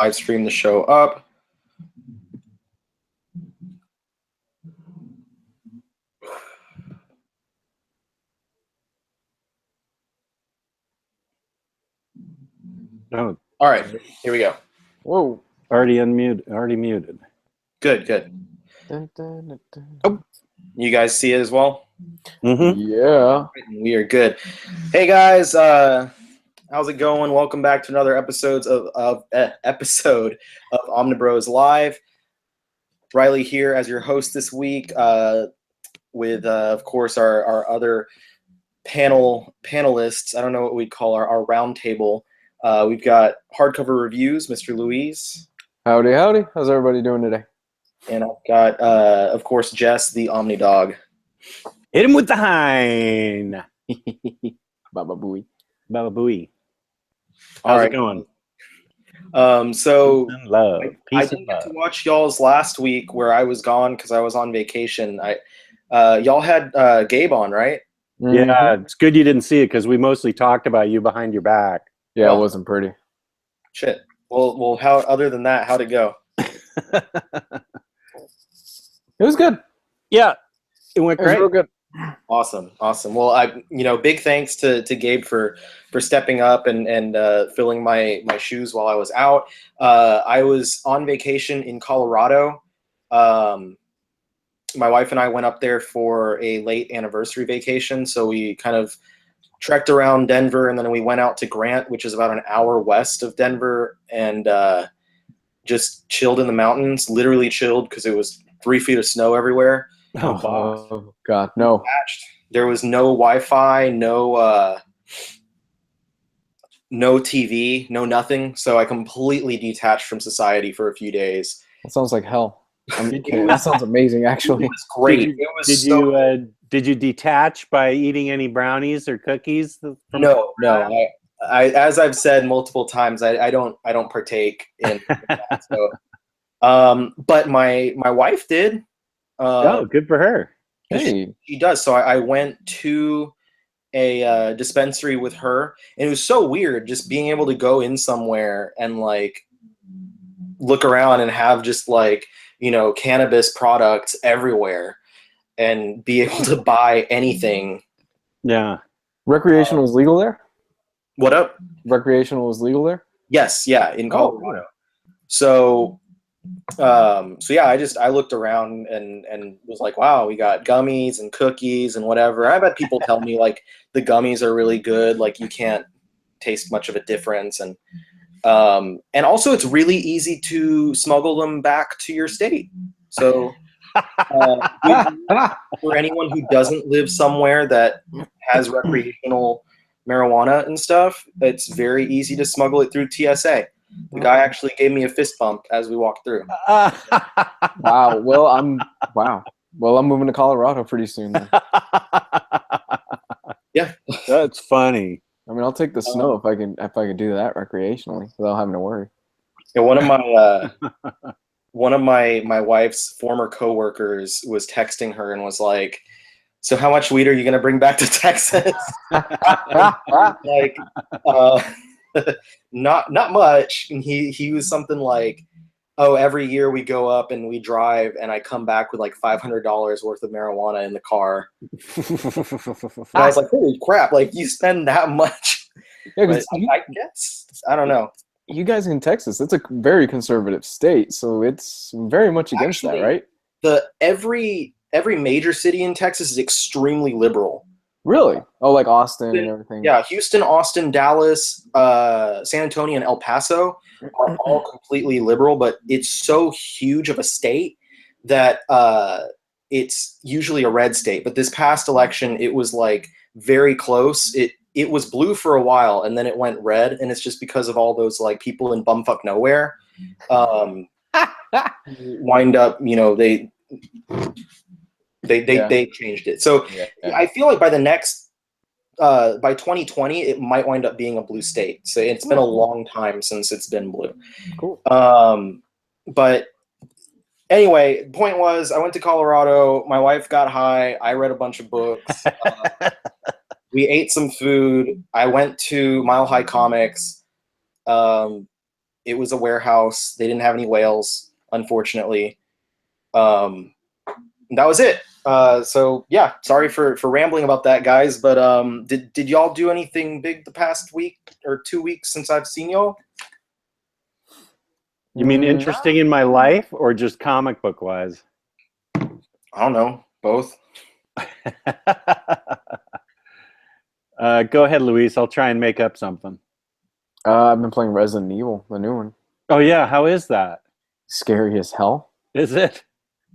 live stream the show up. No. All right, here we go. Whoa. Already unmuted. Already muted. Good, good. Dun, dun, dun, dun. Oh, you guys see it as well? Mm-hmm. Yeah. We are good. Hey guys, how's it going? Welcome back to another episode of Omnibros Live. Riley here as your host this week, with of course our other panelists. I don't know what we'd call our round table. We've got hardcover reviews, Mr. Louise. Howdy, howdy. How's everybody doing today? And I've got, of course, Jess, the Omni Dog. Hit him with the hind. Baba Booey. Baba Booey. All How's right. it going? So Peace and love. I Peace didn't and get love. to watch y'all's last week where I was gone because I was on vacation. Y'all had Gabe on, right? Yeah, it's good you didn't see it because we mostly talked about you behind your back. Yeah, Well- it wasn't pretty. Shit. Well, how? Other than that, how'd it go? It was good. Yeah, it went It was great. real good. Awesome. Well, big thanks to Gabe for stepping up and filling my shoes while I was out. I was on vacation in Colorado. My wife and I went up there for a late anniversary vacation, so we kind of trekked around Denver, and then we went out to Grant, which is about an hour west of Denver, and just chilled in the mountains. Literally chilled because it was 3 feet of snow everywhere. Oh, God, no. There was no Wi-Fi, no TV, no nothing. So I completely detached from society for a few days. That sounds like hell. That sounds amazing, It actually. was great. Did you- It was Did you detach by eating any brownies or cookies? No. I as I've said multiple times, I don't partake in that. So, but my wife did. Oh, good for her. Hey. She does. So I went to a dispensary with her, and it was so weird just being able to go in somewhere and like look around and have just like, cannabis products everywhere and be able to buy anything. Yeah. Recreational was legal there? What up? Recreational was legal there? Yes, yeah, in Oh, Colorado. So yeah, I looked around and was like, wow, we got gummies and cookies and whatever. I've had people tell me like the gummies are really good, like you can't taste much of a difference, and also it's really easy to smuggle them back to your state. So for anyone who doesn't live somewhere that has recreational marijuana and stuff, it's very easy to smuggle it through TSA. The guy actually gave me a fist bump as we walked through. Wow. Well, I'm moving to Colorado pretty soon then. Yeah. That's funny. I mean, I'll take the snow if I can do that recreationally without having to worry. Yeah, one of my wife's former coworkers was texting her and was like, "So how much weed are you going to bring back to Texas?" Like, not much. And he was something like, "Oh, every year we go up and we drive, and I come back with like $500 worth of marijuana in the car." And I was like, "Holy crap! Like you spend that much?" Yeah, But 'cause I guess I don't know. you guys in Texas, it's a very conservative state, so it's very much against Actually, that, right? Every major city in Texas is extremely liberal. Really? Oh, like Austin and everything. Yeah, Houston, Austin, Dallas, San Antonio, and El Paso are all completely liberal, but it's so huge of a state that it's usually a red state. But this past election, it was like very close. It was blue for a while, and then it went red, and it's just because of all those like people in bumfuck nowhere wind up, they changed it. So Yeah. I feel like by the next by 2020, it might wind up being a blue state. So it's been a long time since it's been blue. Cool. But anyway, point was, I went to Colorado. My wife got high. I read a bunch of books. We ate some food. I went to Mile High Comics. It was a warehouse. They didn't have any whales, unfortunately. That was it. So yeah, sorry for rambling about that, guys. But did y'all do anything big the past week or 2 weeks since I've seen y'all? You mean interesting in my life or just comic book wise? I don't know, both. Go ahead, Luis. I'll try and make up something. I've been playing Resident Evil, the new one. Oh yeah, how is that? Scary as hell. Is it?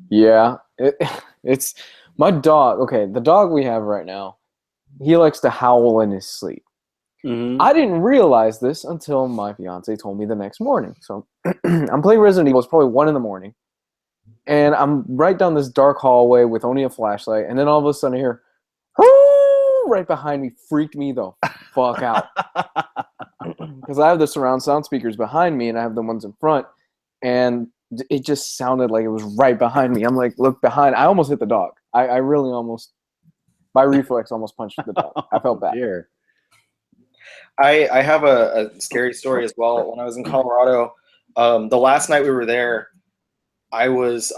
Yeah, it's my dog. Okay, the dog we have right now, he likes to howl in his sleep. Mm-hmm. I didn't realize this until my fiance told me the next morning. So I'm playing Resident Evil. It's probably 1 a.m. And I'm right down this dark hallway with only a flashlight. And then all of a sudden I hear, "Hoo!" right behind me. Freaked me the fuck out. Because I have the surround sound speakers behind me and I have the ones in front. And it just sounded like it was right behind me. I'm like, look behind. I almost hit the dog. I really almost, by reflex, almost punched the dog. I felt bad. Dear. I have a scary story as well. When I was in Colorado, the last night we were there, I was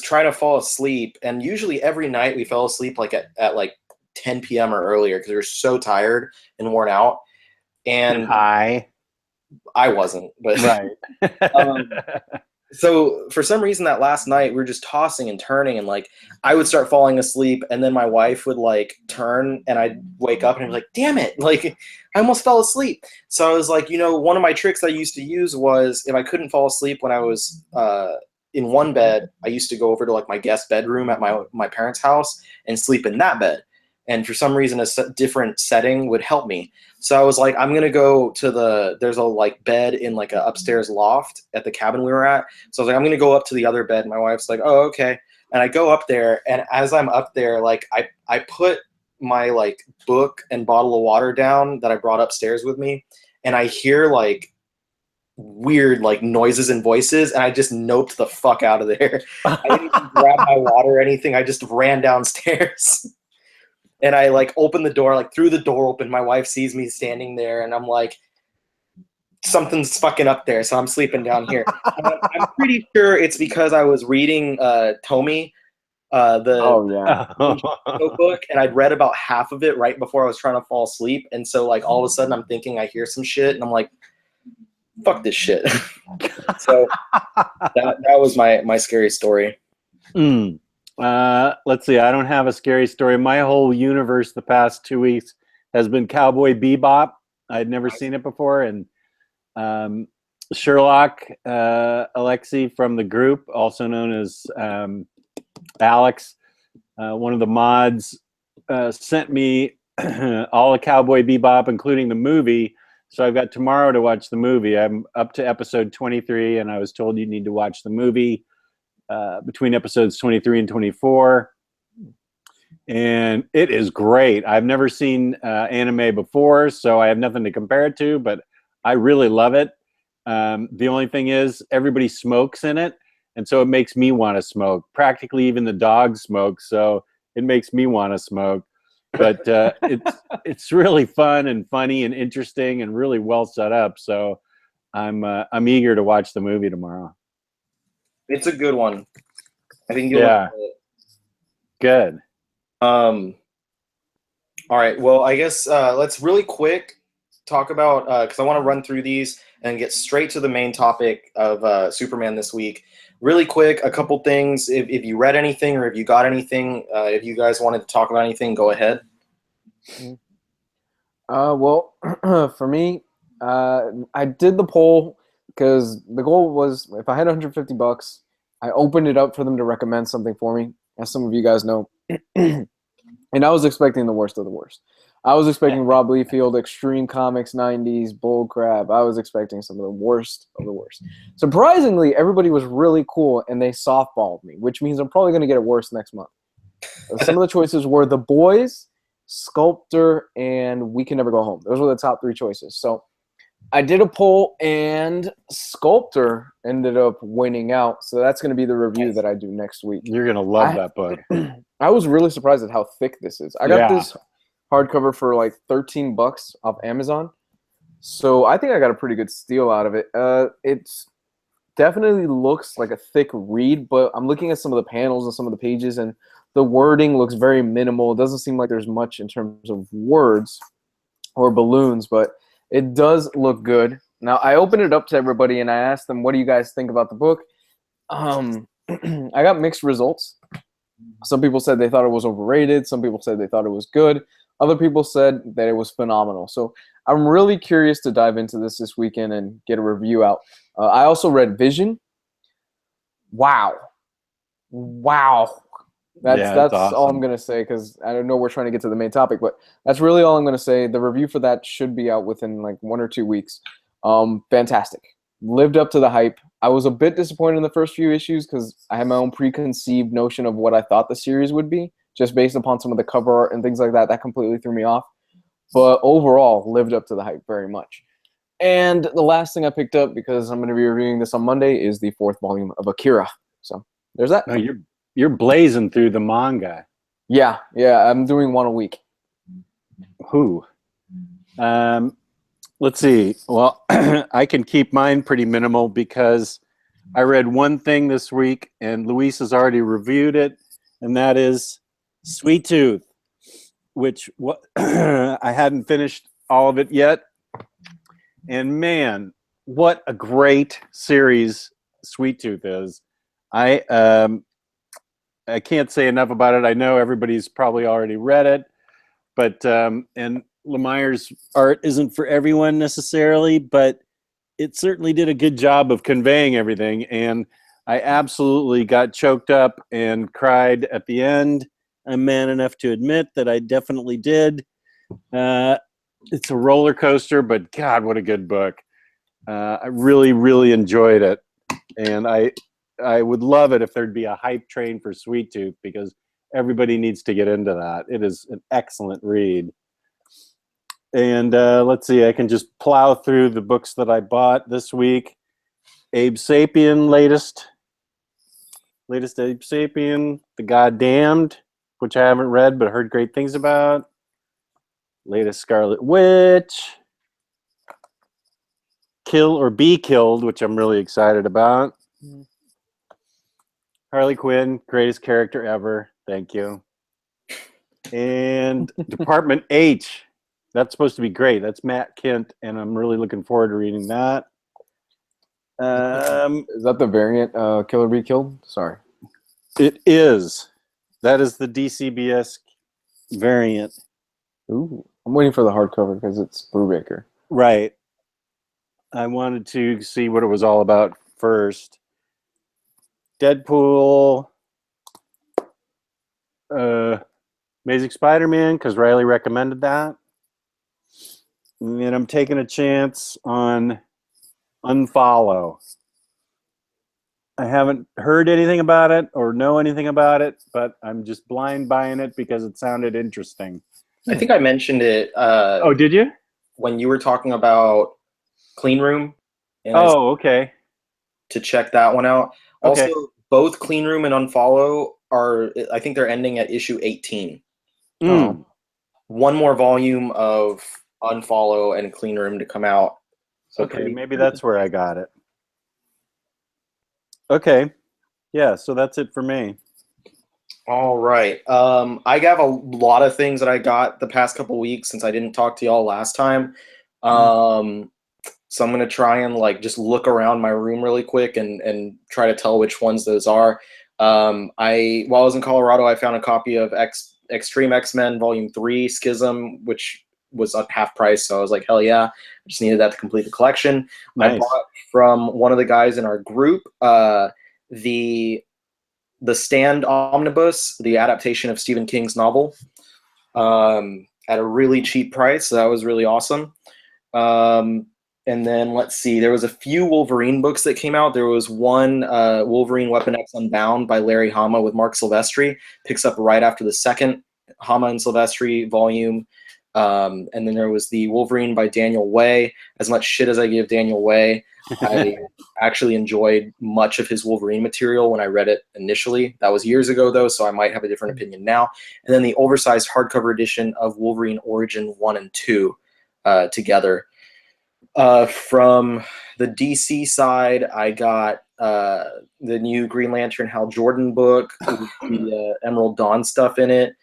trying to fall asleep, and usually every night we fell asleep like at like 10 p.m. or earlier because we were so tired and worn out. And I wasn't, but right. So for some reason that last night we were just tossing and turning, and like I would start falling asleep, and then my wife would like turn, and I'd wake up and I'd be like, "Damn it! Like I almost fell asleep." So I was like, one of my tricks I used to use was if I couldn't fall asleep when I was in one bed, I used to go over to like my guest bedroom at my parents' house and sleep in that bed. And for some reason, a different setting would help me. So I was like, I'm gonna go to there's a like bed in like a upstairs loft at the cabin we were at. So I was like, I'm gonna go up to the other bed. My wife's like, oh, okay. And I go up there, and as I'm up there, like I put my like book and bottle of water down that I brought upstairs with me, and I hear like weird like noises and voices, and I just noped the fuck out of there. I didn't even grab my water or anything. I just ran downstairs. And I like opened the door, like threw the door open. My wife sees me standing there, and I'm like, something's fucking up there. So I'm sleeping down here. I'm pretty sure it's because I was reading Tomy, the book, and I'd read about half of it right before I was trying to fall asleep. And so like all of a sudden I'm thinking I hear some shit, and I'm like, fuck this shit. So that was my scary story. Let's see. I don't have a scary story. My whole universe the past 2 weeks has been Cowboy Bebop. I'd never seen it before, and Sherlock Alexi from the group, also known as Alex, one of the mods, sent me all of Cowboy Bebop, including the movie. So I've got tomorrow to watch the movie. I'm up to episode 23, and I was told you need to watch the movie between episodes 23 and 24, and it is great. I've never seen anime before, so I have nothing to compare it to, but I really love it. The only thing is everybody smokes in it, and so it makes me want to smoke. Practically even the dogs smoke, so it makes me want to smoke. But it's really fun and funny and interesting and really well set up, so I'm eager to watch the movie tomorrow. It's a good one. I think you'll enjoy it. Good. All right. Well, I guess let's really quick talk about, because I want to run through these and get straight to the main topic of Superman this week. Really quick, a couple things. If you read anything or if you got anything, if you guys wanted to talk about anything, go ahead. Well, for me, I did the poll because the goal was if I had $150, I opened it up for them to recommend something for me, as some of you guys know. And I was expecting the worst of the worst. I was expecting Rob Liefeld, Extreme Comics 90s, bullcrap. I was expecting some of the worst of the worst. Surprisingly, everybody was really cool, and they softballed me, which means I'm probably going to get it worse next month. Some of the choices were The Boys, Sculptor, and We Can Never Go Home. Those were the top 3 choices. So I did a poll, and Sculptor ended up winning out. So that's going to be the review that I do next week. You're going to love that book. I was really surprised at how thick this is. I got this hardcover for like $13 off Amazon. So I think I got a pretty good steal out of it. It's definitely looks like a thick read, but I'm looking at some of the panels and some of the pages, and the wording looks very minimal. It doesn't seem like there's much in terms of words or balloons, but it does look good. Now, I opened it up to everybody, and I asked them, what do you guys think about the book? I got mixed results. Some people said they thought it was overrated. Some people said they thought it was good. Other people said that it was phenomenal. So I'm really curious to dive into this weekend and get a review out. I also read Vision. Wow. That's awesome. all I'm gonna say, because I know we're trying to get to the main topic, but that's really all I'm gonna say. The review for that should be out within like 1 or 2 weeks. Fantastic. Lived up to the hype. I was a bit disappointed in the first few issues because I had my own preconceived notion of what I thought the series would be, just based upon some of the cover art and things like that. That completely threw me off. But overall, lived up to the hype very much. And the last thing I picked up, because I'm going to be reviewing this on Monday, is the 4th volume of Akira. So there's that. No, you're blazing through the manga. Yeah, I'm doing one a week. Who? Let's see. Well, I can keep mine pretty minimal because I read one thing this week, and Luis has already reviewed it, and that is Sweet Tooth, which I hadn't finished all of it yet. And man, what a great series Sweet Tooth is. I can't say enough about it. I know everybody's probably already read it, but and Lemire's art isn't for everyone necessarily, but it certainly did a good job of conveying everything. And I absolutely got choked up and cried at the end. I'm man enough to admit that I definitely did. It's a roller coaster, but God, what a good book. I really, really enjoyed it. And I would love it if there'd be a hype train for Sweet Tooth, because everybody needs to get into that. It is an excellent read. And let's see, I can just plow through the books that I bought this week. Abe Sapien, latest Abe Sapien, The Goddamned, which I haven't read but heard great things about. Latest Scarlet Witch. Kill or Be Killed, which I'm really excited about. Harley Quinn, greatest character ever. Thank you. And Department H. That's supposed to be great. That's Matt Kent, and I'm really looking forward to reading that. Is that the variant, Kill or Be Killed? Sorry. It is. That is the DCBS variant. Ooh, I'm waiting for the hardcover because it's Brubaker. Right. I wanted to see what it was all about first. Deadpool. Amazing Spider-Man, because Riley recommended that. And I'm taking a chance on Unfollow. I haven't heard anything about it or know anything about it, but I'm just blind buying it because it sounded interesting. I think I mentioned it. Oh, did you? When you were talking about Clean Room. And Okay. to check that one out. Okay. Also, both Clean Room and Unfollow are, I think they're ending at issue 18. One more volume of Unfollow and Clean Room to come out. So okay, maybe that's where I got it. Okay. Yeah, so that's it for me. All right. I have a lot of things that I got the past couple weeks since I didn't talk to y'all last time. So I'm going to try and just look around my room really quick and try to tell which ones those are. While I was in Colorado, I found a copy of Extreme X-Men Volume 3 Schism, which was at half price. So I was like, hell yeah. I just needed that to complete the collection. Nice. I bought from one of the guys in our group the Stand Omnibus, the adaptation of Stephen King's novel, at a really cheap price. So that was really awesome. And then let's see, there was a few Wolverine books that came out. There was one Wolverine Weapon X Unbound by Larry Hama with Mark Silvestri. Picks up right after the second Hama and Silvestri volume. And then there was the Wolverine by Daniel Way. As much shit as I give Daniel Way, I actually enjoyed much of his Wolverine material when I read it initially. That was years ago, though, so I might have a different opinion now. And then the oversized hardcover edition of Wolverine Origin 1 and 2 together. From the DC side, I got the new Green Lantern Hal Jordan book, with the Emerald Dawn stuff in it,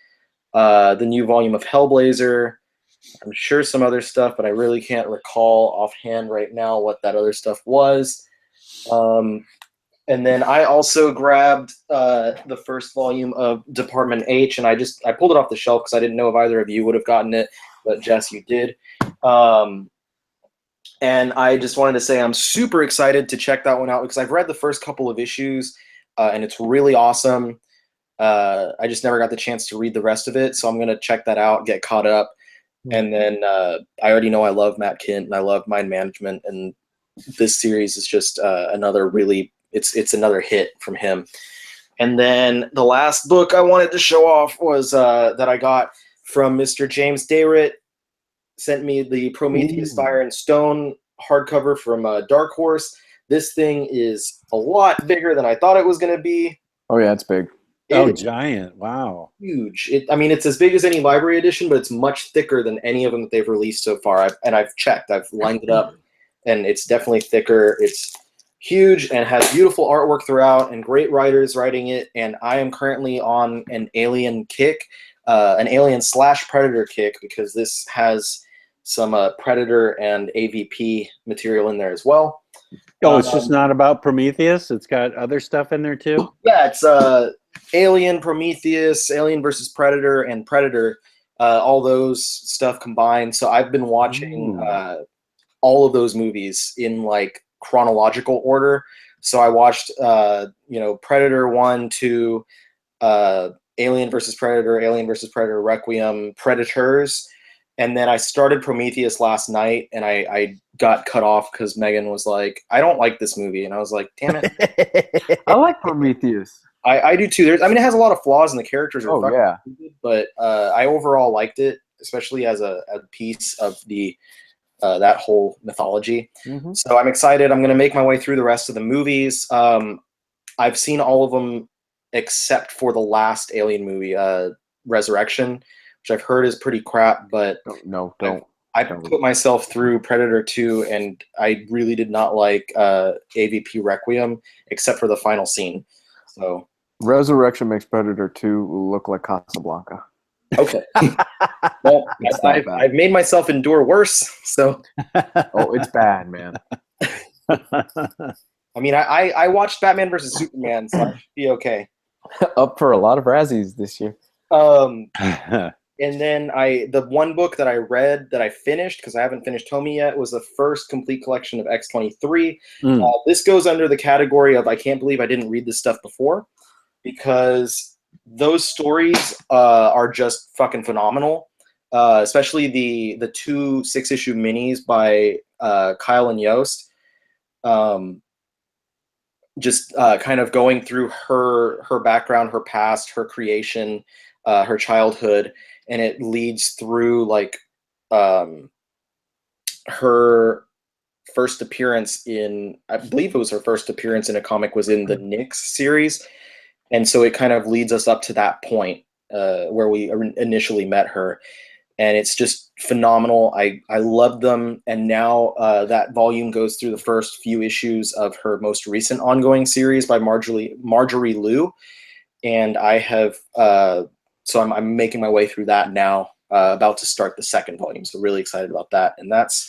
the new volume of Hellblazer. I'm sure some other stuff, but I really can't recall offhand right now what that other stuff was. And then I also grabbed the first volume of Department H, and I pulled it off the shelf because I didn't know if either of you would have gotten it, but Jess, you did. And I just wanted to say I'm super excited to check that one out because I've read the first couple of issues, and it's really awesome. I just never got the chance to read the rest of it, so I'm going to check that out, get caught up. And then I already know I love Matt Kint, and I love Mind Management, and this series is just another really, it's another hit from him. And then the last book I wanted to show off was that I got from Mr. James Dayrit. Sent me the Prometheus Fire and Stone hardcover from Dark Horse. This thing is a lot bigger than I thought it was going to be. Oh yeah, it's big. Giant! Wow, huge. I mean, it's as big as any library edition, but it's much thicker than any of them that they've released so far. I've checked. I've lined it up, and it's definitely thicker. It's huge and has beautiful artwork throughout, and great writers writing it. And I am currently on an Alien kick, an Alien/Predator kick, because this has some Predator and AVP material in there as well. Oh, it's just not about Prometheus. It's got other stuff in there too. Yeah, it's Alien, Prometheus, Alien versus Predator, and Predator. All those stuff combined. So I've been watching all of those movies in like chronological order. So I watched Predator 1, 2, Alien versus Predator Requiem, Predators. And then I started Prometheus last night, and I got cut off because Megan was like, I don't like this movie. And I was like, damn it. I like Prometheus. I do too. It has a lot of flaws, and the characters are stupid, but I overall liked it, especially as a piece of the that whole mythology. Mm-hmm. So I'm excited. I'm going to make my way through the rest of the movies. I've seen all of them except for the last Alien movie, Resurrection, which I've heard is pretty crap, but I put myself through Predator 2, and I really did not like AVP Requiem, except for the final scene. So Resurrection makes Predator 2 look like Casablanca. Okay. Well, I've made myself endure worse, so. Oh, it's bad, man. I mean, I watched Batman versus Superman, so I should be okay. Up for a lot of Razzies this year. And then the one book that I read that I finished, because I haven't finished Tommy yet, was the first complete collection of X-23. This goes under the category of I can't believe I didn't read this stuff before, because those stories are just fucking phenomenal. Especially the 2 6-issue minis by Kyle and Yost. Just kind of going through her background, her past, her creation, her childhood, and it leads through like her first appearance in, I believe it was her first appearance in a comic was in the Nyx series, and so it kind of leads us up to that point where we initially met her, and it's just phenomenal. I love them, and now that volume goes through the first few issues of her most recent ongoing series by Marjorie Liu, and I have so I'm making my way through that now, about to start the second volume, so really excited about that. And that's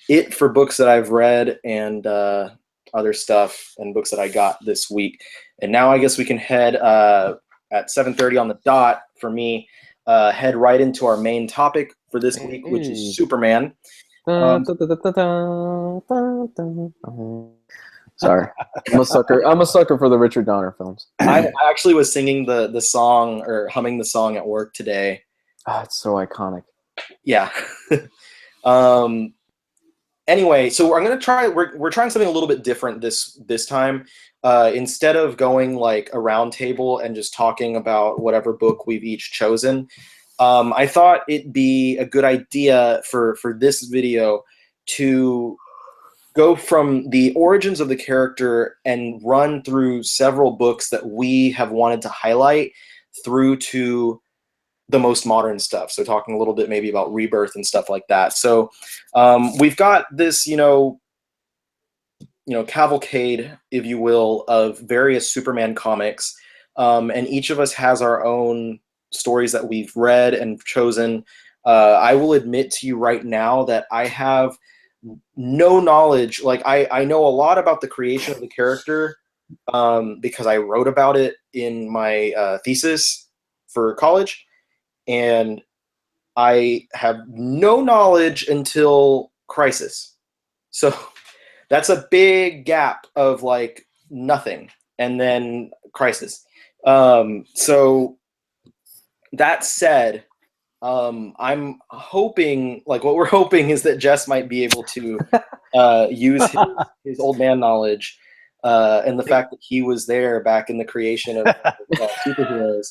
it for books that I've read and other stuff and books that I got this week. And now I guess we can head at 7:30 on the dot for me, head right into our main topic for this week, which is Superman. Sorry, I'm a sucker. I'm a sucker for the Richard Donner films. I actually was singing the song or humming the song at work today. Oh, it's so iconic. Yeah. Anyway, so I'm gonna try. We're trying something a little bit different this time. Instead of going like a round table and just talking about whatever book we've each chosen, I thought it'd be a good idea for this video to go from the origins of the character and run through several books that we have wanted to highlight through to the most modern stuff. So talking a little bit maybe about Rebirth and stuff like that. So we've got this, cavalcade, if you will, of various Superman comics, and each of us has our own stories that we've read and chosen. I will admit to you right now that I have no knowledge. Like I know a lot about the creation of the character because I wrote about it in my thesis for college, and I have no knowledge until Crisis. So that's a big gap of like nothing, and then Crisis. So that said, I'm hoping, like what we're hoping is that Jess might be able to use his old man knowledge and the fact that he was there back in the creation of superheroes.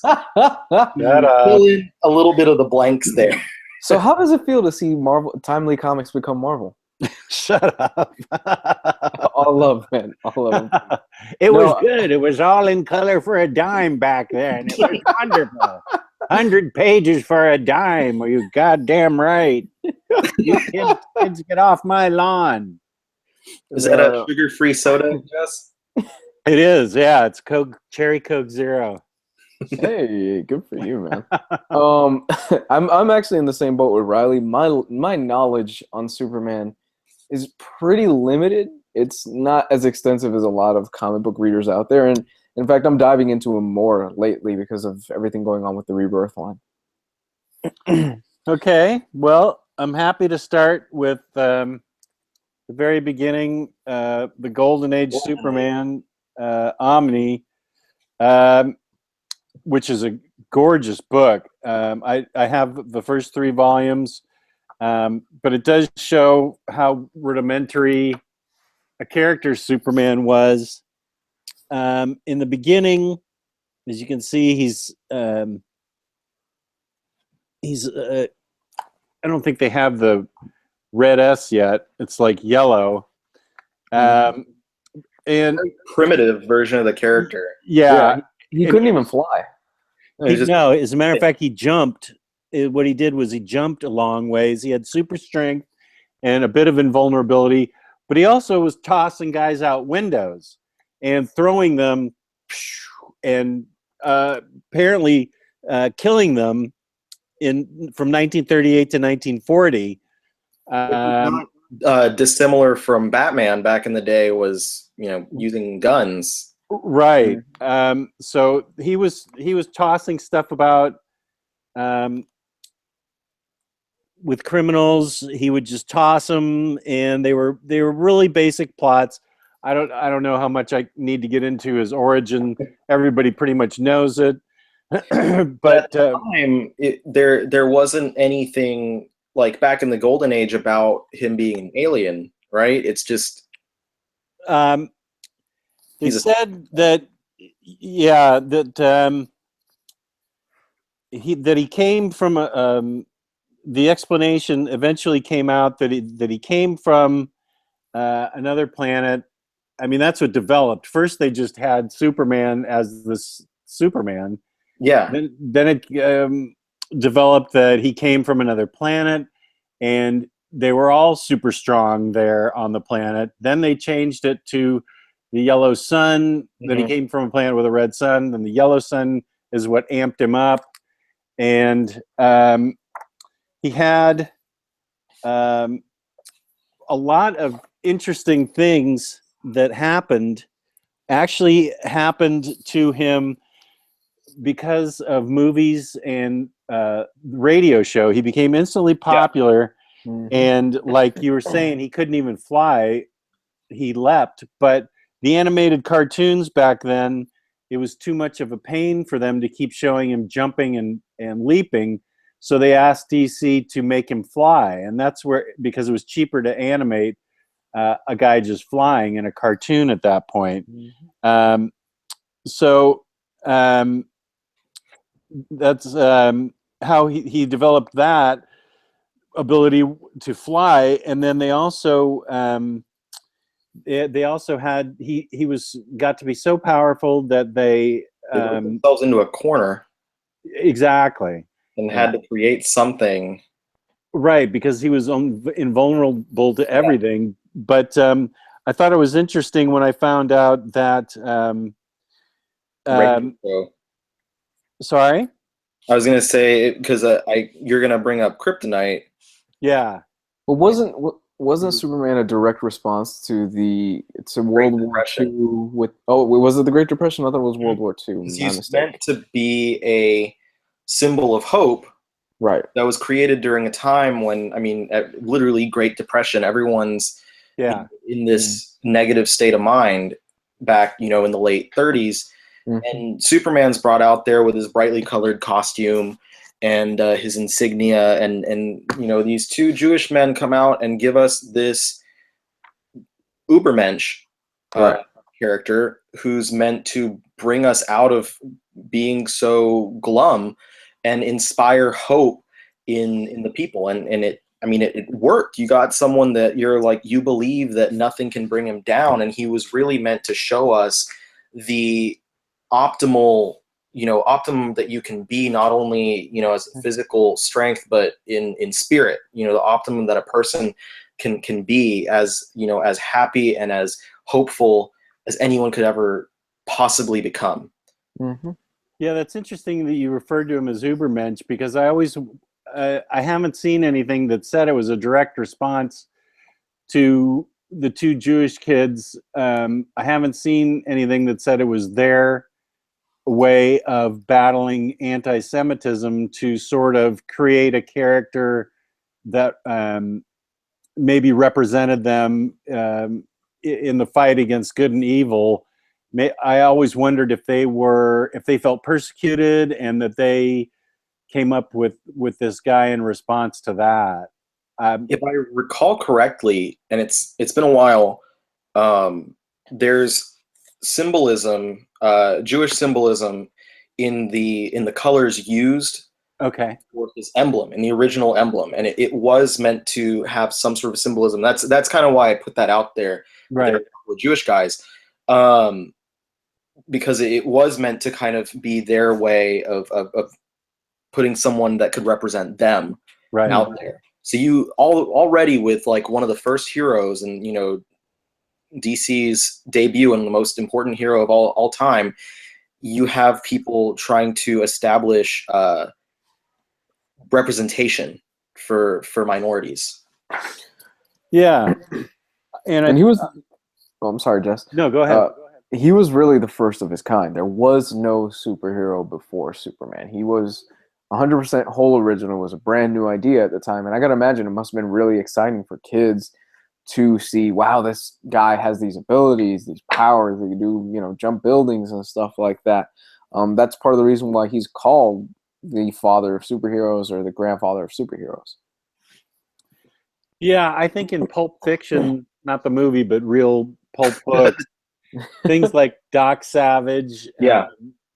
Fill in a little bit of the blanks there. So how does it feel to see Timely Comics become Marvel? Shut up. All love, man. All love. It was good. It was all in color for a dime back then. It was wonderful. 100 pages for a dime. Are you goddamn right? You kids get off my lawn. Is that a sugar-free soda, Jess? It is, yeah. It's Coke, Cherry Coke Zero. Hey, good for you, man. I'm actually in the same boat with Riley. My knowledge on Superman is pretty limited. It's not as extensive as a lot of comic book readers out there, and in fact, I'm diving into him more lately because of everything going on with the Rebirth line. Okay, well, I'm happy to start with the very beginning, the Golden Age Superman, Omni, which is a gorgeous book. I have the first 3 volumes, but it does show how rudimentary a character Superman was. In the beginning, as you can see, he's I don't think they have the red S yet. It's like yellow. And very primitive version of the character. Yeah, he couldn't even fly. No, as a matter of fact, he jumped. What he did was he jumped a long ways. He had super strength and a bit of invulnerability, but he also was tossing guys out windows and throwing them, and apparently killing them from 1938 to 1940. Dissimilar from Batman back in the day, was using guns. Right. So he was tossing stuff about with criminals. He would just toss them, and they were really basic plots. I don't know how much I need to get into his origin. Everybody pretty much knows it. But at the time, there wasn't anything like back in the Golden Age about him being an alien, right? It's just he said that he came from the explanation eventually came out that he came from another planet. I mean, that's what developed. First, they just had Superman as this Superman. Yeah. Then it developed that he came from another planet, and they were all super strong there on the planet. Then they changed it to the yellow sun, that he came from a planet with a red sun. Then the yellow sun is what amped him up. And he had a lot of interesting things that actually happened to him because of movies and radio show. He became instantly popular. Yeah. And like you were saying, he couldn't even fly. He leapt. But the animated cartoons back then, it was too much of a pain for them to keep showing him jumping and leaping. So they asked DC to make him fly. And that's because it was cheaper to animate a guy just flying in a cartoon at that point. That's how he developed that ability to fly. And then they also had he got to be so powerful that they themselves into a corner. Exactly. and had to create something. Right, because he was invulnerable to everything. But I thought it was interesting when I found out that. Sorry? I was gonna say because you're gonna bring up kryptonite. Yeah. Well, wasn't Superman a direct response to World War II with? Oh, was it the Great Depression? I thought it was World War II. He's meant to be a symbol of hope, right? That was created during a time when, literally Great Depression. Everyone's in this negative state of mind back, in the late 30s. And Superman's brought out there with his brightly colored costume and his insignia, and these two Jewish men come out and give us this Ubermensch character who's meant to bring us out of being so glum and inspire hope in the people. And it worked. You got someone that you're like, you believe that nothing can bring him down, and he was really meant to show us the optimum that you can be, not only as physical strength, but in spirit, the optimum that a person can be, as as happy and as hopeful as anyone could ever possibly become. Yeah, that's interesting that you referred to him as Ubermensch, because I haven't seen anything that said it was a direct response to the two Jewish kids. I haven't seen anything that said it was their way of battling anti-Semitism to sort of create a character that maybe represented them in the fight against good and evil. I always wondered if they felt persecuted, and that they came up with this guy in response to that. If I recall correctly, and it's been a while, there's symbolism, Jewish symbolism in the colors used for his emblem, in the original emblem, and it was meant to have some sort of symbolism. That's kind of why I put that out there. Right. There were Jewish guys, because it was meant to kind of be their way of putting someone that could represent them out there. So you already with like one of the first heroes, and DC's debut and the most important hero of all time, you have people trying to establish representation for minorities. Yeah, and he was. Oh, I'm sorry, Jess. No, go ahead. He was really the first of his kind. There was no superhero before Superman. He was 100% whole original. Was a brand new idea at the time, and I gotta imagine it must have been really exciting for kids to see, wow, this guy has these abilities, these powers. He can do, jump buildings and stuff like that. That's part of the reason why he's called the father of superheroes, or the grandfather of superheroes. Yeah, I think in Pulp Fiction, not the movie, but real pulp books, things like Doc Savage.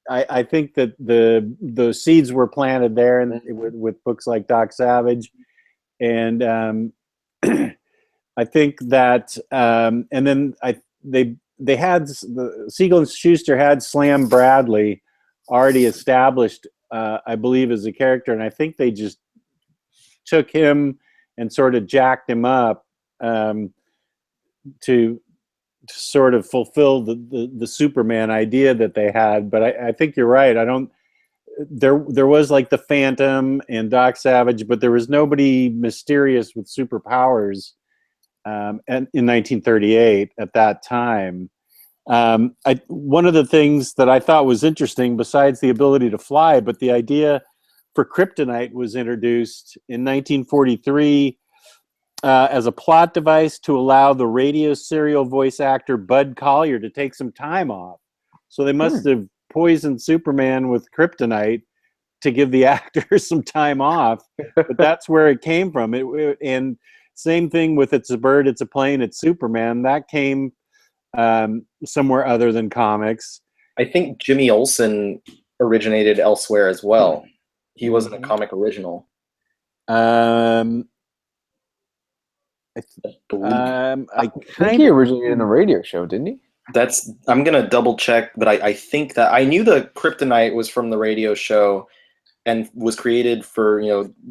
I think that the seeds were planted there, and with books like Doc Savage, and I think that, and then they had Siegel and Schuster had Slam Bradley already established, I believe, as a character, and I think they just took him and sort of jacked him up to sort of fulfill the Superman idea that they had. But I think you're right. There was like the Phantom and Doc Savage, but there was nobody mysterious with superpowers and in 1938 at that time. One of the things that I thought was interesting, besides the ability to fly, but the idea for kryptonite was introduced in 1943 as a plot device to allow the radio serial voice actor Bud Collyer to take some time off. So they must have poisoned Superman with kryptonite to give the actor some time off. But that's where it came from. And same thing with It's a Bird, It's a Plane, It's Superman. That came somewhere other than comics. I think Jimmy Olsen originated elsewhere as well. He wasn't a comic original. I think he originated in a radio show, didn't he? I'm gonna double check, but I think that I knew the kryptonite was from the radio show, and was created for,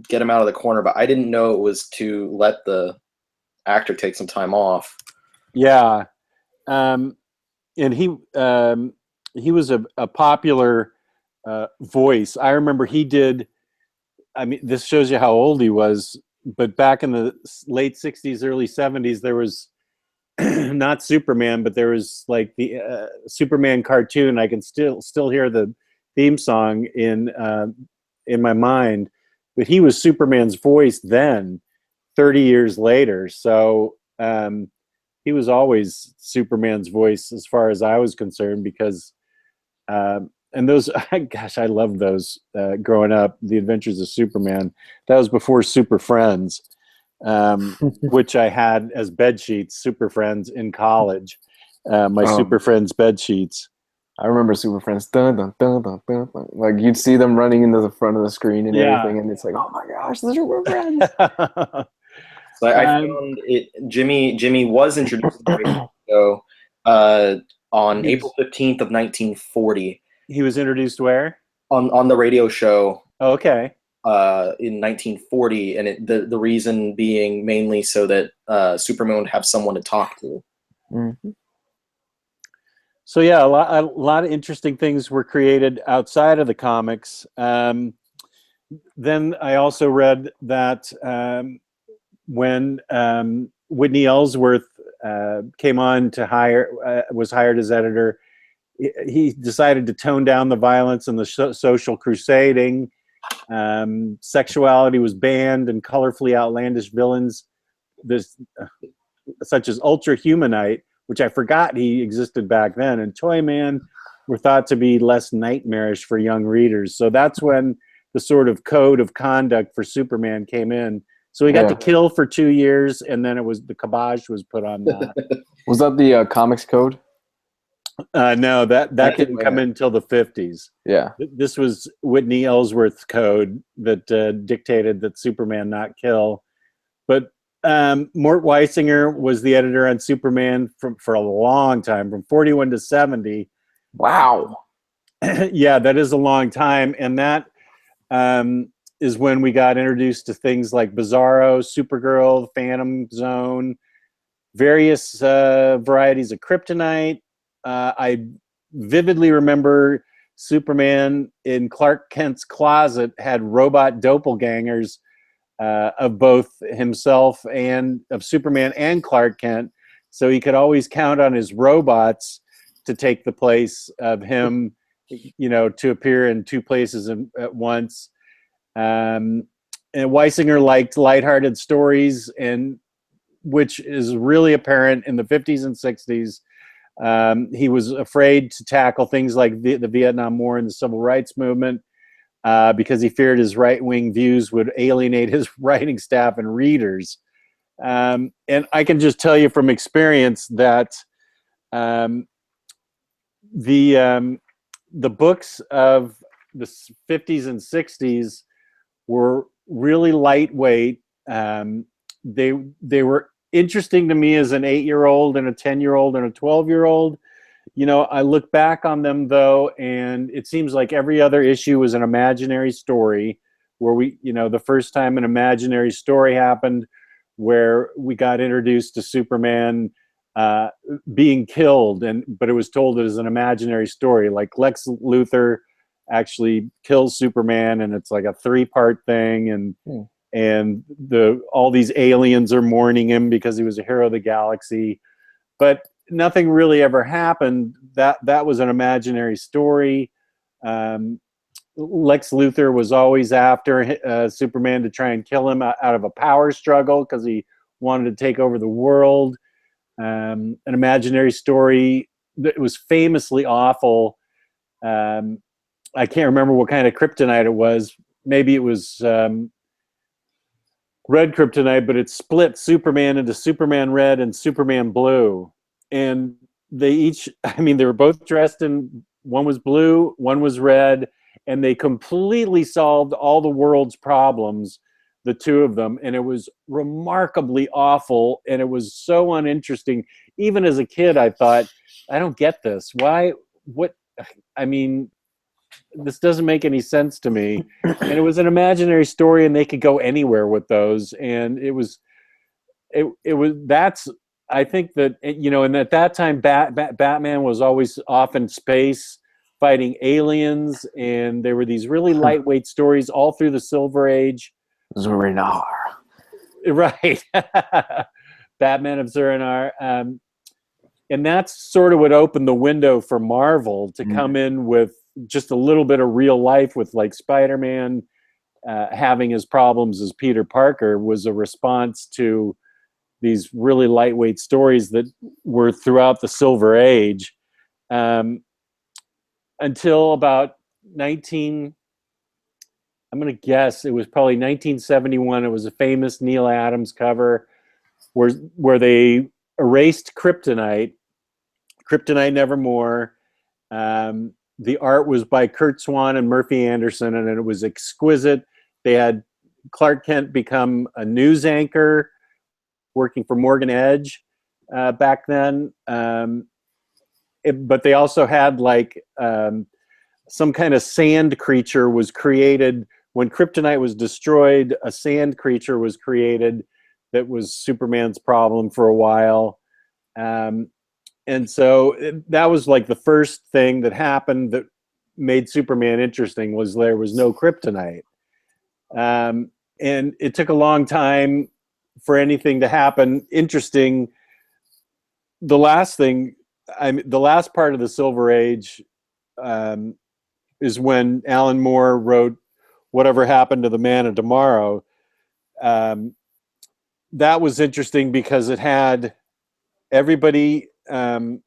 get him out of the corner. But I didn't know it was to let the actor take some time off. Yeah. And he was a popular voice. I remember he did. I mean, this shows you how old he was. But back in the late '60s, early '70s, there was not Superman, but there was like the Superman cartoon. I can still hear the theme song in my mind. But he was Superman's voice then, 30 years later. So he was always Superman's voice as far as I was concerned, because and those, gosh, I loved those growing up. The Adventures of Superman. That was before Super Friends, which I had as bed sheets. Super Friends in college, my Super Friends bed sheets. I remember Super Friends. Dun, dun, dun, dun, dun, dun. Like you'd see them running into the front of the screen and everything, and it's like, oh my gosh, those are Super Friends. So I found it. Jimmy was introduced to the radio show on April 15th of 1940. He was introduced where? On the radio show. Oh, okay. In 1940, and the reason being mainly so that Superman would have someone to talk to. Mm-hmm. So yeah, a lot of interesting things were created outside of the comics. Then I also read that when Whitney Ellsworth came on to was hired as editor, he decided to tone down the violence and the social crusading. Sexuality was banned, and colorfully outlandish villains, such as Ultra Humanite, which I forgot he existed back then, and Toyman, were thought to be less nightmarish for young readers. So that's when the sort of code of conduct for Superman came in. So he got to kill for 2 years, and then the kibosh was put on that. Was that the comics code? No, that didn't come in until the 50s. Yeah. This was Whitney Ellsworth's code that dictated that Superman not kill. But Mort Weisinger was the editor on Superman for a long time, from 41 to 70. Wow. Yeah, that is a long time. And that is when we got introduced to things like Bizarro, Supergirl, Phantom Zone, various varieties of kryptonite. I vividly remember Superman in Clark Kent's closet had robot doppelgangers of both himself and of Superman and Clark Kent. So he could always count on his robots to take the place of him, to appear in two places at once. And Weisinger liked lighthearted stories, and which is really apparent in the 50s and 60s. He was afraid to tackle things like the Vietnam War and the Civil Rights Movement because he feared his right-wing views would alienate his writing staff and readers. And I can just tell you from experience that the books of the 50s and 60s were really lightweight. They were interesting to me as an 8-year-old and a 10-year-old and a 12-year-old. I look back on them though, and it seems like every other issue was an imaginary story where the first time an imaginary story happened where we got introduced to Superman being killed, but it was told as an imaginary story. Like Lex Luthor actually kills Superman, and it's like a 3-part thing, and all these aliens are mourning him because he was a hero of the galaxy, but nothing really ever happened. That was an imaginary story. Lex Luthor was always after Superman to try and kill him out of a power struggle because he wanted to take over the world. An imaginary story that was famously awful. I can't remember what kind of kryptonite it was. Maybe it was red kryptonite, but it split Superman into Superman Red and Superman Blue. And they were both dressed in, one was blue, one was red, and they completely solved all the world's problems, the two of them. And it was remarkably awful, and it was so uninteresting. Even as a kid, I thought, I don't get this. Why? What? I mean, this doesn't make any sense to me. And it was an imaginary story, and they could go anywhere with those. And it was that's, I think that, and at that time, Batman was always off in space fighting aliens, and there were these really lightweight stories all through the Silver Age. Zurinar. Right. Batman of Zurinar. And that's sort of what opened the window for Marvel to come in with just a little bit of real life, with like Spider-Man having his problems as Peter Parker, was a response to these really lightweight stories that were throughout the Silver Age, until about I'm going to guess it was probably 1971. It was a famous Neil Adams cover where they erased Kryptonite Nevermore. The art was by Kurt Swan and Murphy Anderson, and it was exquisite. They had Clark Kent become a news anchor working for Morgan Edge back then. But they also had like some kind of sand creature was created. When Kryptonite was destroyed, a sand creature was created that was Superman's problem for a while. And so that was like the first thing that happened that made Superman interesting, was there was no Kryptonite. And it took a long time for anything to happen interesting. The last part of the Silver Age is when Alan Moore wrote Whatever Happened to the Man of Tomorrow. That was interesting because it had everybody in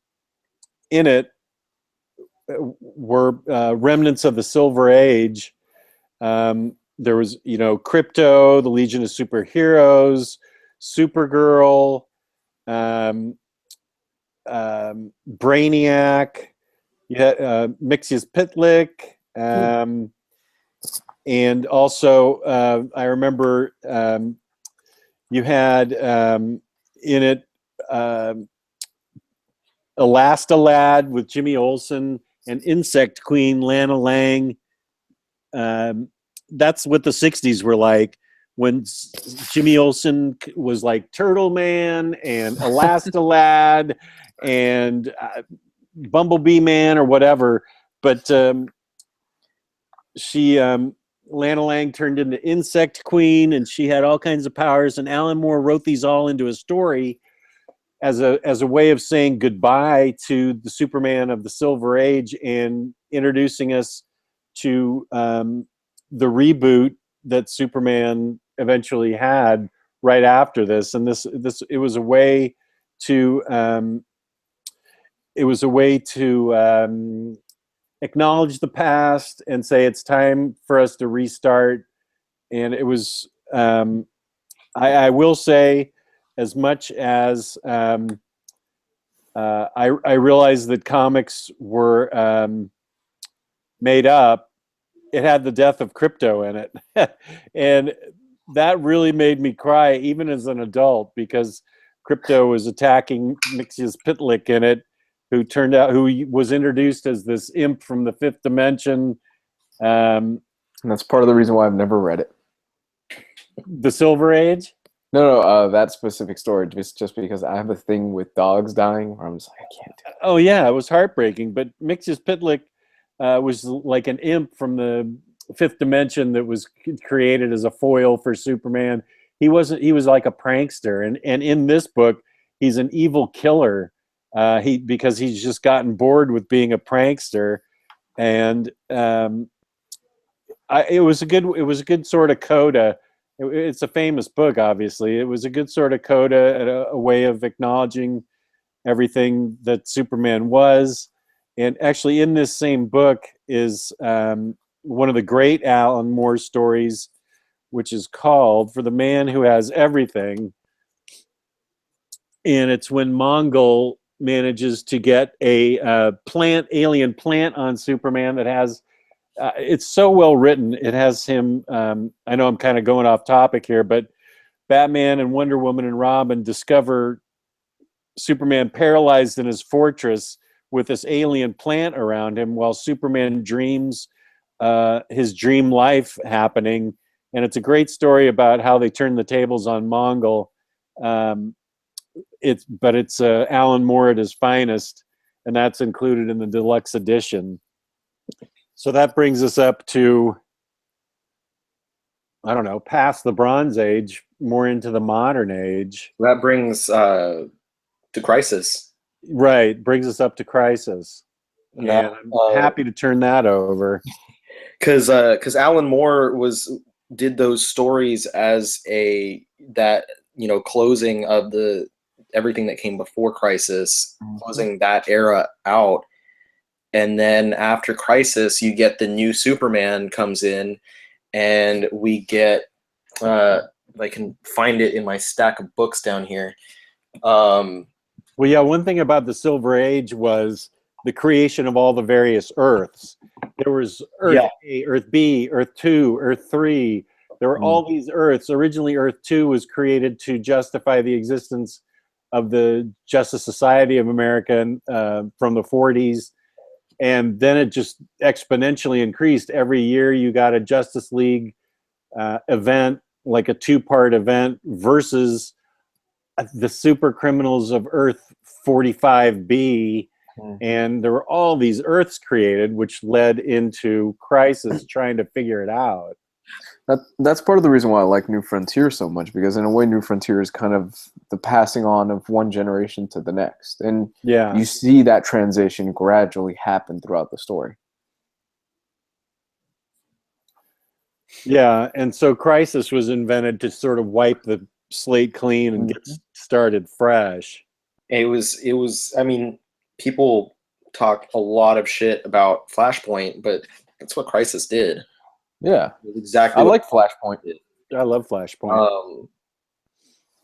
it were remnants of the Silver Age. There was, Crypto, the Legion of Superheroes, Supergirl, Brainiac, Mixius Pitlick, and also I remember you had in it Elastalad with Jimmy Olsen and Insect Queen Lana Lang. That's what the 60s were like, when Jimmy Olsen was like Turtle Man and Elastalad and Bumblebee Man or whatever. But Lana Lang turned into Insect Queen, and she had all kinds of powers. And Alan Moore wrote these all into a story as a way of saying goodbye to the Superman of the Silver Age and introducing us to the reboot that Superman eventually had right after this. And it was a way to acknowledge the past and say it's time for us to restart. And it was I will say, as much as I realized that comics were made up, it had the death of Crypto in it. And that really made me cry, even as an adult, because Crypto was attacking Mixius Pitlick in it, who was introduced as this imp from the fifth dimension. And that's part of the reason why I've never read it. The Silver Age? No, that specific story, just because I have a thing with dogs dying where I'm just like, I can't do it. Oh yeah, it was heartbreaking. But Mixius Pitlick was like an imp from the fifth dimension that was created as a foil for Superman. He was like a prankster, and in this book, he's an evil killer. Because he's just gotten bored with being a prankster, and it was a good sort of coda. It's a famous book, obviously. It was a good sort of coda, a way of acknowledging everything that Superman was. And actually, in this same book is one of the great Alan Moore stories, which is called For the Man Who Has Everything. And it's when Mongol manages to get a alien plant on Superman that has it's so well written. It has him I know I'm kind of going off topic here, but Batman and Wonder Woman and Robin discover Superman paralyzed in his fortress with this alien plant around him while Superman dreams his dream life happening. And it's a great story about how they turn the tables on Mongol. It's Alan Moore at his finest, and that's included in the deluxe edition. So that brings us up to, I don't know, past the Bronze Age, more into the modern age. That brings to Crisis. Right, brings us up to Crisis. And I'm happy to turn that over. Because Alan Moore did those stories as closing of everything that came before Crisis, closing that era out. And then after Crisis, you get the new Superman comes in, and we get if I can find it in my stack of books down here. Well, yeah, one thing about the Silver Age was the creation of all the various Earths. There was Earth A, Earth B, Earth 2, Earth 3. There were all these Earths. Originally, Earth 2 was created to justify the existence of the Justice Society of America from the 40s. And then it just exponentially increased. Every year you got a Justice League event, like a 2-part event, versus the super criminals of Earth 45B. And there were all these Earths created, which led into Crisis trying to figure it out. That's part of the reason why I like New Frontier so much, because in a way New Frontier is kind of the passing on of one generation to the next. And you see that transition gradually happen throughout the story. Yeah, and so Crisis was invented to sort of wipe the slate clean and get started fresh. It was I mean, people talk a lot of shit about Flashpoint, but that's what Crisis did. Yeah, exactly. I like Flashpoint. I love Flashpoint.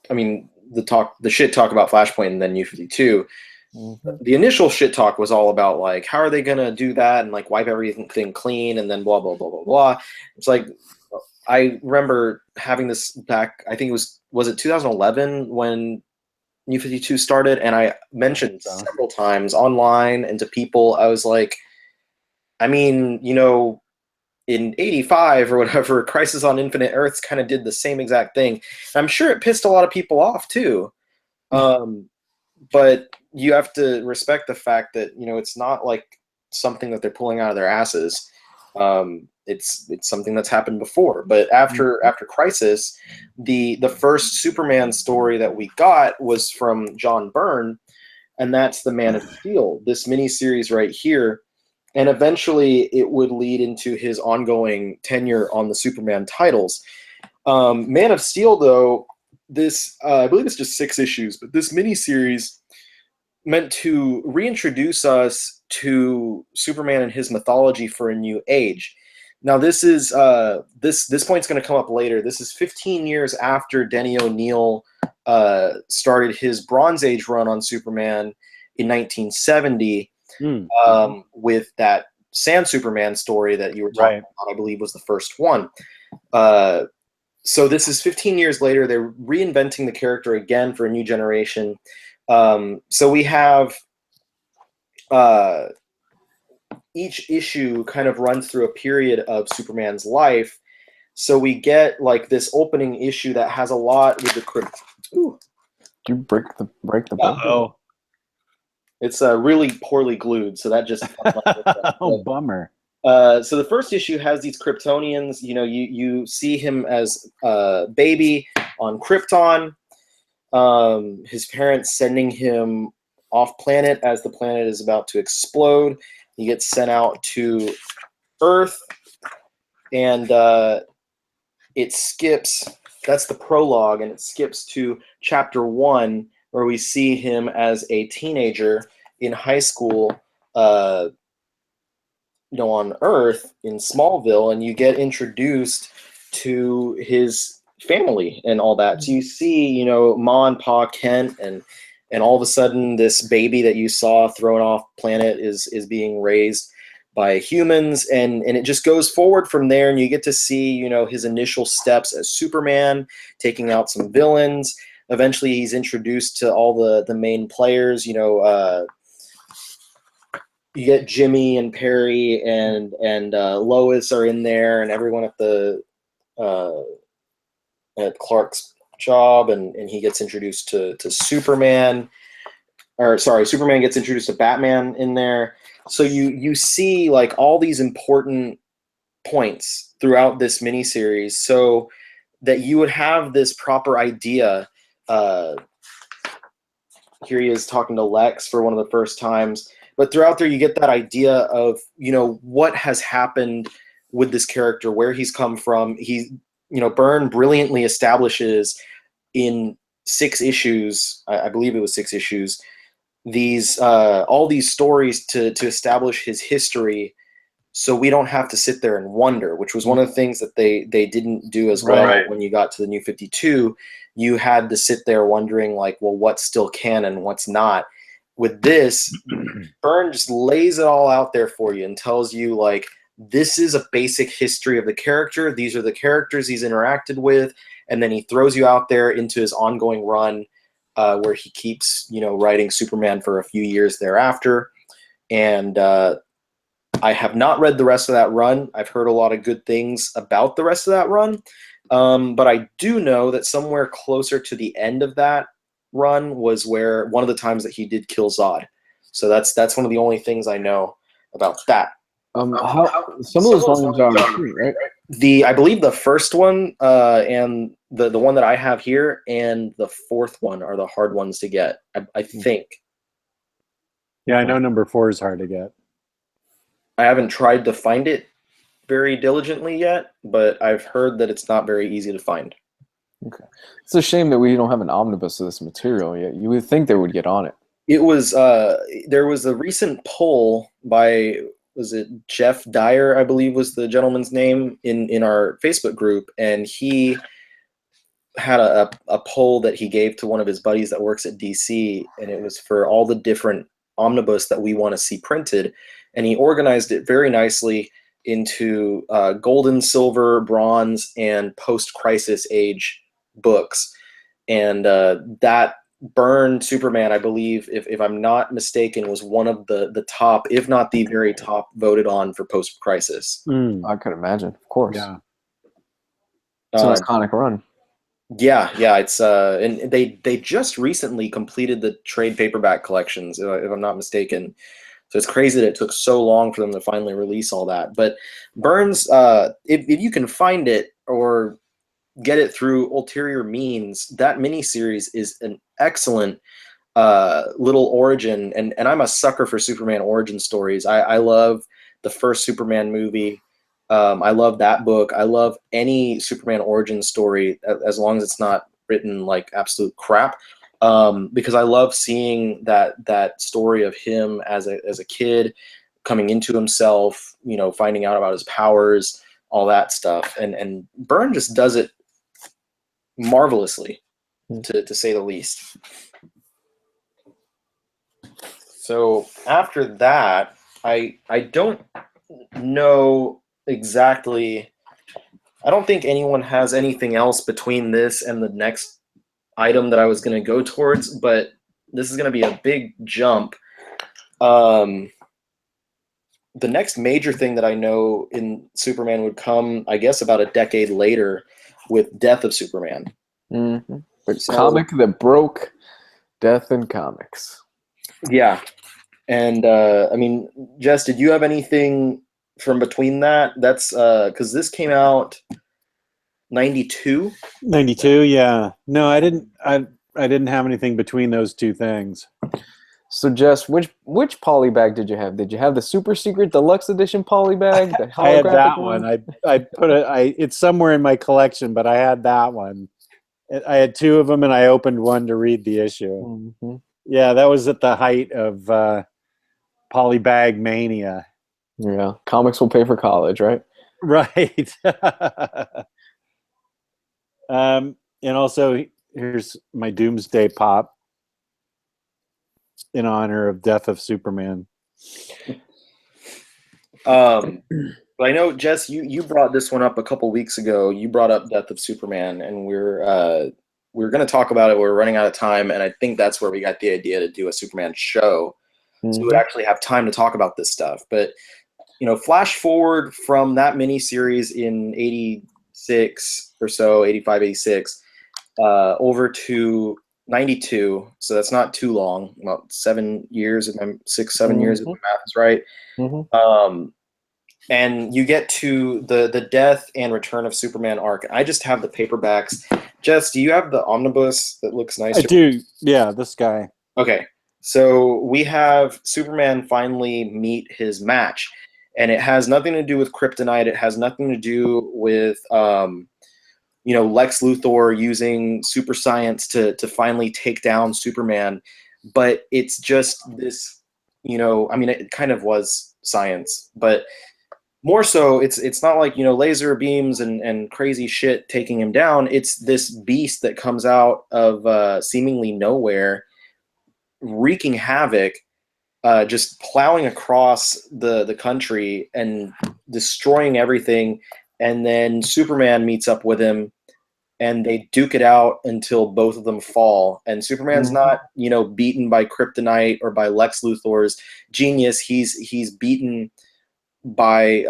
I mean, the shit talk about Flashpoint and then New 52. The initial shit talk was all about like, how are they gonna do that and like wipe everything clean and then blah blah blah blah blah. It's like, I remember having this back. I think it was it 2011 when New 52 started, and I mentioned several times online and to people. I was like, I mean, in 85 or whatever, Crisis on Infinite Earths kind of did the same exact thing. I'm sure it pissed a lot of people off too. But you have to respect the fact that, it's not like something that they're pulling out of their asses. It's something that's happened before. But after Crisis, the first Superman story that we got was from John Byrne, and that's the Man of Steel, this miniseries right here. And eventually it would lead into his ongoing tenure on the Superman titles. Man of Steel, though, this I believe it's just 6 issues, but this miniseries meant to reintroduce us to Superman and his mythology for a new age. Now, this is this point's going to come up later. This is 15 years after Denny O'Neil started his Bronze Age run on Superman in 1970. With that Sand Superman story that you were talking about, I believe was the first one. So this is 15 years later. They're reinventing the character again for a new generation. So we have each issue kind of runs through a period of Superman's life. So we get like this opening issue that has a lot with the crypt. Ooh. Did you break the book? Oh. It's really poorly glued, so that just oh, bummer. So the first issue has these Kryptonians. You see him as a baby on Krypton. His parents sending him off planet as the planet is about to explode. He gets sent out to Earth, and it skips. That's the prologue, and it skips to chapter 1. Where we see him as a teenager in high school, on Earth in Smallville, and you get introduced to his family and all that. So you see, Ma and Pa Kent, and all of a sudden this baby that you saw thrown off planet is being raised by humans, and it just goes forward from there, and you get to see, his initial steps as Superman, taking out some villains. Eventually, he's introduced to all the main players. you get Jimmy and Perry and Lois are in there, and everyone at Clark's job, and he gets introduced to Superman. Or sorry, Superman gets introduced to Batman in there. So you see like all these important points throughout this miniseries, so that you would have this proper idea. Here he is talking to Lex for one of the first times. But throughout there, you get that idea of, what has happened with this character, where he's come from. Byrne brilliantly establishes in 6 issues, I believe it was 6 issues, these all these stories to establish his history, so we don't have to sit there and wonder, which was one of the things that they didn't do as well. Right. When you got to the New 52, you had to sit there wondering, like, well, what's still canon, what's not. With this, Byrne just lays it all out there for you and tells you, like, this is a basic history of the character. These are the characters he's interacted with. And then he throws you out there into his ongoing run, where he keeps, writing Superman for a few years thereafter. And I have not read the rest of that run. I've heard a lot of good things about the rest of that run. But I do know that somewhere closer to the end of that run was where one of the times that he did kill Zod. So that's one of the only things I know about that. Some of those volumes are free, right? I believe the first one and the one that I have here and the 4th one are the hard ones to get, I think. Yeah, I know number 4 is hard to get. I haven't tried to find it very diligently yet, but I've heard that it's not very easy to find. Okay. It's a shame that we don't have an omnibus of this material yet. You would think they would get on it. It was there was a recent poll by, was it Jeff Dyer, I believe was the gentleman's name, in our Facebook group, and he had a poll that he gave to one of his buddies that works at DC, and it was for all the different omnibus that we want to see printed, and he organized it very nicely into golden, silver, bronze, and post-crisis age books. And that Byrne Superman, I believe, if I'm not mistaken, was one of the top, if not the very top, voted on for post-crisis. I could imagine, of course. Yeah. It's an iconic run. Yeah, it's and they just recently completed the trade paperback collections, if I'm not mistaken. So it's crazy that it took so long for them to finally release all that. But Byrne's, if you can find it or get it through ulterior means, that miniseries is an excellent little origin. And I'm a sucker for Superman origin stories. I love the first Superman movie. I love that book. I love any Superman origin story, as long as it's not written like absolute crap. Because I love seeing that story of him as a kid coming into himself, finding out about his powers, all that stuff. And Byrne just does it marvelously, to say the least. So after that, I don't know exactly. I don't think anyone has anything else between this and the next item that I was going to go towards, but this is going to be a big jump. The next major thing that I know in Superman would come, I guess, about a decade later with Death of Superman. Mm-hmm. The comic that broke Death in comics. Yeah. And, I mean, Jess, did you have anything from between that? That's because this came out 92. 92, yeah. No, I didn't have anything between those two things. So, Jess, which polybag did you have? Did you have the super secret deluxe edition polybag? The I had that one? I put it. It's somewhere in my collection, but I had that one. I had 2 of them, and I opened one to read the issue. Mm-hmm. Yeah, that was at the height of polybag mania. Yeah, comics will pay for college, right? Right. And also, here's my Doomsday Pop in honor of Death of Superman. But I know, Jess, you brought this one up a couple weeks ago. You brought up Death of Superman, and we're going to talk about it. We're running out of time, and I think that's where we got the idea to do a Superman show. so we would actually have time to talk about this stuff. But flash forward from that miniseries in 86 or so, 85, 86, over to 92. So that's not too long, about 7 years, if I'm 6, 7 years, if my math is right. And you get to the death and return of Superman arc. I just have the paperbacks. Jess, do you have the omnibus that looks nice? I do. Yeah, this guy. Okay. So we have Superman finally meet his match. And it has nothing to do with kryptonite. It has nothing to do with, Lex Luthor using super science to finally take down Superman. But it's just this, it kind of was science. But more so, it's not like, laser beams and crazy shit taking him down. It's this beast that comes out of seemingly nowhere, wreaking havoc. Just plowing across the country and destroying everything, and then Superman meets up with him, and they duke it out until both of them fall. And Superman's not, beaten by kryptonite or by Lex Luthor's genius. He's beaten by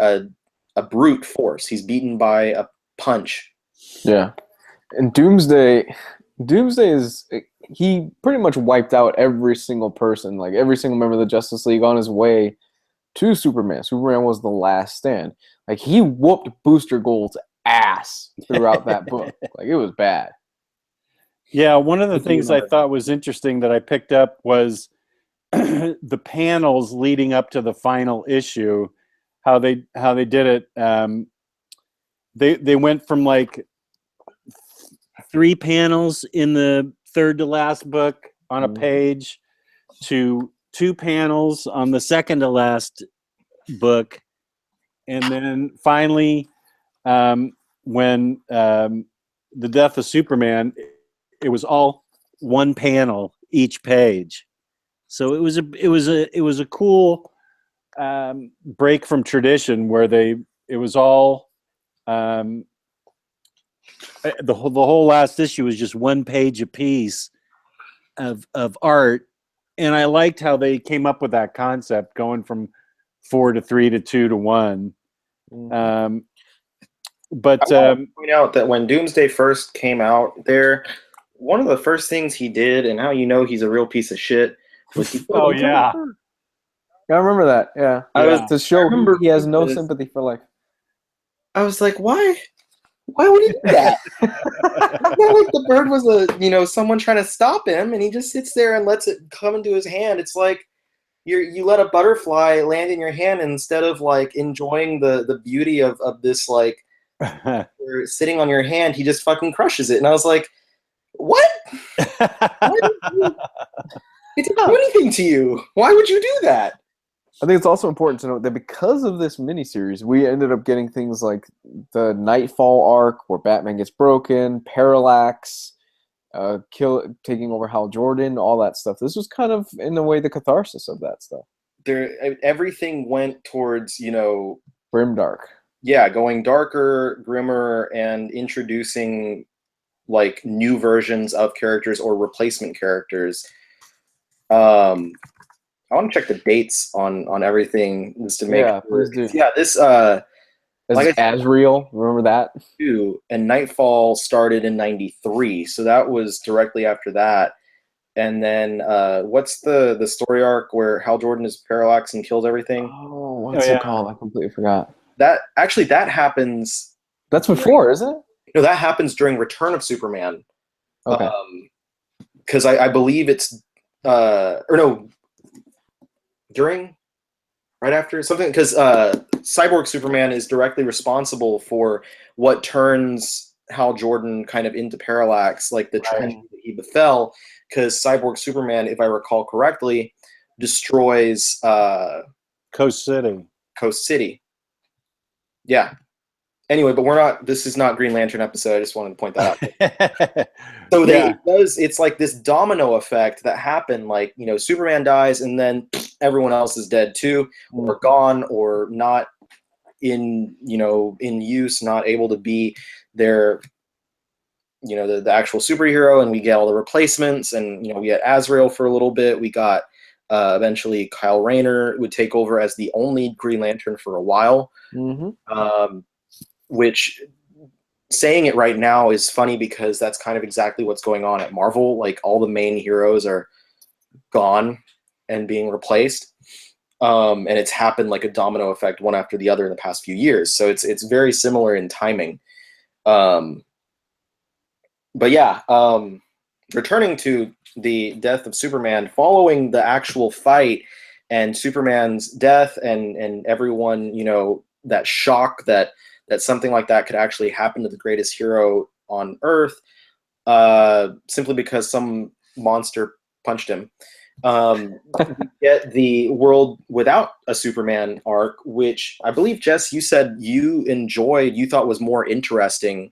a brute force. He's beaten by a punch. Yeah, and Doomsday is, he pretty much wiped out every single person, like every single member of the Justice League on his way to Superman. Superman was the last stand. Like, he whooped Booster Gold's ass throughout that book. Like, it was bad. Yeah, one of the things I thought was interesting that I picked up was the panels leading up to the final issue, how they did it. They went from like 3 panels in the third to last book on a page to 2 panels on the second to last book, and then finally when the death of Superman, it was all 1 panel each page. So it was a cool break from tradition where it was all the whole last issue was just 1 page apiece of art, and I liked how they came up with that concept, going from 4 to 3 to 2 to 1. But I want to point out that when Doomsday first came out, one of the first things he did, and how he's a real piece of shit, was he oh yeah, I remember that. Yeah, to show he has no sympathy for life. I was like, why? Why would he do that? It's not like the bird was someone trying to stop him, and he just sits there and lets it come into his hand. It's like you let a butterfly land in your hand instead of like enjoying the beauty of this, like sitting on your hand. He just fucking crushes it, and I was like, what? It didn't do anything to you. Why would you do that? I think it's also important to note that because of this miniseries, we ended up getting things like the Nightfall arc, where Batman gets broken, Parallax, taking over Hal Jordan, all that stuff. This was kind of, in a way, the catharsis of that stuff. Everything went towards, grimdark. Yeah, going darker, grimmer, and introducing like new versions of characters or replacement characters. I want to check the dates on everything just to make sure. Please do. Yeah, this like Azrael, remember that too. And Nightfall started in '93, so that was directly after that. And then what's the story arc where Hal Jordan is Parallax and kills everything? Oh, what's it called? I completely forgot. That happens. That's before, isn't it? No, that happens during Return of Superman. Okay. Because I believe it's during, right after something, because Cyborg Superman is directly responsible for what turns Hal Jordan kind of into Parallax, like the tragedy that he befell, because Cyborg Superman, if I recall correctly, destroys Coast City. Yeah. Anyway, but this is not Green Lantern episode. I just wanted to point that out. So it's like this domino effect that happened, like, Superman dies and then everyone else is dead too, or gone, or not in use, not able to be their, the actual superhero, and we get all the replacements, and we had Azrael for a little bit. We got Eventually, Kyle Rayner would take over as the only Green Lantern for a while, which saying it right now is funny because that's kind of exactly what's going on at Marvel. Like all the main heroes are gone and being replaced. And it's happened like a domino effect, one after the other in the past few years. So it's very similar in timing. But yeah, returning to the death of Superman, following the actual fight and Superman's death and everyone, that shock that something like that could actually happen to the greatest hero on Earth, simply because some monster punched him. We get the World Without a Superman arc, which I believe, Jess, you said you thought was more interesting.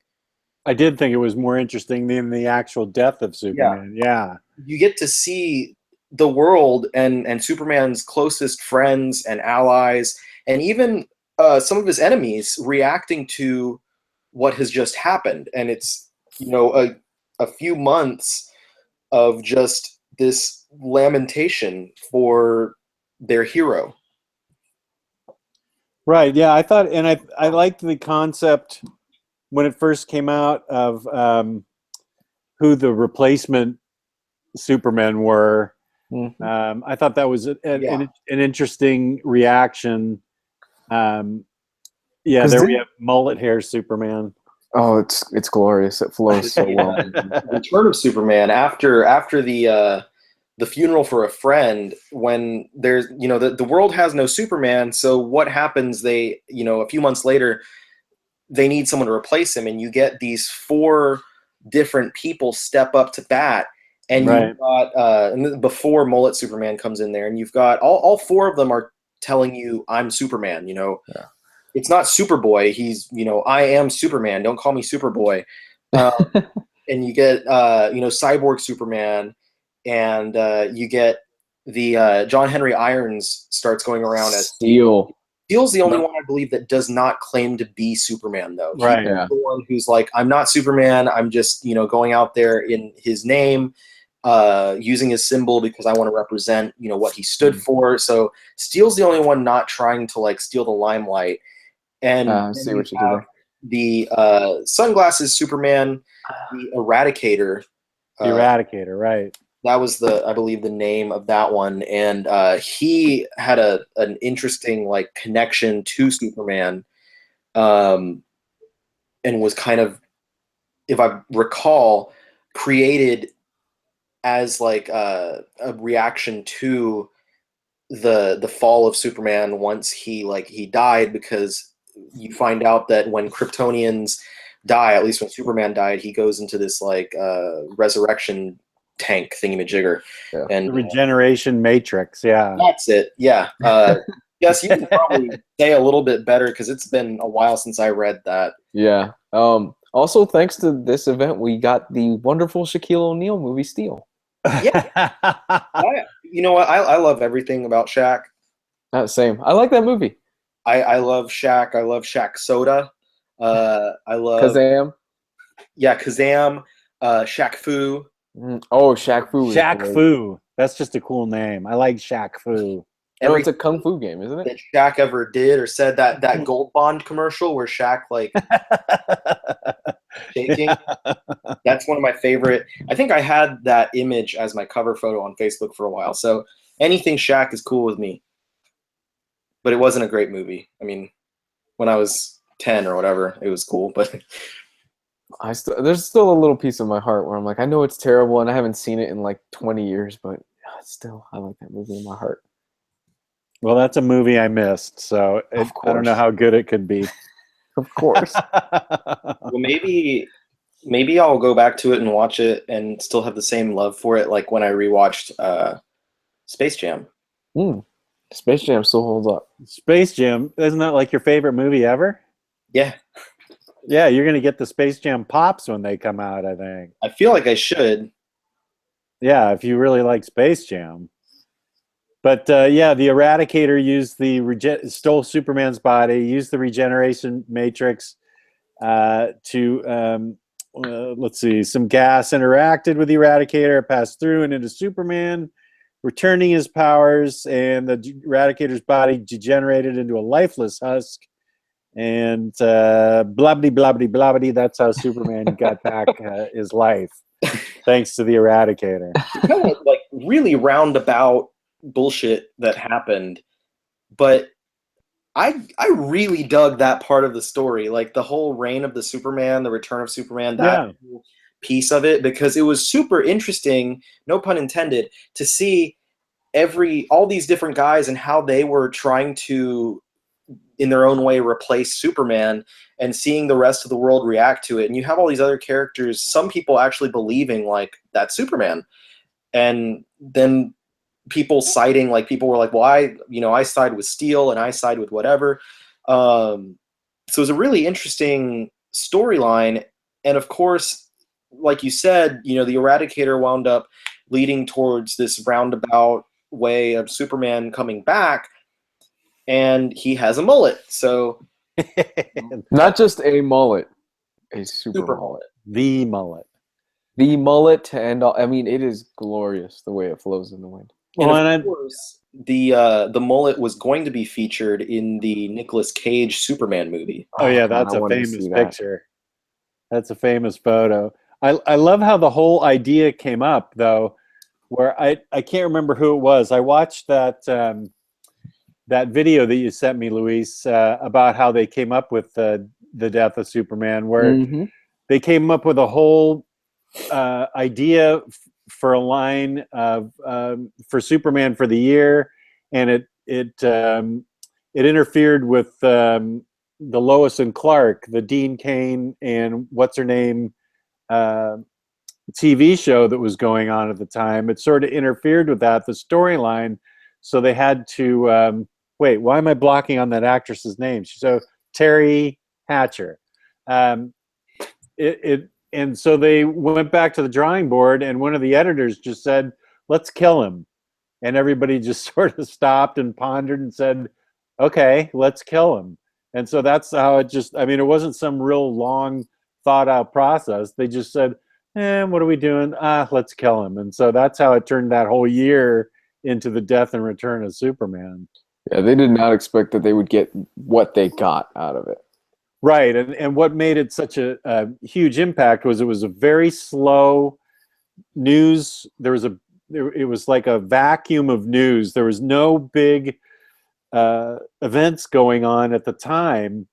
I did think it was more interesting than the actual death of Superman. Yeah. You get to see the world and Superman's closest friends and allies, and even some of his enemies reacting to what has just happened. And it's, a few months of just this lamentation for their hero. Right. Yeah. I thought, and I liked the concept when it first came out of who the replacement Supermen were. I thought that was an interesting reaction. There we have mullet hair Superman. Oh, it's glorious. It flows so well. Return of Superman after the funeral for a friend, when there's the world has no Superman, so what happens? They a few months later they need someone to replace him, and you get these 4 different people step up to bat. And you've got and before Mullet Superman comes in there, and you've got all 4 of them are telling you, "I'm Superman." It's not Superboy. He's I am Superman. Don't call me Superboy. And you get Cyborg Superman, and you get the John Henry Irons starts going around as Steel. Steel's the only one I believe that does not claim to be Superman, though. Right. He's the one who's like, I'm not Superman. I'm just going out there in his name, using his symbol because I want to represent what he stood for. So Steel's the only one not trying to like steal the limelight. And see what you do. The sunglasses Superman, the Eradicator. Eradicator, right? That was I believe the name of that one, and he had an interesting like connection to Superman, and was kind of, if I recall, created as like a reaction to the fall of Superman once he died, because you find out that when Kryptonians die, at least when Superman died, he goes into this like resurrection tank thingamajigger. Yeah. And The regeneration matrix. Yeah. That's it. Yeah. Yes, you can probably say a little bit better because it's been a while since I read that. Yeah. Also, thanks to this event, we got the wonderful Shaquille O'Neal movie Steel. Yeah. You know what? I love everything about Shaq. Same. I like that movie. I love Shaq. I love Shaq Soda. I love Kazam. Yeah, Kazam. Shaq Fu. Oh, Shaq Fu. Shaq Fu. That's just a cool name. I like Shaq Fu. It's a kung fu game, isn't it? That Shaq ever did or said, that Gold Bond commercial where Shaq like shaking. That's one of my favorite. I think I had that image as my cover photo on Facebook for a while. So anything Shaq is cool with me. But it wasn't a great movie. I mean, when I was 10 or whatever, it was cool, but there's still a little piece of my heart where I'm like, I know it's terrible and I haven't seen it in like 20 years, but still, I like that movie in my heart. Well, that's a movie I missed, so I don't know how good it could be. Of course. Well, maybe I'll go back to it and watch it and still have the same love for it like when I rewatched Space Jam. Space Jam still holds up. Space Jam, isn't that like your favorite movie ever? Yeah. Yeah, you're going to get the Space Jam pops when they come out, I think. I feel like I should. Yeah, if you really like Space Jam. But yeah, the Eradicator used stole Superman's body, used the regeneration matrix to, let's see, some gas interacted with the Eradicator, passed through and into Superman. returning his powers, and the Eradicator's body degenerated into a lifeless husk. And blabbity, blabbity, blabbity. That's how Superman got back his life, thanks to the Eradicator. Kind of like really roundabout bullshit that happened, but I really dug that part of the story, like the whole reign of the Superman, the return of Superman, that piece of it, because it was super interesting, no pun intended, to see all these different guys and how they were trying to, in their own way, replace Superman, and seeing the rest of the world react to it. And you have all these other characters, some people actually believing like that's Superman, and then people citing, like, people were like, well, I side with Steel and I side with whatever. So it was a really interesting storyline. And of course, like you said, the Eradicator wound up leading towards this roundabout way of Superman coming back, and he has a mullet. So not just a mullet, a super mullet. The mullet. The mullet, and I mean, it is glorious the way it flows in the wind. Well, and of course, the mullet was going to be featured in the Nicolas Cage Superman movie. Oh yeah, that's a famous picture. That's a famous photo. I love how the whole idea came up, though, where I can't remember who it was. I watched that that video that you sent me, Luis, about how they came up with the death of Superman, where they came up with a whole idea for a line of for Superman for the year, and it interfered with the Lois and Clark, the Dean Cain and what's her name TV show that was going on at the time. It sort of interfered with that, the storyline. So they had to wait. Why am I blocking on that actress's name? So Terry Hatcher. And so they went back to the drawing board, and one of the editors just said, "Let's kill him." And everybody just sort of stopped and pondered and said, "Okay, let's kill him." And so that's how it just, I mean, it wasn't some real long thought out process. They just said, what are we doing? Let's kill him. And so that's how it turned that whole year into the death and return of Superman. Yeah, they did not expect that they would get what they got out of it. Right, and what made it such a huge impact was it was a very slow news. It was like a vacuum of news. There was no big events going on at the time,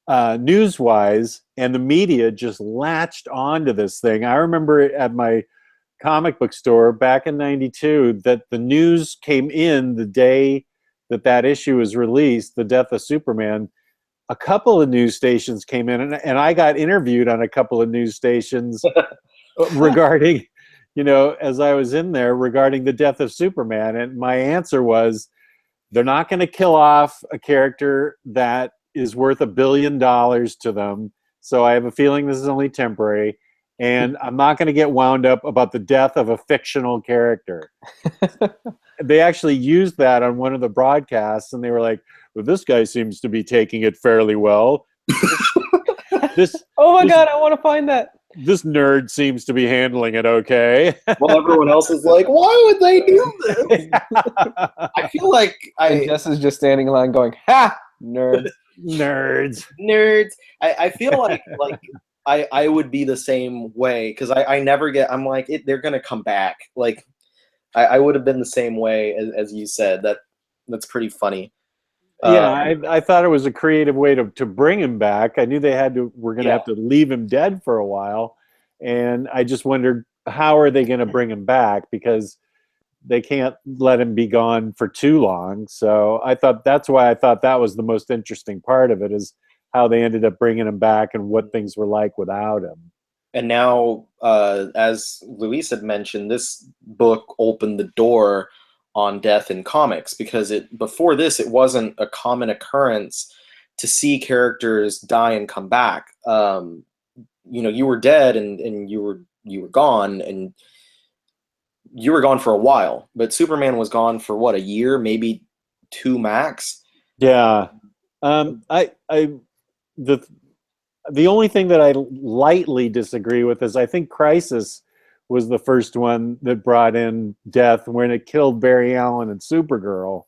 news-wise, and the media just latched onto this thing. I remember at my comic book store back in '92 that the news came in the day that issue was released, The Death of Superman. A couple of news stations came in, and I got interviewed on a couple of news stations regarding, as I was in there, regarding the death of Superman. And my answer was, they're not going to kill off a character that is worth $1 billion to them. So I have a feeling this is only temporary. And I'm not going to get wound up about the death of a fictional character. They actually used that on one of the broadcasts, and they were like, well, this guy seems to be taking it fairly well. Oh my God, I want to find that. This nerd seems to be handling it okay. Well, everyone else is like, why would they do this? I feel like And Jess is just standing in line going, ha, nerds. Nerds. I feel like I would be the same way, because I never get, I'm like, they're going to come back. Like, I would have been the same way as you said. That's pretty funny. Yeah, I thought it was a creative way to bring him back. I knew we're going to have to leave him dead for a while. And I just wondered, how are they going to bring him back? Because they can't let him be gone for too long. So that's why I thought that was the most interesting part of it, is how they ended up bringing him back and what things were like without him. And now, as Luis had mentioned, this book opened the door on death in comics, because before this, it wasn't a common occurrence to see characters die and come back. You were dead and you were gone, and you were gone for a while. But Superman was gone for what, a year, maybe 2 max? Yeah. The only thing that I lightly disagree with is I think Crisis was the first one that brought in death when it killed Barry Allen and Supergirl.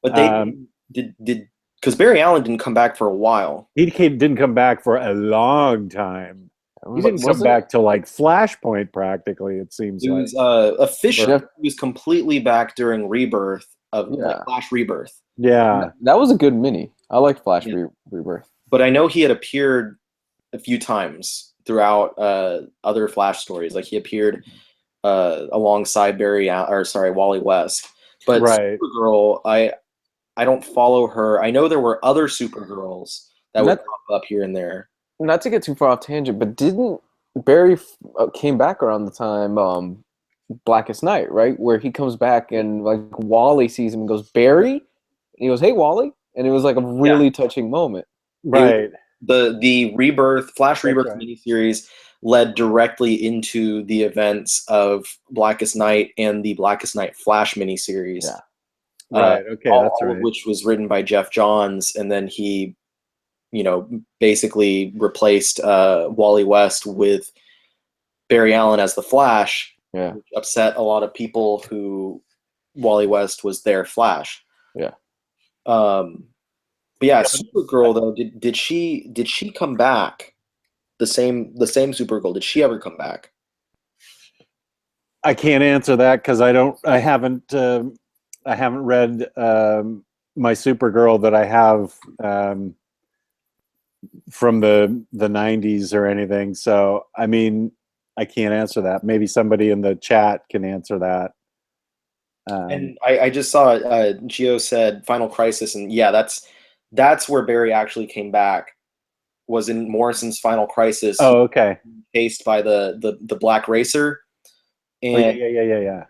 But they did because Barry Allen didn't come back for a while. Didn't come back for a long time. He didn't come back till like Flashpoint, practically. It seems It like was officially he was completely back during Rebirth of like, Flash Rebirth. Yeah, that was a good mini. I liked Flash Rebirth. But I know he had appeared a few times throughout other Flash stories. Like he appeared alongside Wally West. But Supergirl, I don't follow her. I know there were other Supergirls that would pop up here and there. Not to get too far off tangent, but didn't Barry came back around the time Blackest Night, right? Where he comes back and like Wally sees him and goes, Barry? And he goes, hey, Wally. And it was like a really touching moment. Right. The Rebirth, Flash Rebirth miniseries led directly into the events of Blackest Night and the Blackest Night Flash miniseries. Yeah. Right. Okay, that's right. Which was written by Geoff Johns, and then he, basically replaced Wally West with Barry Allen as the Flash. Yeah. Which upset a lot of people who Wally West was their Flash. Yeah. But yeah, Supergirl though, did she come back? The same Supergirl. Did she ever come back? I can't answer that because I haven't read my Supergirl that I have from the 90s or anything. So I mean, I can't answer that. Maybe somebody in the chat can answer that. And I just saw Geo said Final Crisis, and yeah, that's where Barry actually came back. Was in Morrison's Final Crisis. Oh, okay. Chased by the Black Racer, and yeah.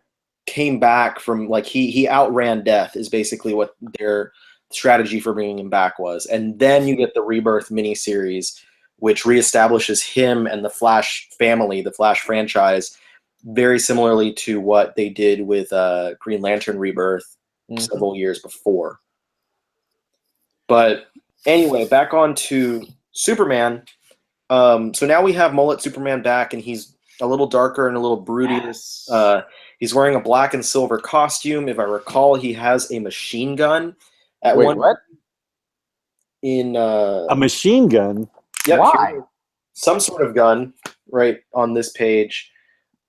Came back from like he outran death is basically what their strategy for bringing him back was, and then you get the Rebirth miniseries, which reestablishes him and the Flash family, the Flash franchise, very similarly to what they did with Green Lantern Rebirth several years before. But anyway, back on to Superman. So now we have Mullet Superman back, and he's a little darker and a little broody. Yes. He's wearing a black and silver costume. If I recall, he has a machine gun. What? In a machine gun? Yep, why? Some sort of gun right on this page.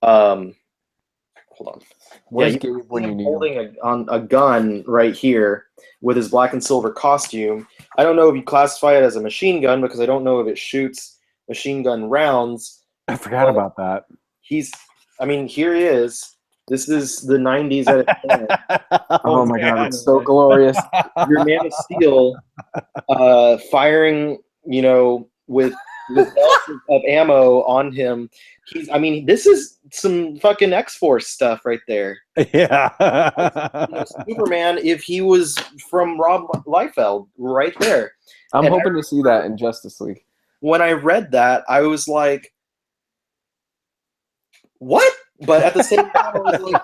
Hold on. Where's Gabe when you need him? Holding a gun right here with his black and silver costume. I don't know if you classify it as a machine gun because I don't know if it shoots machine gun rounds. I forgot about that. Here he is. This is the 90s at its best. Oh my God, it's so glorious. Your Man of Steel firing, with belts of ammo on him. This is some fucking X-Force stuff right there. Yeah. Superman, if he was from Rob Liefeld, right there. I'm hoping to see that in Justice League. When I read that, I was like, what? But at the same time, I was like,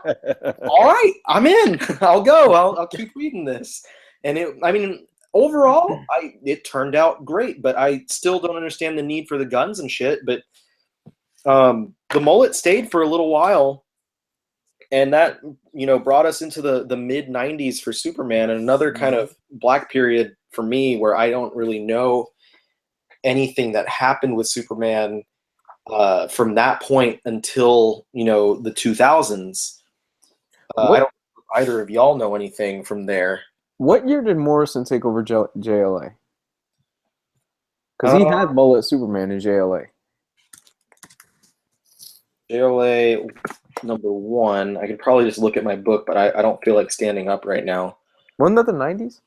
all right, I'm in. I'll go. I'll keep reading this. And overall, it turned out great, but I still don't understand the need for the guns and shit. But the mullet stayed for a little while, and that brought us into the mid 90s for Superman, and another kind of black period for me where I don't really know anything that happened with Superman from that point until the 2000s. I don't know if either of y'all know anything from there. What year did Morrison take over JLA? Because he had Mullet Superman in JLA. JLA #1. I could probably just look at my book, but I don't feel like standing up right now. Wasn't that the 90s?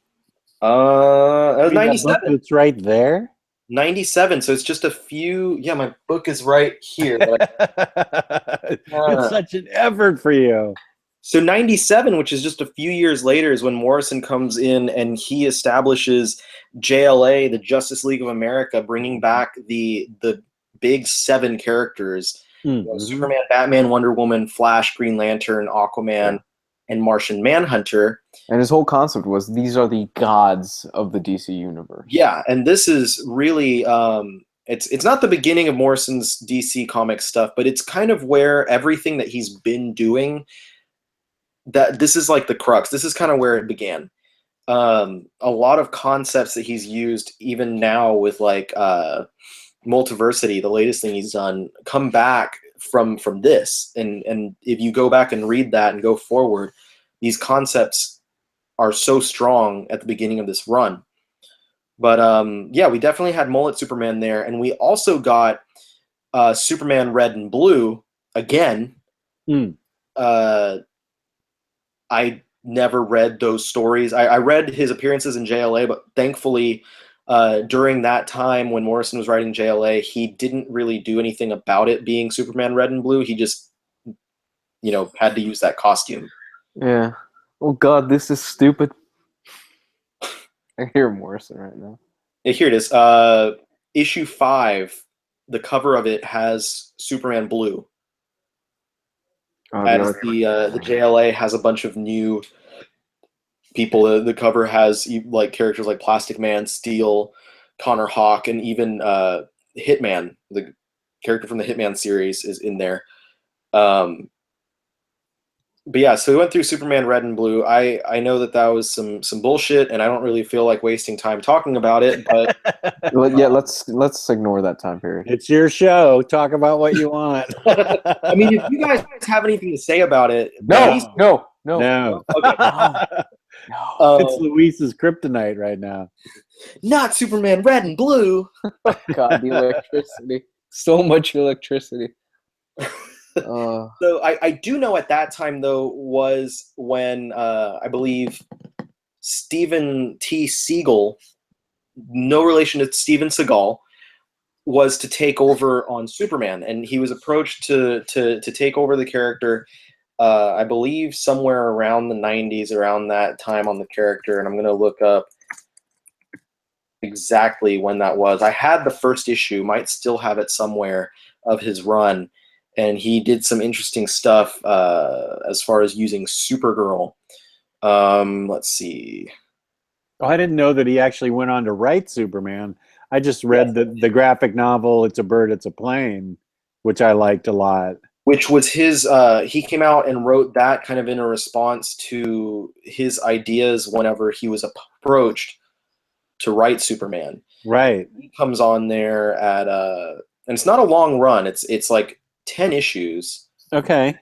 That was 97. It's right there. 97. So it's just a few. Yeah, my book is right here. It's such an effort for you. So 97, which is just a few years later, is when Morrison comes in and he establishes JLA, the Justice League of America, bringing back the big 7 characters. Superman, Batman, Wonder Woman, Flash, Green Lantern, Aquaman, and Martian Manhunter. And his whole concept was these are the gods of the DC universe. Yeah, and this is really, it's not the beginning of Morrison's DC Comics stuff, but it's kind of where everything that he's been doing, that this is like the crux. This is kind of where it began. A lot of concepts that he's used even now with like Multiversity, the latest thing he's done, come back from this. And if you go back and read that and go forward, these concepts are so strong at the beginning of this run. But yeah, we definitely had Mullet Superman there, and we also got Superman Red and Blue again. I never read those stories. I read his appearances in JLA, but thankfully, during that time when Morrison was writing JLA, he didn't really do anything about it being Superman Red and Blue. He just, had to use that costume. Yeah. Oh God, this is stupid. I hear Morrison right now. Yeah, here it is. Issue 5, the cover of it has Superman Blue. Oh, As the JLA has a bunch of new people. The cover has like characters like Plastic Man, Steel, Connor Hawk, and even Hitman. The character from the Hitman series is in there. But yeah, so we went through Superman Red and Blue. I know that was some bullshit, and I don't really feel like wasting time talking about it. But Well, yeah, let's ignore that time period. It's your show. Talk about what you want. I mean, if you guys have anything to say about it, No. please- No. Okay. It's Luis's kryptonite right now. Not Superman Red and Blue. God, the electricity. So much electricity. So I do know at that time, though, was when I believe Stephen T. Siegel, no relation to Steven Seagal, was to take over on Superman, and he was approached to take over the character. I believe somewhere around the 90s, around that time on the character, and I'm going to look up exactly when that was. I had the first issue, might still have it somewhere, of his run, and he did some interesting stuff as far as using Supergirl. Let's see. Oh, I didn't know that he actually went on to write Superman. I just read the graphic novel, It's a Bird, It's a Plane, which I liked a lot. Which was his, he came out and wrote that kind of in a response to his ideas whenever he was approached to write Superman. Right. He comes on there at, and it's not a long run. It's like 10 issues. Okay.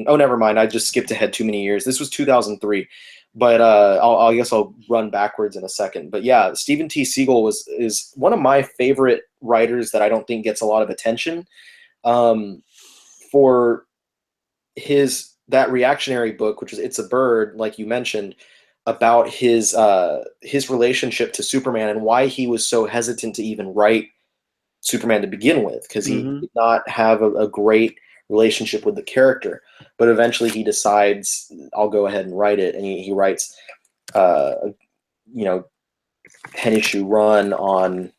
Oh, never mind. I just skipped ahead too many years. This was 2003. But I guess I'll run backwards in a second. But yeah, Stephen T. Siegel is one of my favorite writers that I don't think gets a lot of attention. For that reactionary book, which is It's a Bird, like you mentioned, about his relationship to Superman and why he was so hesitant to even write Superman to begin with, because he did not have a great relationship with the character. But eventually he decides, I'll go ahead and write it, and he writes 10-issue run on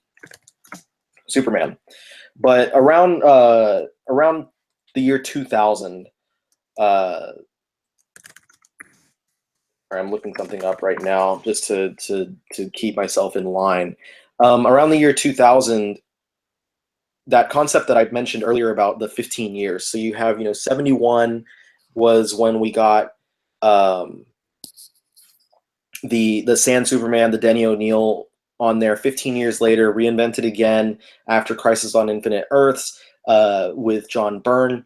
Superman. But around the year 2000, I'm looking something up right now just to keep myself in line. Around the year 2000, that concept that I mentioned earlier about the 15 years. So you have, 71 was when we got the Sand Superman, the Denny O'Neil on there. 15 years later, reinvented again after Crisis on Infinite Earths with John Byrne.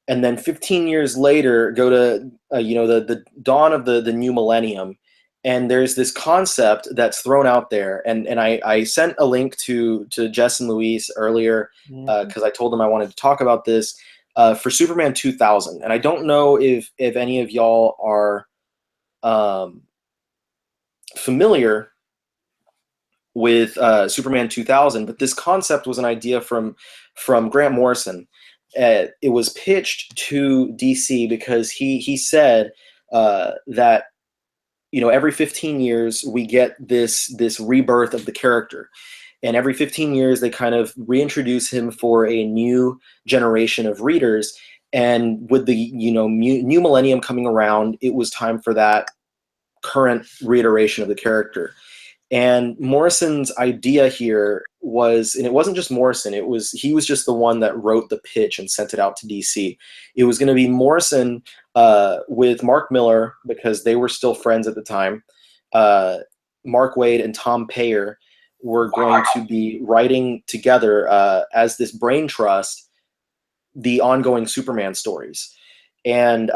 And then 15 years later, go to the dawn of the new millennium, and there's this concept that's thrown out there. And I sent a link to Jess and Luis earlier because I told them I wanted to talk about this for Superman 2000. And I don't know if any of y'all are familiar with Superman 2000, but this concept was an idea from Grant Morrison. It was pitched to DC because he said that every 15 years we get this rebirth of the character, and every 15 years they kind of reintroduce him for a new generation of readers. And with the new millennium coming around, it was time for that current reiteration of the character. And Morrison's idea here was, and it wasn't just Morrison, he was just the one that wrote the pitch and sent it out to DC. It was going to be Morrison with Mark Miller, because they were still friends at the time. Mark Waid and Tom Payer were going to be writing together as this brain trust the ongoing Superman stories. And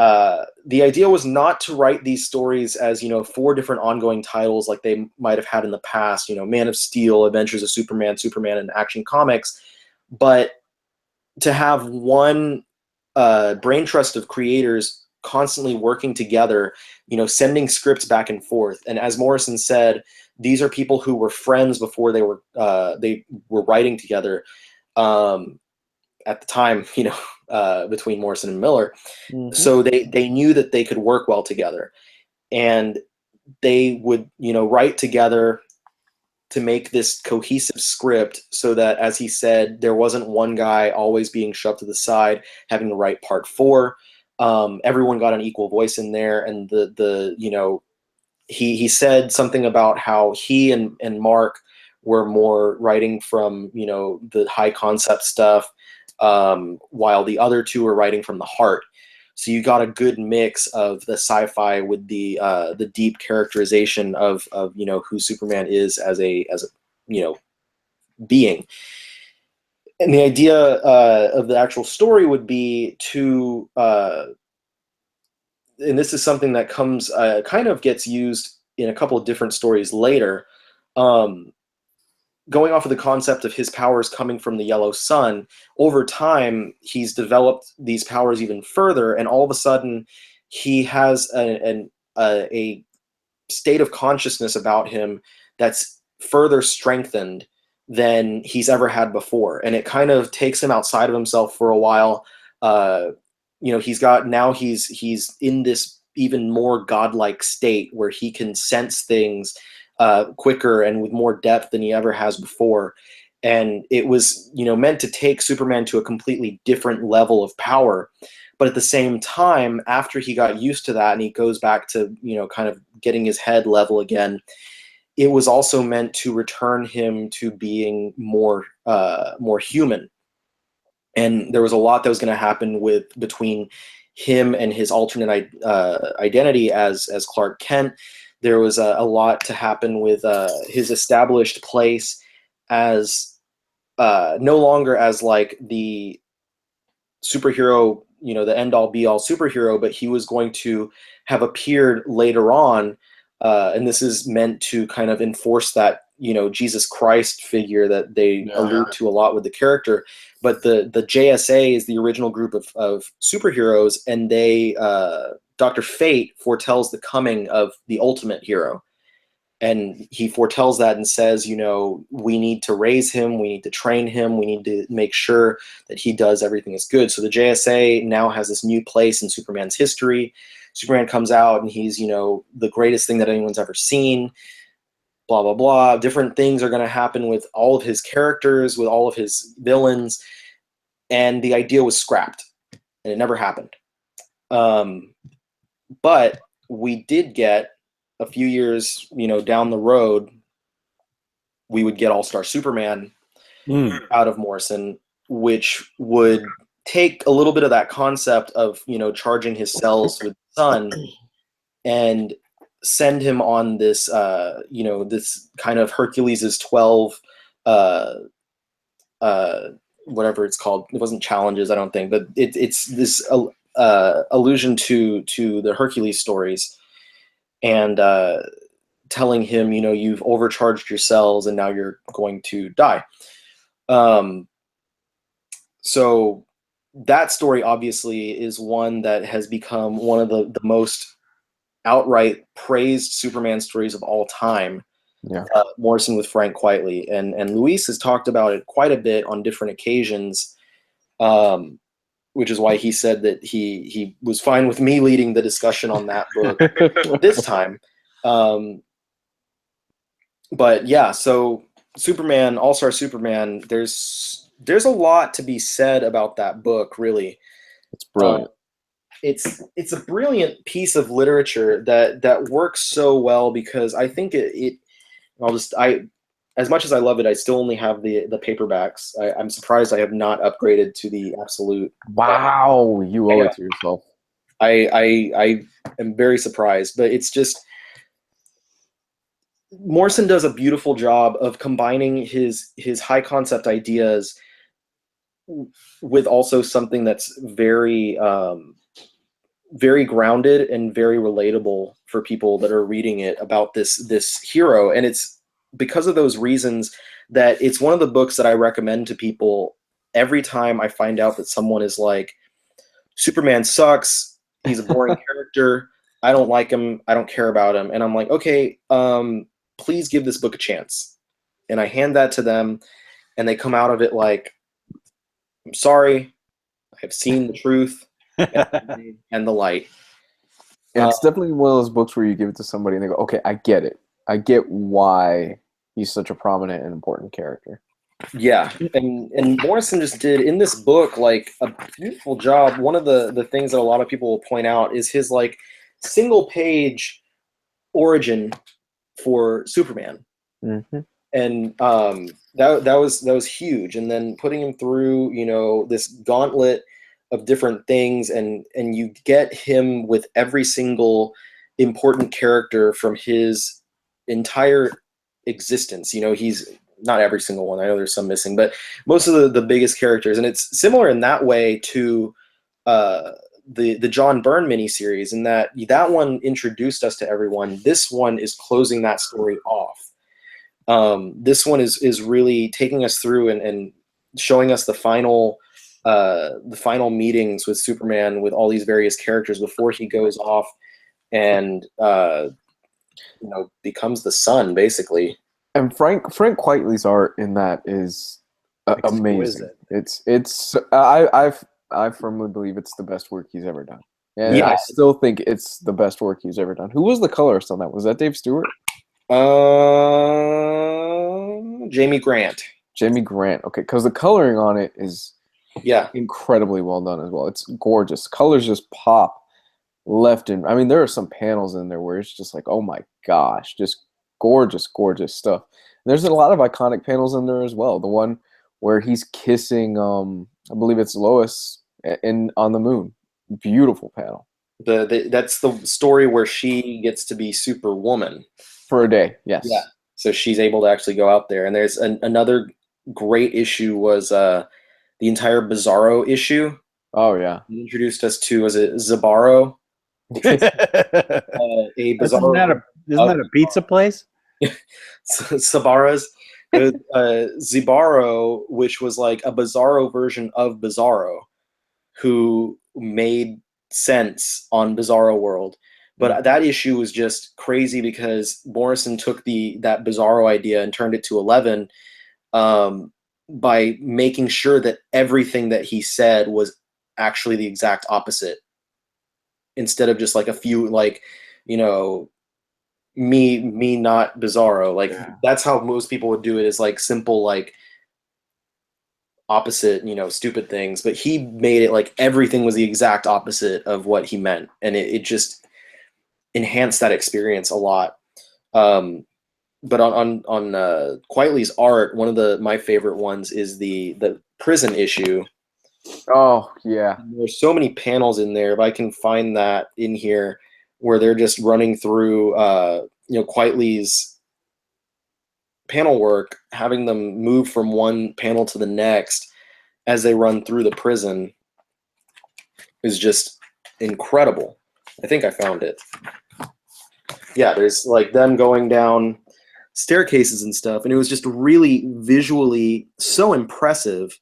the idea was not to write these stories as, 4 different ongoing titles like they might have had in the past, Man of Steel, Adventures of Superman, Superman and Action Comics, but to have one brain trust of creators constantly working together, sending scripts back and forth. And as Morrison said, these are people who were friends before they were writing together. At the time, between Morrison and Miller. Mm-hmm. So they knew that they could work well together, and they would, write together to make this cohesive script so that, as he said, there wasn't one guy always being shoved to the side having to write part 4. Everyone got an equal voice in there, and he said something about how he and Mark were more writing from, the high concept stuff, while the other 2 are writing from the heart. So you got a good mix of the sci-fi with the deep characterization of who Superman is as a being. And the idea of the actual story would be to, and this is something that comes kind of gets used in a couple of different stories later. Going off of the concept of his powers coming from the yellow sun, over time, he's developed these powers even further, and all of a sudden, he has a state of consciousness about him that's further strengthened than he's ever had before. And it kind of takes him outside of himself for a while. He's in this even more godlike state where he can sense things quicker and with more depth than he ever has before. And it was, meant to take Superman to a completely different level of power. But at the same time, after he got used to that and he goes back to, kind of getting his head level again, it was also meant to return him to being more human. And there was a lot that was going to happen between him and his alternate identity as Clark Kent. There was a lot to happen with his established place as no longer as like the superhero, the end-all be-all superhero, but he was going to have appeared later on, and this is meant to kind of enforce that, Jesus Christ figure that they allude to a lot with the character. But the JSA is the original group of superheroes, and they Dr. Fate foretells the coming of the ultimate hero. And he foretells that and says, we need to raise him, we need to train him, we need to make sure that he does everything is good. So the JSA now has this new place in Superman's history. Superman comes out and he's, the greatest thing that anyone's ever seen, blah, blah, blah. Different things are going to happen with all of his characters, with all of his villains. And the idea was scrapped, and it never happened. But we did get a few years, down the road, we would get All-Star Superman out of Morrison, which would take a little bit of that concept of, charging his cells with the sun and send him on this, this kind of Hercules' 12, whatever it's called. It wasn't challenges, I don't think, but it's this allusion to the Hercules stories, and telling him, you've overcharged your cells and now you're going to die. So that story obviously is one that has become one of the most outright praised Superman stories of all time. Yeah. Morrison with Frank Quitely, and Luis has talked about it quite a bit on different occasions, which is why he said that he was fine with me leading the discussion on that book this time. But yeah, so Superman, All-Star Superman, there's a lot to be said about that book, really. It's brilliant. It's a brilliant piece of literature that works so well, because I think it As much as I love it, I still only have the paperbacks. I'm surprised I have not upgraded to the absolute. Wow, you owe it to yourself. I am very surprised, but it's just Morrison does a beautiful job of combining his high concept ideas with also something that's very very grounded and very relatable for people that are reading it about this hero. And it's because of those reasons that it's one of the books that I recommend to people every time I find out that someone is like, Superman sucks, he's a boring character, I don't like him, I don't care about him. And I'm like, okay, please give this book a chance. And I hand that to them, and they come out of it like, I'm sorry, I have seen the truth and the light. Yeah, it's definitely one of those books where you give it to somebody and they go, okay, I get it. I get why he's such a prominent and important character. Yeah, and Morrison just did in this book like a beautiful job. One of the things that a lot of people will point out is his like single page origin for Superman. Mm-hmm. And that was huge. And then putting him through, you know, this gauntlet of different things, and you get him with every single important character from his entire existence. You know, he's not every single one. I know there's some missing, but most of the biggest characters. And it's similar in that way to the John Byrne miniseries, in that one introduced us to everyone. This one is closing that story off. This one is really taking us through and showing us the final meetings with Superman with all these various characters before he goes off and becomes the Sun, basically. And Frank Quitely's art in that is amazing. It's I firmly believe it's the best work he's ever done. And yeah. I still think it's the best work he's ever done. Who was the colorist on that? Was that Dave Stewart? Jamie Grant. Jamie Grant. Okay, because the coloring on it is incredibly well done as well. It's gorgeous. Colors just pop left and I mean there are some panels in there where it's just like, oh my gosh, just gorgeous stuff. And there's a lot of iconic panels in there as well. The one where he's kissing I believe it's Lois on the moon. Beautiful panel. That's the story where she gets to be Superwoman for a day. Yes. Yeah. So she's able to actually go out there. And there's another great issue was the entire Bizarro issue. Oh yeah. He introduced us to, was it Zabaro? A Bizarro. Isn't that a pizza place? Sabara's. Zibaro, which was like a Bizarro version of Bizarro, who made sense on Bizarro World. But that issue was just crazy because Morrison took that Bizarro idea and turned it to 11 by making sure that everything that he said was actually the exact opposite, instead of just like a few, like, you know, me not Bizarro. Like that's how most people would do it, is like simple, like opposite, you know, stupid things. But he made it like everything was the exact opposite of what he meant, and it just enhanced that experience a lot. But on Quitely's art, one of my favorite ones is the prison issue. Oh yeah, there's so many panels in there. If I can find that in here, where they're just running through Quitely's panel work, having them move from one panel to the next as they run through the prison, is just incredible. I think I found it. Yeah, there's like them going down staircases and stuff, and it was just really visually so impressive,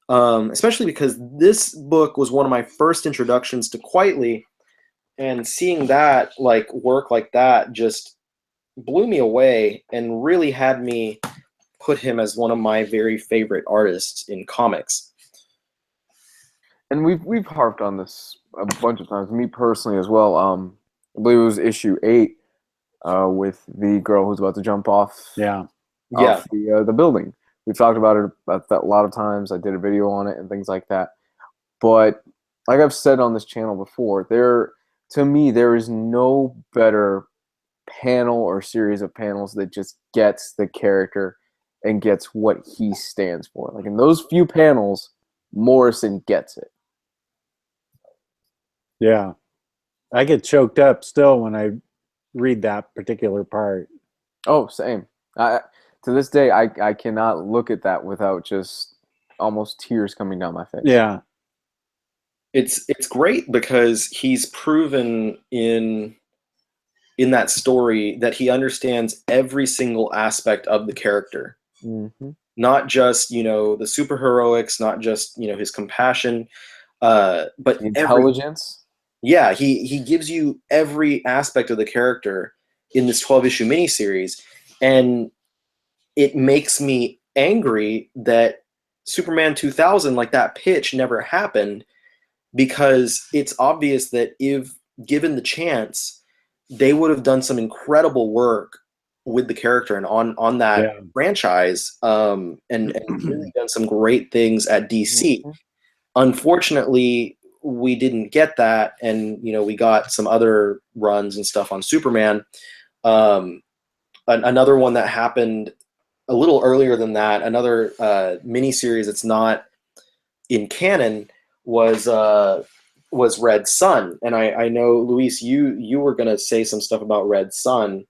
especially because this book was one of my first introductions to Quitely, and seeing that like work like that just blew me away and really had me put him as one of my very favorite artists in comics. And we've harped on this a bunch of times, me personally as well. I believe it was issue 8 with the girl who's about to jump off the building. We've talked about it a lot of times. I did a video on it and things like that. But like I've said on this channel before, to me there is no better panel or series of panels that just gets the character and gets what he stands for. Like in those few panels, Morrison gets it. Yeah. I get choked up still when I read that particular part. Oh, same. To this day, I cannot look at that without just almost tears coming down my face. Yeah. It's great because he's proven in that story that he understands every single aspect of the character. Mm-hmm. Not just, the superheroics, not just, his compassion, but The intelligence. He gives you every aspect of the character in this 12-issue miniseries, and it makes me angry that Superman 2000, like that pitch, never happened, because it's obvious that if given the chance, they would have done some incredible work with the character and on that franchise, and really done some great things at DC. Mm-hmm. Unfortunately, we didn't get that, and we got some other runs and stuff on Superman. Another one that happened a little earlier than that, another miniseries that's not in canon, was Red Sun. And I know, Luis, you were going to say some stuff about Red Sun.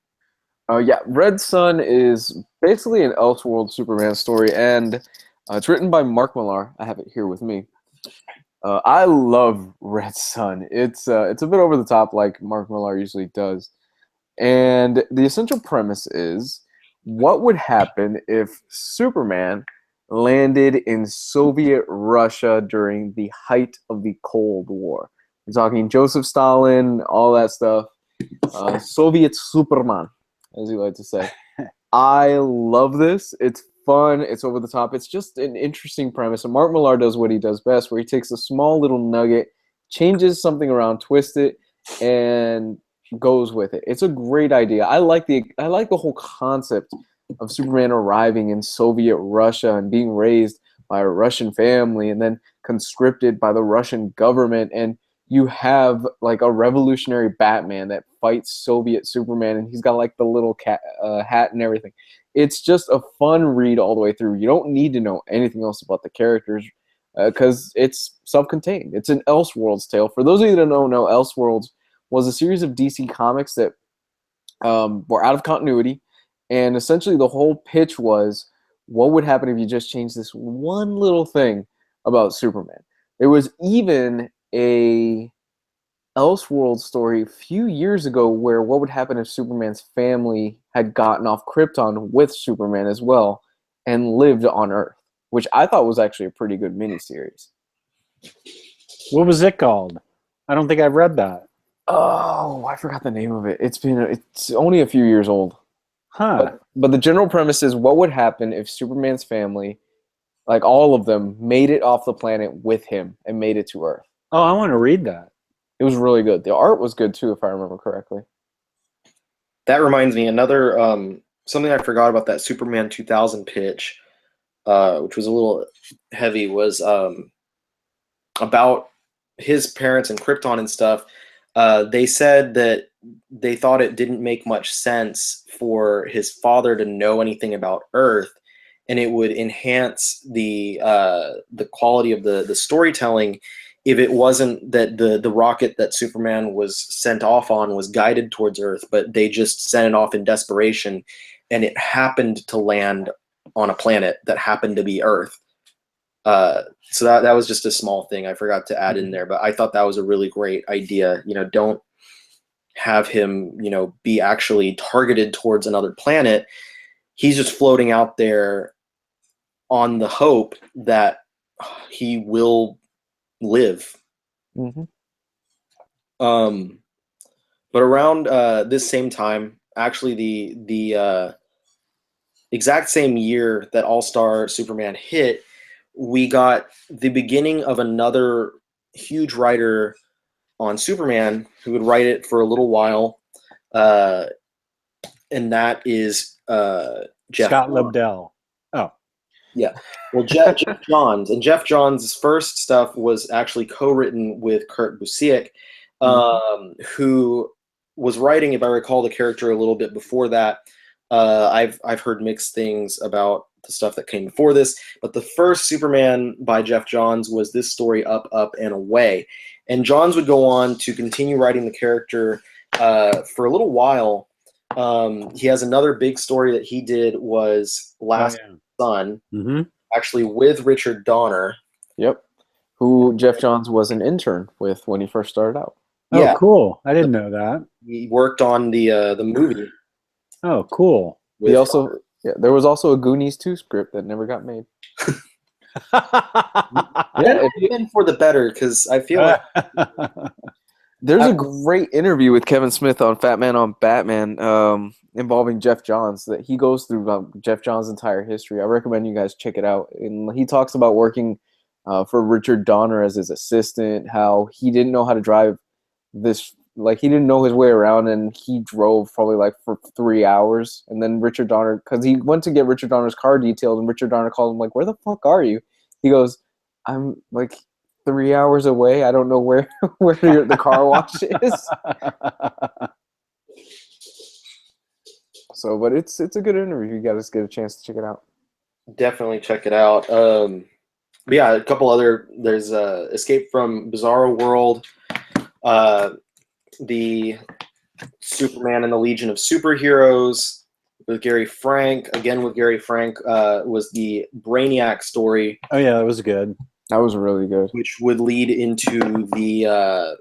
Red Sun is basically an Elseworld Superman story, and it's written by Mark Millar. I have it here with me. I love Red Sun. It's a bit over the top, like Mark Millar usually does. And the essential premise is, what would happen if Superman landed in Soviet Russia during the height of the Cold War? We're talking Joseph Stalin, all that stuff. Soviet Superman, as you like to say. I love this. It's fun. It's over the top. It's just an interesting premise. And Mark Millar does what he does best, where he takes a small little nugget, changes something around, twists it, and goes with it. It's a great idea. I like the whole concept of Superman arriving in Soviet Russia and being raised by a Russian family and then conscripted by the Russian government, and you have like a revolutionary Batman that fights Soviet Superman, and he's got like the little hat and everything. It's just a fun read all the way through. You don't need to know anything else about the characters because it's self-contained. It's an Elseworlds tale. For those of you that don't know, Elseworlds was a series of DC comics that were out of continuity, and essentially the whole pitch was, what would happen if you just changed this one little thing about Superman? There was even a Elseworlds story a few years ago where what would happen if Superman's family had gotten off Krypton with Superman as well and lived on Earth, which I thought was actually a pretty good miniseries. What was it called? I don't think I've read that. Oh, I forgot the name of it. It's only a few years old. Huh. But the general premise is, what would happen if Superman's family, like all of them, made it off the planet with him and made it to Earth? Oh, I want to read that. It was really good. The art was good too, if I remember correctly. That reminds me, another something I forgot about that Superman 2000 pitch, which was a little heavy, was about his parents and Krypton and stuff. They said that they thought it didn't make much sense for his father to know anything about Earth, and it would enhance the quality of the storytelling if it wasn't that the rocket that Superman was sent off on was guided towards Earth, but they just sent it off in desperation, and it happened to land on a planet that happened to be Earth. So that was just a small thing I forgot to add in there, but I thought that was a really great idea. Don't have him, be actually targeted towards another planet. He's just floating out there on the hope that he will live. Mm-hmm. But around this same time, actually the exact same year that All-Star Superman hit, we got the beginning of another huge writer on Superman who would write it for a little while, and that is Geoff Scott Johns. Lobdell. Oh. Yeah. Well, Geoff Johns. And Geoff Johns' first stuff was actually co-written with Kurt Busiek, who was writing, if I recall, the character a little bit before that. I've heard mixed things about the stuff that came before this, but the first Superman by Geoff Johns was this story, Up, Up, and Away. And Johns would go on to continue writing the character for a little while. He has another big story that he did was Last Son, actually with Richard Donner. Yep. Who Geoff Johns was an intern with when he first started out. Oh, cool. I didn't know that. He worked on the movie. Oh, cool. He also there was also a Goonies 2 script that never got made. Yeah, it's been for the better, because I feel like there's a great interview with Kevin Smith on Fat Man on Batman involving Geoff Johns that he goes through Geoff Johns' entire history. I recommend you guys check it out. And he talks about working for Richard Donner as his assistant, how he didn't know how to drive this, like he didn't know his way around, and he drove probably like for 3 hours. And then Richard Donner, because he went to get Richard Donner's car detailed, and Richard Donner called him like, "Where the fuck are you?" He goes, "I'm like 3 hours away. I don't know where the car wash is." So, but it's a good interview. You guys get a chance to check it out. Definitely check it out. But yeah, a couple other. There's Escape from Bizarro World, the Superman and the Legion of Superheroes with Gary Frank. Again with Gary Frank was the Brainiac story. Oh yeah, that was good. That was really good. Which would lead into the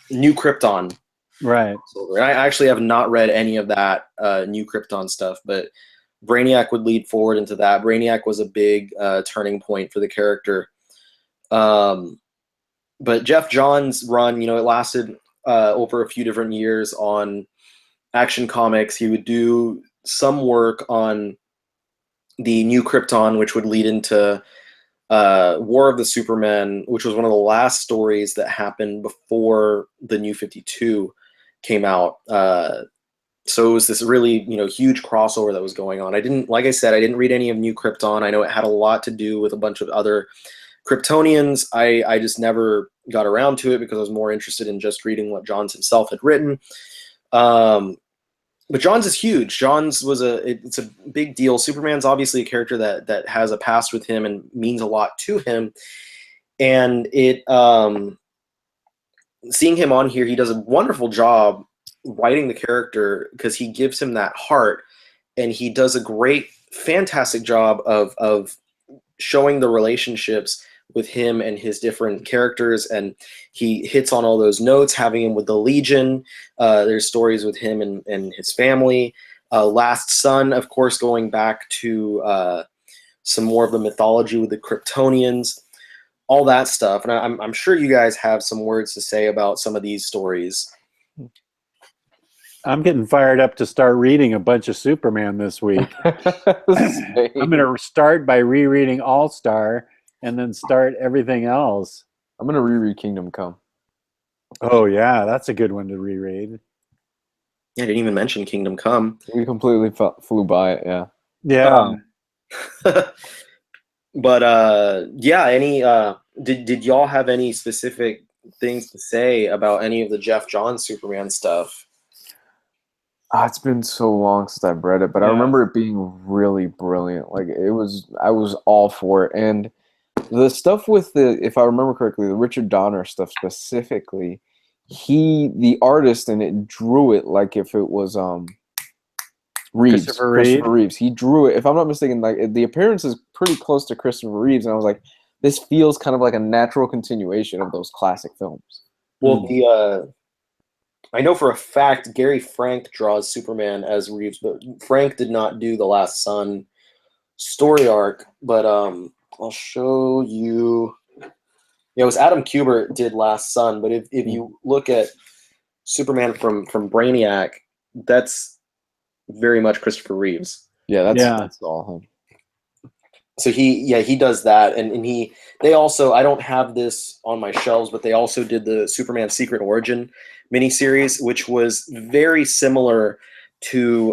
New Krypton. Right. And I actually have not read any of that New Krypton stuff, but Brainiac would lead forward into that. Brainiac was a big turning point for the character. But Geoff Johns' run, it lasted over a few different years on Action Comics. He would do some work on the New Krypton, which would lead into War of the Supermen, which was one of the last stories that happened before the New 52 came out. So it was this really, huge crossover that was going on. Like I said, I didn't read any of New Krypton. I know it had a lot to do with a bunch of other Kryptonians. I just never got around to it because I was more interested in just reading what Johns himself had written. But Johns is huge. Johns was it's a big deal. Superman's obviously a character that has a past with him and means a lot to him. And seeing him on here, he does a wonderful job writing the character because he gives him that heart, and he does a fantastic job of showing the relationships with him and his different characters, and he hits on all those notes, having him with the Legion. There's stories with him and his family. Last Son, of course, going back to some more of the mythology with the Kryptonians, all that stuff. And I'm sure you guys have some words to say about some of these stories. I'm getting fired up to start reading a bunch of Superman this week. I'm going to start by rereading All-Star and then start everything else. I'm going to reread Kingdom Come. Oh, yeah. That's a good one to reread. Yeah, I didn't even mention Kingdom Come. We completely flew by it, yeah. Yeah. But, yeah, did y'all have any specific things to say about any of the Geoff Johns Superman stuff? It's been so long since I've read it, but yeah. I remember it being really brilliant. Like I was all for it. And the stuff with if I remember correctly, the Richard Donner stuff specifically, the artist in it drew it like if it was Reeves. Christopher Reeves. He drew it, if I'm not mistaken, like the appearance is pretty close to Christopher Reeves, and I was like, this feels kind of like a natural continuation of those classic films. Well, I know for a fact Gary Frank draws Superman as Reeves, but Frank did not do the Last Son story arc. But I'll show you. Yeah, it was Adam Kubert did Last Son, but if you look at Superman from Brainiac, that's very much Christopher Reeves. Yeah, that's all him. So he does that, and they also, I don't have this on my shelves, but they also did the Superman Secret Origin miniseries, which was very similar to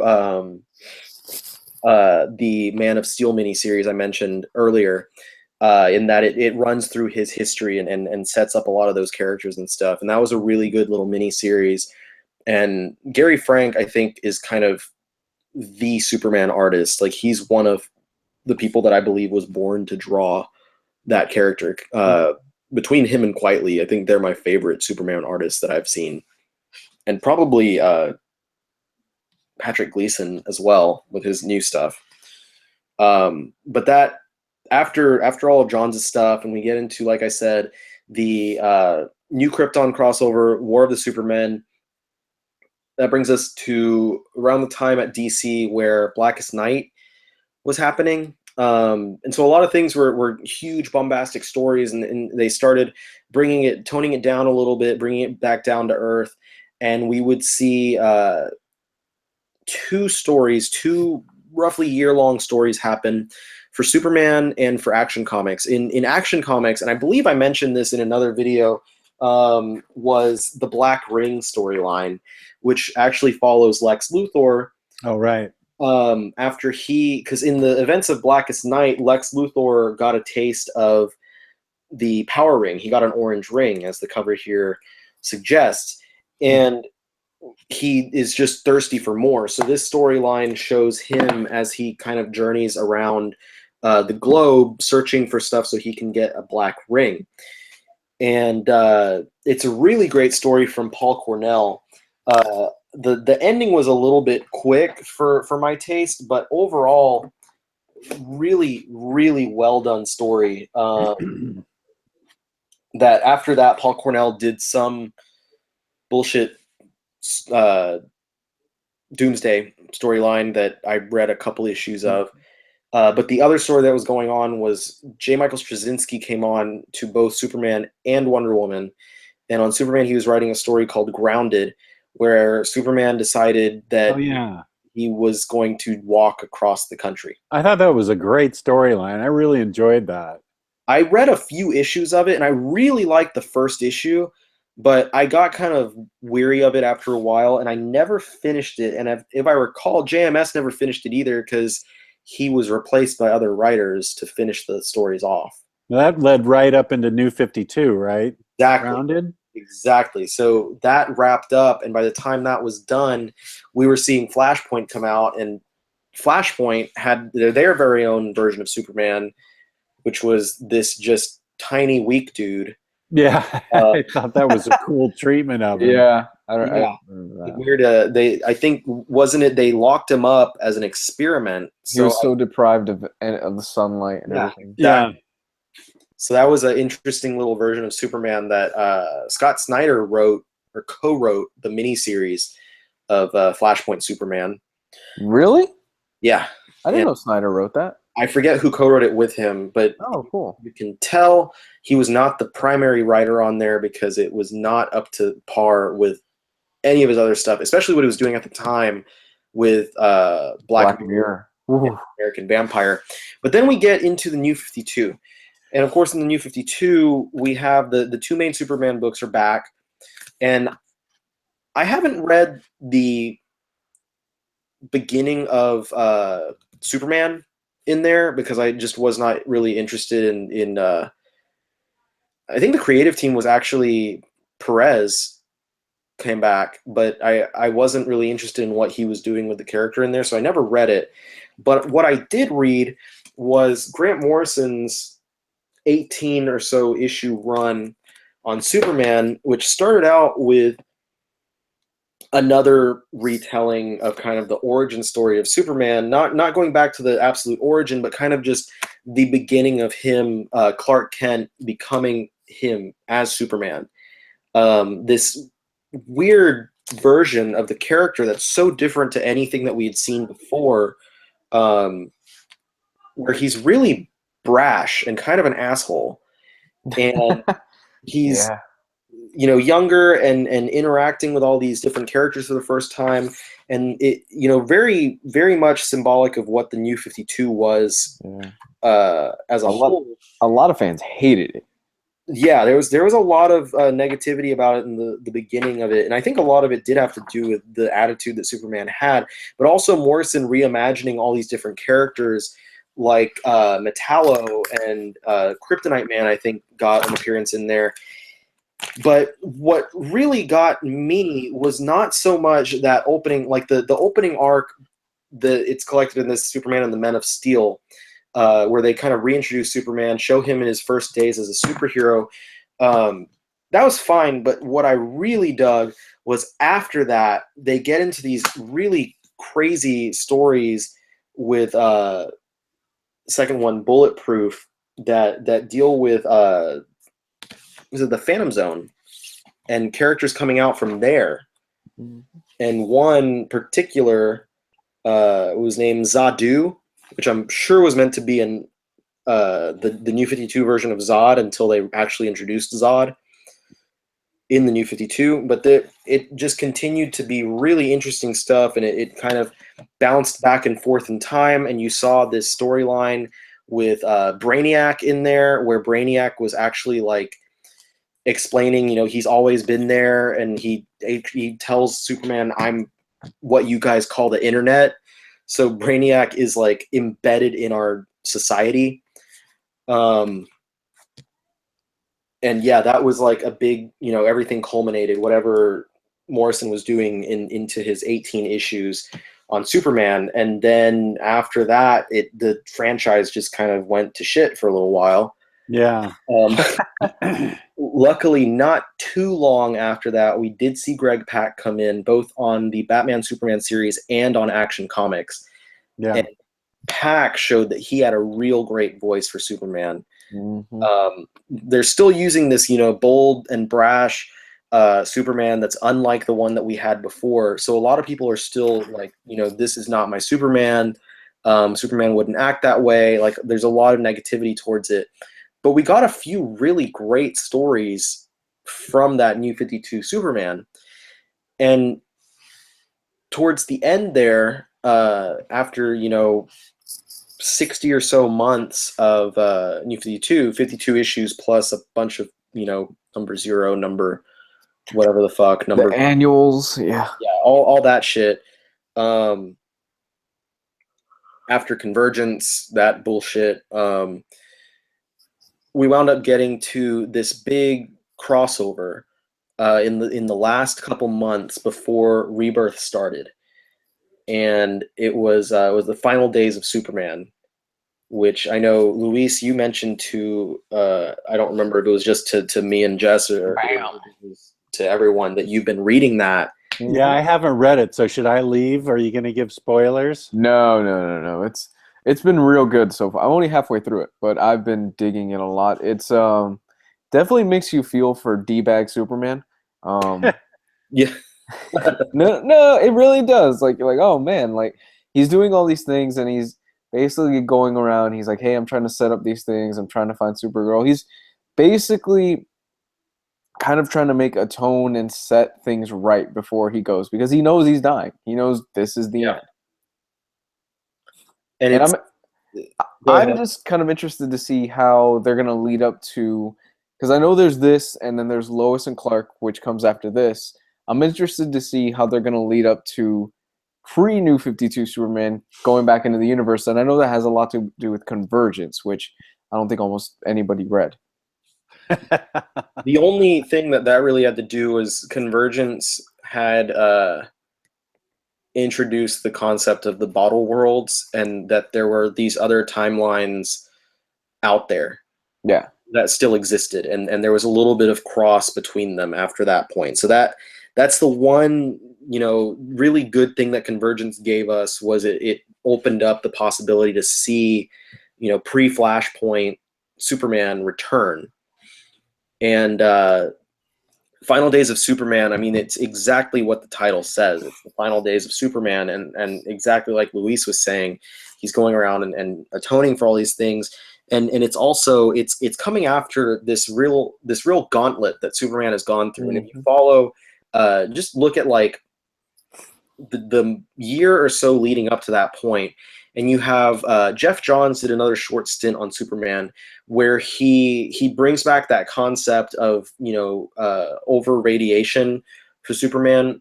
the Man of Steel miniseries I mentioned earlier. in that it runs through his history and sets up a lot of those characters and stuff. And that was a really good little mini series. And Gary Frank, I think, is kind of the Superman artist. Like, he's one of the people that I believe was born to draw that character. Between him and Quietly, I think they're my favorite Superman artists that I've seen. And probably Patrick Gleason as well with his new stuff. But that after all of Johns' stuff, and we get into, like I said, the New Krypton crossover, War of the Supermen, that brings us to around the time at DC where Blackest Night was happening. And so a lot of things were huge bombastic stories, and they started toning it down a little bit, bringing it back down to earth. And we would see two roughly year-long stories happen for Superman and for Action Comics. In Action Comics, and I believe I mentioned this in another video, was the Black Ring storyline, which actually follows Lex Luthor. Oh, right. Because in the events of Blackest Night, Lex Luthor got a taste of the power ring. He got an orange ring, as the cover here suggests, and he is just thirsty for more. So this storyline shows him as he kind of journeys around the globe searching for stuff so he can get a black ring. And it's a really great story from Paul Cornell. The ending was a little bit quick for my taste, but overall, really, really well done story. That after that, Paul Cornell did some bullshit Doomsday storyline that I read a couple issues of. But the other story that was going on was J. Michael Straczynski came on to both Superman and Wonder Woman. And on Superman, he was writing a story called Grounded, where Superman decided that he was going to walk across the country. I thought that was a great storyline. I really enjoyed that. I read a few issues of it, and I really liked the first issue, but I got kind of weary of it after a while, and I never finished it. And if I recall, JMS never finished it either because he was replaced by other writers to finish the stories off. That led right up into New 52, right? Exactly. Grounded? Exactly. So that wrapped up, and by the time that was done, we were seeing Flashpoint come out, and Flashpoint had their very own version of Superman, which was this just tiny, weak dude. Yeah, I thought that was a cool treatment of him. Yeah, weird. I think wasn't it? They locked him up as an experiment. He was so deprived of the sunlight and everything. Yeah. So that was an interesting little version of Superman that Scott Snyder wrote or co-wrote the miniseries of Flashpoint Superman. Really? Yeah. I didn't know Snyder wrote that. I forget who co-wrote it with him, but cool. You can tell he was not the primary writer on there because it was not up to par with any of his other stuff, especially what he was doing at the time with Black Mirror, American Vampire. But then we get into the New 52. And of course, in the New 52, we have the two main Superman books are back. And I haven't read the beginning of Superman in there because I just was not really interested in I think the creative team was actually Perez came back, but I wasn't really interested in what he was doing with the character in there, so I never read it. But what I did read was Grant Morrison's 18 or so issue run on Superman, which started out with another retelling of kind of the origin story of Superman, not going back to the absolute origin, but kind of just the beginning of him, Clark Kent, becoming him as Superman. This weird version of the character that's so different to anything that we had seen before, where he's really brash and kind of an asshole. And he's younger and interacting with all these different characters for the first time, and it very, very much symbolic of what the New 52 was as a whole. A lot of fans hated it. Yeah, there was a lot of negativity about it in the beginning of it, and I think a lot of it did have to do with the attitude that Superman had, but also Morrison reimagining all these different characters like Metallo and Kryptonite Man, I think, got an appearance in there. But what really got me was not so much that opening, like the opening arc. It's collected in this Superman and the Men of Steel, where they kind of reintroduce Superman, show him in his first days as a superhero. That was fine, but what I really dug was after that, they get into these really crazy stories with second one, Bulletproof, that deal with was it the Phantom Zone and characters coming out from there. And one particular was named Zadu, which I'm sure was meant to be in the New 52 version of Zod until they actually introduced Zod in the New 52. But it just continued to be really interesting stuff, and it kind of bounced back and forth in time, and you saw this storyline with Brainiac in there, where Brainiac was actually like explaining, he's always been there, and he tells Superman, I'm what you guys call the internet. So Brainiac is like embedded in our society. And yeah, that was like a big, everything culminated, whatever Morrison was doing into his 18 issues on Superman. And then after that, the franchise just kind of went to shit for a little while. Yeah. Luckily, not too long after that, we did see Greg Pak come in, both on the Batman Superman series and on Action Comics. Yeah. And Pak showed that he had a real great voice for Superman. Mm-hmm. They're still using this, bold and brash Superman that's unlike the one that we had before. So a lot of people are still like, this is not my Superman. Superman wouldn't act that way. Like, there's a lot of negativity towards it. But we got a few really great stories from that New 52 Superman. And towards the end there, after, 60 or so months of New 52 issues plus a bunch of, number 0, number whatever the fuck, number the annuals, yeah, all that shit. After Convergence, that bullshit, we wound up getting to this big crossover in the last couple months before Rebirth started. And it was the final days of Superman, which I know, Luis, you mentioned to, I don't remember if it was just to me and Jess or to everyone, that you've been reading that. Yeah, I haven't read it, so should I leave? Are you going to give spoilers? No. It's been real good so far. I'm only halfway through it, but I've been digging in a lot. It's definitely makes you feel for D-bag Superman. Yeah. No, it really does. Like, oh man, like he's doing all these things and he's basically going around. He's like, hey, I'm trying to set up these things. I'm trying to find Supergirl. He's basically kind of trying to make a tone and set things right before he goes, because he knows he's dying. He knows this is the end. And I'm just kind of interested to see how they're going to lead up to, because I know there's this, and then there's Lois and Clark, which comes after this. I'm interested to see how they're going to lead up to pre-New 52 Superman going back into the universe. And I know that has a lot to do with Convergence, which I don't think almost anybody read. The only thing that really had to do was Convergence had introduced the concept of the bottle worlds, and that there were these other timelines out there. Yeah. That still existed, and there was a little bit of cross between them after that point. So that's the one, really good thing that Convergence gave us, was it opened up the possibility to see, pre-Flashpoint Superman return. And Final Days of Superman, I mean, it's exactly what the title says. It's the final days of Superman, and exactly like Luis was saying, he's going around and atoning for all these things. And it's also it's coming after this real gauntlet that Superman has gone through. And if you follow, just look at like the year or so leading up to that point, and you have Geoff Johns did another short stint on Superman, where he brings back that concept of over radiation for Superman,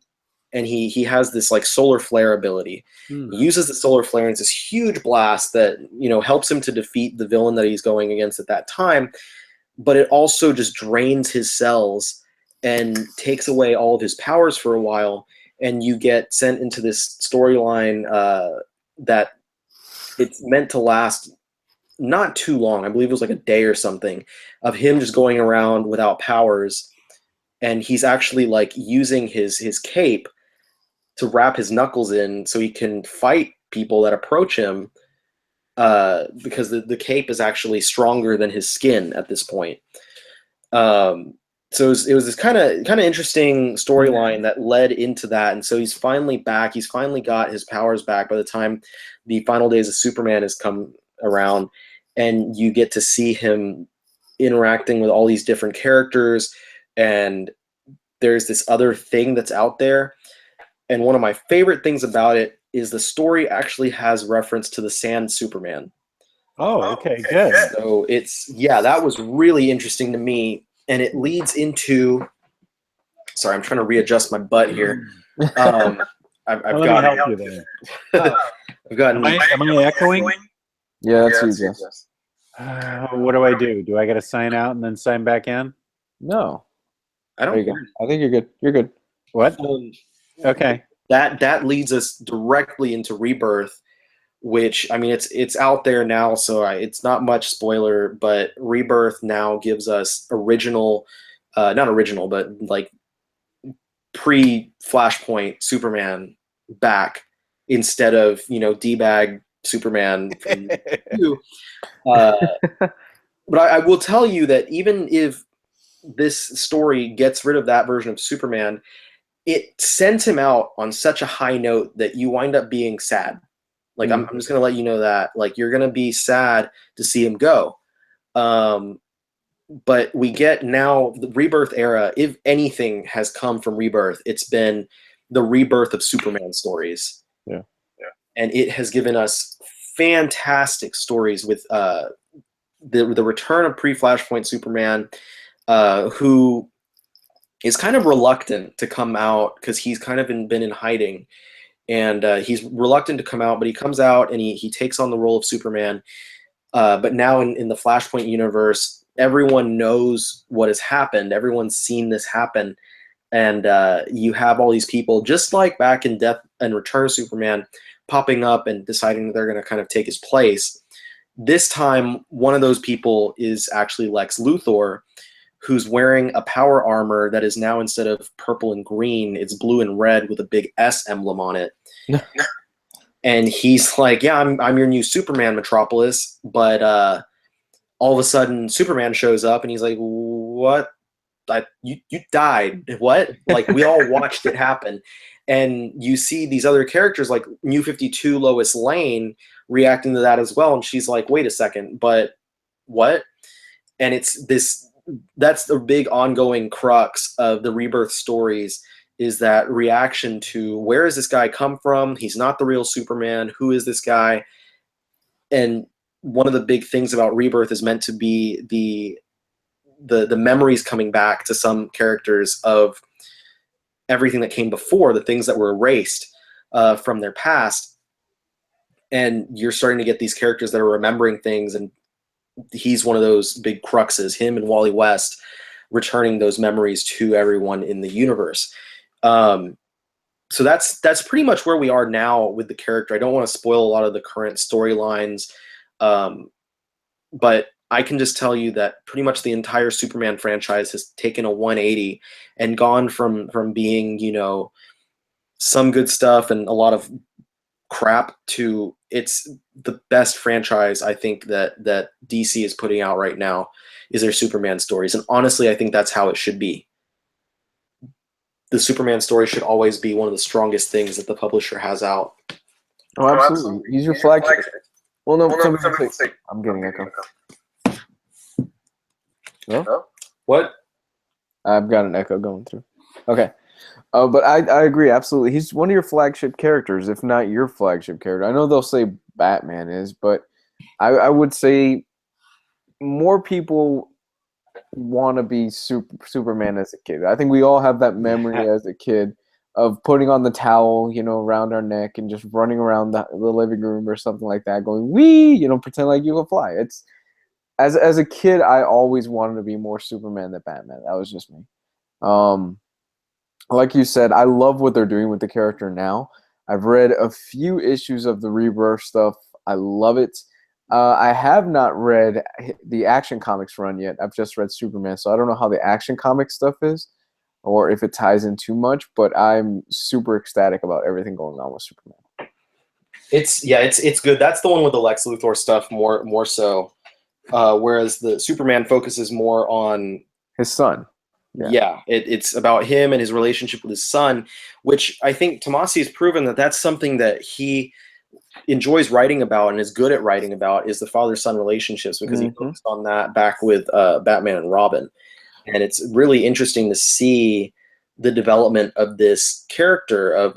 and he has this like solar flare ability. Hmm. He uses the solar flare, and it's this huge blast that helps him to defeat the villain that he's going against at that time. But it also just drains his cells and takes away all of his powers for a while, and you get sent into this storyline that it's meant to last not too long. I believe it was like a day or something, of him just going around without powers, and he's actually like using his cape to wrap his knuckles in so he can fight people that approach him, because the cape is actually stronger than his skin at this point. So it was this kind of interesting storyline that led into that, and so he's finally back. He's finally got his powers back by the time the final days of Superman has come around, and you get to see him interacting with all these different characters, and there's this other thing that's out there. And one of my favorite things about it is the story actually has reference to the Sand Superman. Oh, okay, good. So that was really interesting to me, and it leads into. Sorry, I'm trying to readjust my butt here. I've Let got. me help you then. I've got. Am I echoing? Yeah, that's you, Jess. What do I do? Do I got to sign out and then sign back in? No. I There you don't. go. I think you're good. You're good. What? Okay. That leads us directly into Rebirth, which, I mean, it's out there now, so it's not much spoiler, but Rebirth now gives us not original, but like pre-Flashpoint Superman back instead of D-bag Superman from two. But I will tell you that even if this story gets rid of that version of Superman, it sends him out on such a high note that you wind up being sad. Like, I'm just going to let you know that. Like, you're going to be sad to see him go. But we get now the Rebirth era. If anything has come from Rebirth, it's been the rebirth of Superman stories. Yeah. And it has given us fantastic stories with the return of pre-Flashpoint Superman, who is kind of reluctant to come out because he's kind of been in hiding. And he's reluctant to come out, but he comes out and he takes on the role of Superman. But now in the Flashpoint universe, everyone knows what has happened. Everyone's seen this happen. And you have all these people, just like back in Death and Return of Superman, popping up and deciding that they're going to kind of take his place. This time, one of those people is actually Lex Luthor, who's wearing a power armor that is now, instead of purple and green, it's blue and red with a big S emblem on it. And he's like, yeah, I'm your new Superman, Metropolis. But all of a sudden, Superman shows up, and he's like, what? You died. What? Like, we all watched it happen. And you see these other characters like New 52 Lois Lane reacting to that as well. And she's like, wait a second, but what? And that's the big ongoing crux of the Rebirth stories, is that reaction to, where does this guy come from? He's not the real Superman. Who is this guy? And one of the big things about Rebirth is meant to be the memories coming back to some characters of everything that came before, the things that were erased from their past. And you're starting to get these characters that are remembering things, and he's one of those big cruxes, him and Wally West, returning those memories to everyone in the universe. So that's pretty much where we are now with the character. I don't want to spoil a lot of the current storylines, but I can just tell you that pretty much the entire Superman franchise has taken a 180 and gone from being, some good stuff and a lot of crap to it's the best franchise I think that DC is putting out right now is their Superman stories. And honestly, I think that's how it should be. The Superman story should always be one of the strongest things that the publisher has out. Oh, absolutely. He's your flagship. Well, no, I'm getting echo. No? What? I've got an echo going through. Okay. But I agree, absolutely. He's one of your flagship characters, if not your flagship character. I know they'll say Batman is, but I would say more people want to be Superman as a kid. I think we all have that memory as a kid of putting on the towel, around our neck and just running around the living room or something like that, going wee, pretend like you can fly. It's as a kid, I always wanted to be more Superman than Batman. That was just me. Like you said, I love what they're doing with the character now. I've read a few issues of the Rebirth stuff. I love it. I have not read the Action Comics run yet. I've just read Superman, so I don't know how the Action Comics stuff is, or if it ties in too much. But I'm super ecstatic about everything going on with Superman. It's good. That's the one with the Lex Luthor stuff more so, whereas the Superman focuses more on His son. Yeah, it's about him and his relationship with his son, which I think Tomasi has proven that that's something that he enjoys writing about and is good at writing about, is the father-son relationships, because he focused on that back with Batman and Robin. And it's really interesting to see the development of this character of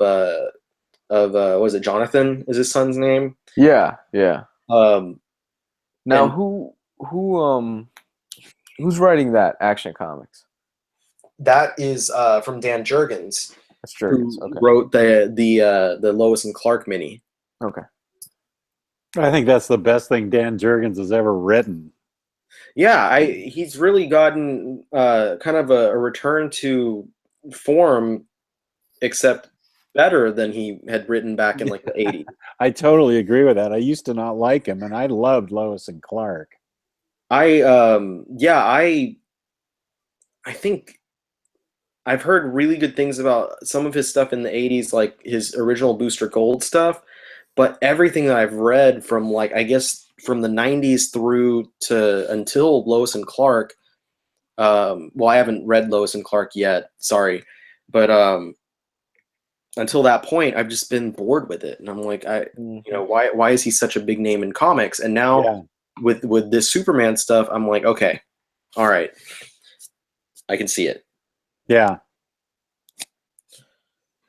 was it Jonathan is his son's name? Yeah. Now and who's writing that Action Comics? that is from Dan Jurgens. That's Jurgens. Who Okay. wrote the Lois and Clark mini. Okay. I think that's the best thing Dan Jurgens has ever written. Yeah, he's really gotten kind of a return to form, except better than he had written back in like the 80s. I totally agree with that. I used to not like him, and I loved Lois and Clark. I think I've heard really good things about some of his stuff in the 80s, like his original Booster Gold stuff, but everything that I've read from, like, I guess from the 90s through to until Lois and Clark, well, I haven't read Lois and Clark yet, sorry, but until that point, I've just been bored with it, and I'm like, why is he such a big name in comics? And now with this Superman stuff, I'm like, okay, all right, I can see it. Yeah.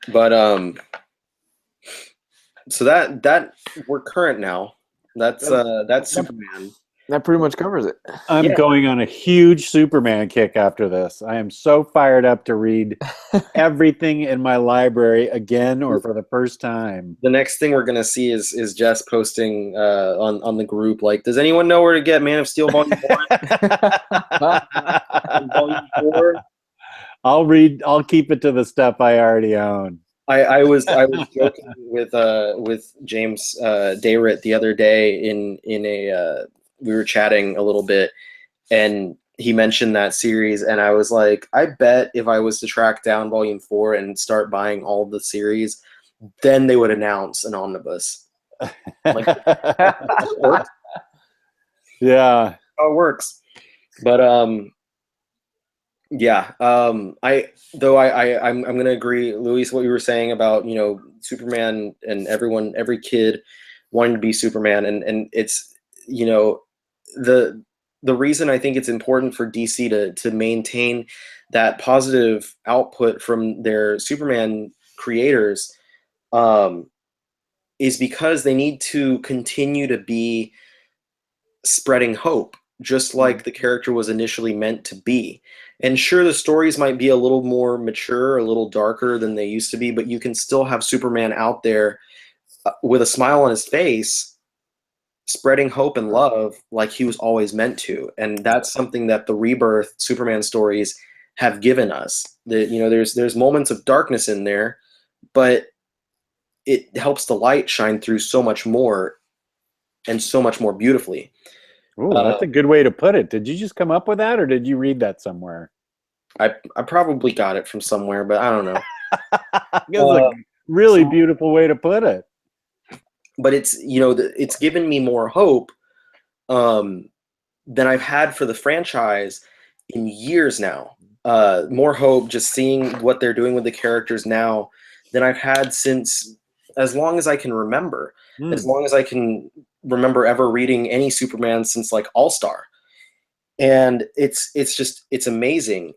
But so that we're current now. That's Superman. That pretty much covers it. I'm going on a huge Superman kick after this. I am so fired up to read everything in my library again or for the first time. The next thing we're gonna see is Jess posting on the group, like, does anyone know where to get Man of Steel Volume 1? Volume 4? I'll keep it to the stuff I already own. I was joking with James Dayrit the other day in a we were chatting a little bit, and he mentioned that series, and I was like, I bet if I was to track down Volume 4 and start buying all the series, then they would announce an omnibus. Like, yeah, how it works. But I'm gonna agree, Luis, what you were saying about, Superman and every kid wanting to be Superman, and it's, the reason I think it's important for DC to maintain that positive output from their Superman creators is because they need to continue to be spreading hope, just like the character was initially meant to be. And sure, the stories might be a little more mature, a little darker than they used to be, but you can still have Superman out there with a smile on his face, spreading hope and love like he was always meant to. And that's something that the Rebirth Superman stories have given us. That, there's moments of darkness in there, but it helps the light shine through so much more and so much more beautifully. Ooh, that's a good way to put it. Did you just come up with that, or did you read that somewhere? I probably got it from somewhere, but I don't know. That's a really beautiful way to put it. But it's, it's given me more hope than I've had for the franchise in years now. More hope just seeing what they're doing with the characters now than I've had since as long as I can remember. As long as I can remember ever reading any Superman since like All-Star. And it's amazing.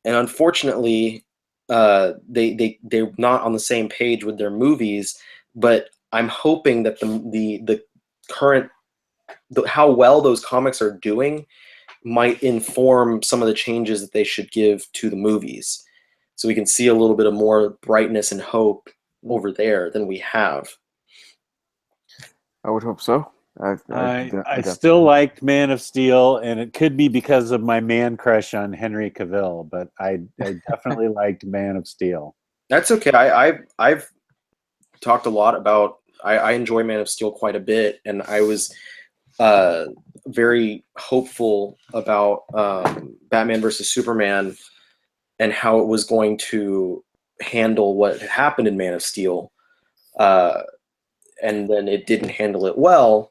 And unfortunately, they're not on the same page with their movies, but I'm hoping that the current how well those comics are doing might inform some of the changes that they should give to the movies. so we can see a little bit of more brightness and hope over there than we have. I would hope so. I still liked Man of Steel, and it could be because of my man crush on Henry Cavill, but I definitely liked Man of Steel. That's okay. I've talked a lot about. I enjoy Man of Steel quite a bit, and I was very hopeful about Batman versus Superman and how it was going to handle what had happened in Man of Steel, and then it didn't handle it well.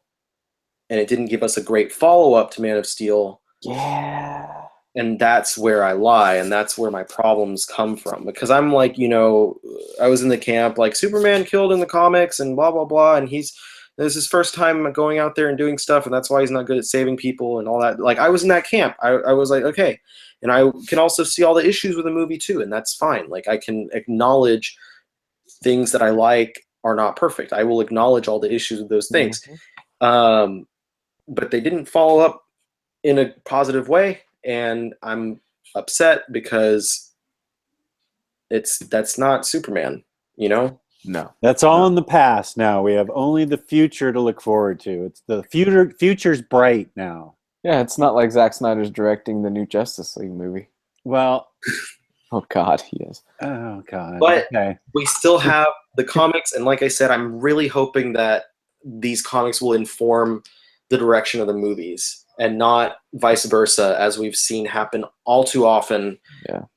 And it didn't give us a great follow-up to Man of Steel. Yeah. And that's where I lie, and that's where my problems come from. Because I'm like, I was in the camp, like, Superman killed in the comics and blah, blah, blah, and this is his first time going out there and doing stuff, and that's why he's not good at saving people and all that. Like, I was in that camp. I was like, okay. And I can also see all the issues with the movie, too, and that's fine. Like, I can acknowledge things that I like are not perfect. I will acknowledge all the issues with those things. Mm-hmm. But they didn't follow up in a positive way, and I'm upset because that's not Superman, No. That's all in the past now. We have only the future to look forward to. It's the future's bright now. Yeah, it's not like Zack Snyder's directing the new Justice League movie. Well, oh God, he is. Oh God. But okay. We still have the comics, and like I said, I'm really hoping that these comics will inform the direction of the movies and not vice versa, as we've seen happen all too often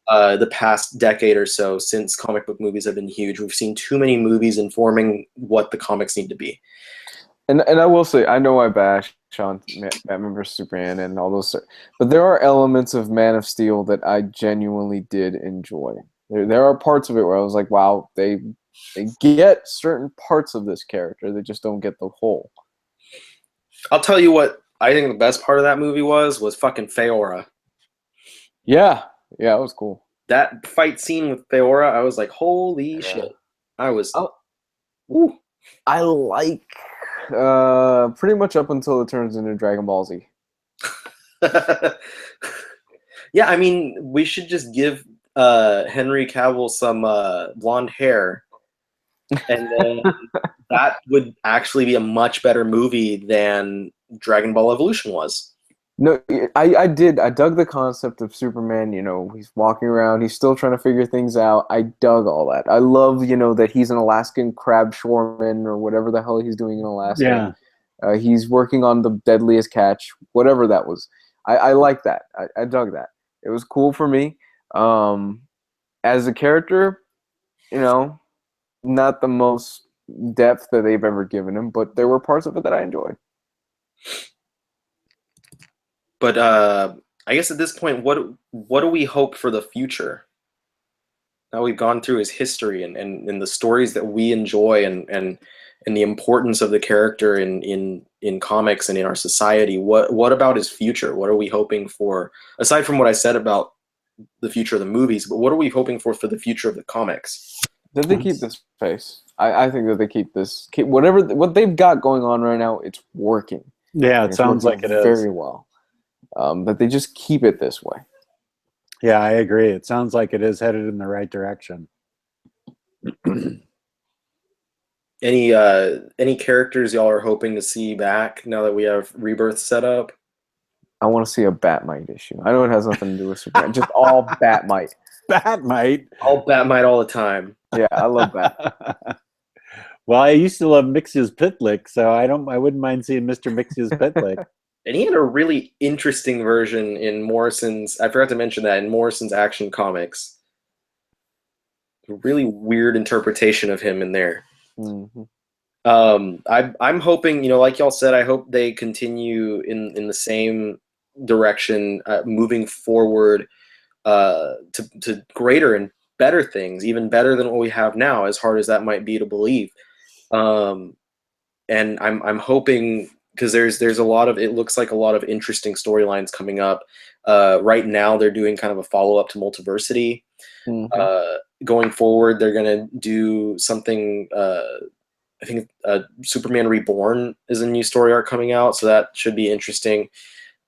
the past decade or so since comic book movies have been huge. We've seen too many movies informing what the comics need to be. And I will say, I know I bash on Batman vs Superman and all those, but there are elements of Man of Steel that I genuinely did enjoy. There are parts of it where I was like, wow, they get certain parts of this character, they just don't get the whole. I'll tell you what I think the best part of that movie was fucking Feora. Yeah, it was cool. That fight scene with Feora, I was like, holy shit. I was... I like pretty much up until it turns into Dragon Ball Z. Yeah, I mean, we should just give Henry Cavill some blonde hair, and then that would actually be a much better movie than Dragon Ball Evolution was. No, I did. I dug the concept of Superman. He's walking around. He's still trying to figure things out. I dug all that. I love, that he's an Alaskan crab shoreman or whatever the hell he's doing in Alaska. Yeah. He's working on the deadliest catch, whatever that was. I like that. I dug that. It was cool for me. As a character, not the most depth that they've ever given him, but there were parts of it that I enjoyed. But I guess at this point, what do we hope for the future? Now we've gone through his history and the stories that we enjoy and the importance of the character in comics and in our society. What about his future? What are we hoping for? Aside from what I said about the future of the movies, but what are we hoping for the future of the comics? That they keep this pace. I think that they keep what they've got going on right now. It's working. Yeah, it sounds like it is very well. But they just keep it this way. Yeah, I agree. It sounds like it is headed in the right direction. Any characters y'all are hoping to see back now that we have Rebirth set up? I want to see a Batmite issue. I know it has nothing to do with Superman. Just all Batmite. Batmite? All Batmite all the time. Yeah, I love Bat. Well, I used to love Mixius Pitlick, so I wouldn't mind seeing Mr. Mixius Pitlick. And he had a really interesting version in Morrison's... I forgot to mention that, in Morrison's Action Comics. A really weird interpretation of him in there. Mm-hmm. I'm hoping, like y'all said, I hope they continue in the same direction, moving forward to greater and better things, even better than what we have now, as hard as that might be to believe. And I'm hoping... because there's a lot of, it looks like a lot of interesting storylines coming up. Right now, they're doing kind of a follow-up to Multiversity. Mm-hmm. Going forward, they're going to do something, I think Superman Reborn is a new story arc coming out, so that should be interesting.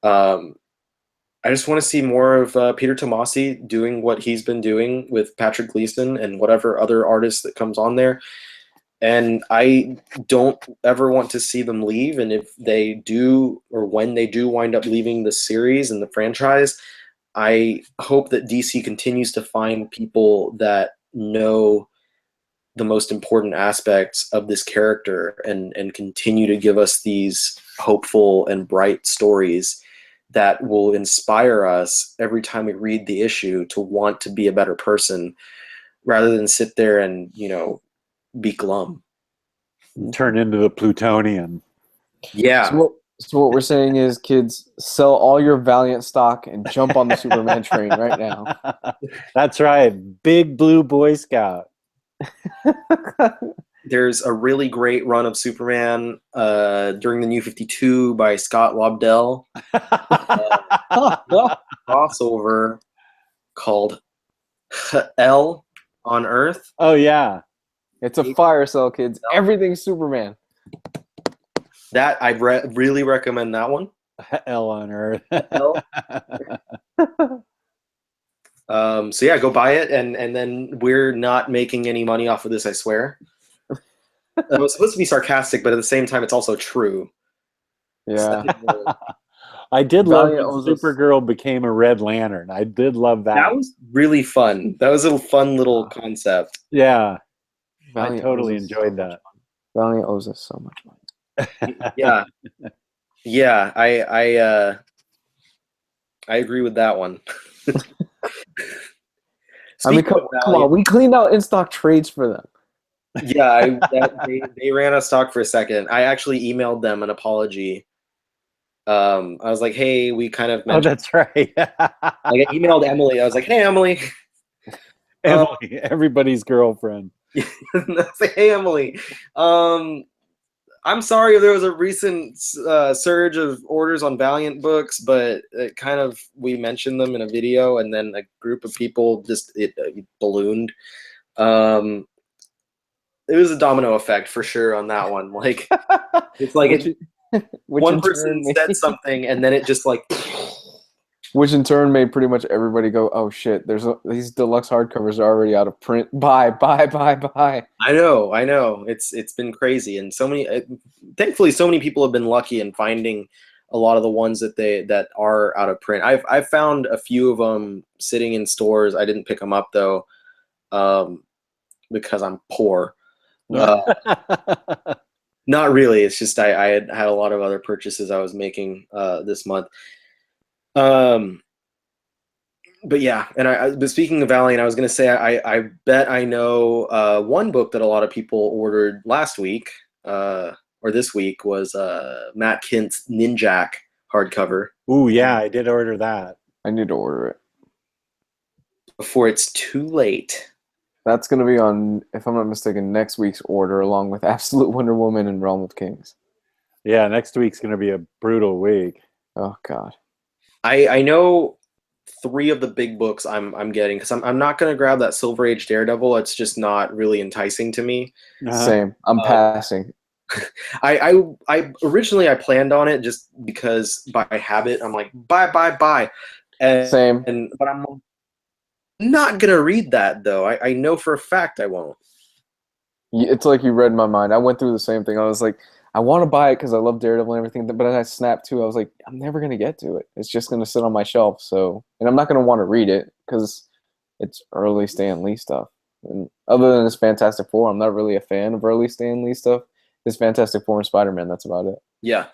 I I just want to see more of Peter Tomasi doing what he's been doing with Patrick Gleason and whatever other artist that comes on there. And I don't ever want to see them leave. And if they do, or when they do wind up leaving the series and the franchise, I hope that DC continues to find people that know the most important aspects of this character and continue to give us these hopeful and bright stories that will inspire us every time we read the issue to want to be a better person rather than sit there and, be glum. Turn into the Plutonian. Yeah. So what we're saying is, kids, sell all your Valiant stock and jump on the Superman train right now. That's right. Big Blue Boy Scout. There's a really great run of Superman during the New 52 by Scott Lobdell. Crossover called Hell on Earth. Oh, yeah. It's a fire sale, kids. Everything's Superman. That I really recommend that one. Hell on Earth. So yeah, go buy it, and then we're not making any money off of this, I swear. It was supposed to be sarcastic, but at the same time, it's also true. Yeah. I did love Valiant when owes us- Supergirl became a Red Lantern. I did love that. That was really fun. That was a fun little concept. Yeah. Valiant I totally owes us enjoyed so that. much money. Valiant owes us so much money. Yeah, yeah. I agree with that one. I mean, Speaking come of on. Valiant, We cleaned out in-stock trades for them. yeah, they ran out of stock for a second. I actually emailed them an apology. I was like, "Hey, we kind of Oh, mentioned." that's right. Like, I emailed Emily. I was like, "Hey, Emily." Emily, everybody's girlfriend. I was like, "Hey, Emily. I'm sorry if there was a recent surge of orders on Valiant books, but we mentioned them in a video, and then a group of people it ballooned. It was a domino effect for sure on that one. Like, it's like one person said something, and then it just like. Which in turn made pretty much everybody go, "Oh shit! These deluxe hardcovers are already out of print. Buy!" I know. It's been crazy, and so many. Thankfully, so many people have been lucky in finding a lot of the ones that are out of print. I've found a few of them sitting in stores. I didn't pick them up though, because I'm poor. Not really. It's just I had a lot of other purchases I was making this month. But yeah, but speaking of Valiant, I was going to say I bet I know one book that a lot of people ordered last week or this week was Matt Kint's Ninjak hardcover. Ooh, yeah, I did order that. I need to order it before it's too late. That's going to be on, if I'm not mistaken, next week's order, along with Absolute Wonder Woman and Realm of Kings. Yeah, next week's going to be a brutal week. Oh God. I know 3 of the big books I'm getting, because I'm not going to grab that Silver Age Daredevil. It's just not really enticing to me. Same. I'm passing. I originally I planned on it just because by habit I'm like buy. Same. But I'm not gonna read that though. I know for a fact I won't. It's like you read my mind. I went through the same thing. I was like, I want to buy it because I love Daredevil and everything, but I snapped too. I was like, I'm never gonna get to it. It's just gonna sit on my shelf. So, and I'm not gonna want to read it because it's early Stan Lee stuff. And other than this Fantastic Four, I'm not really a fan of early Stan Lee stuff. This Fantastic Four and Spider-Man, that's about it. Yeah.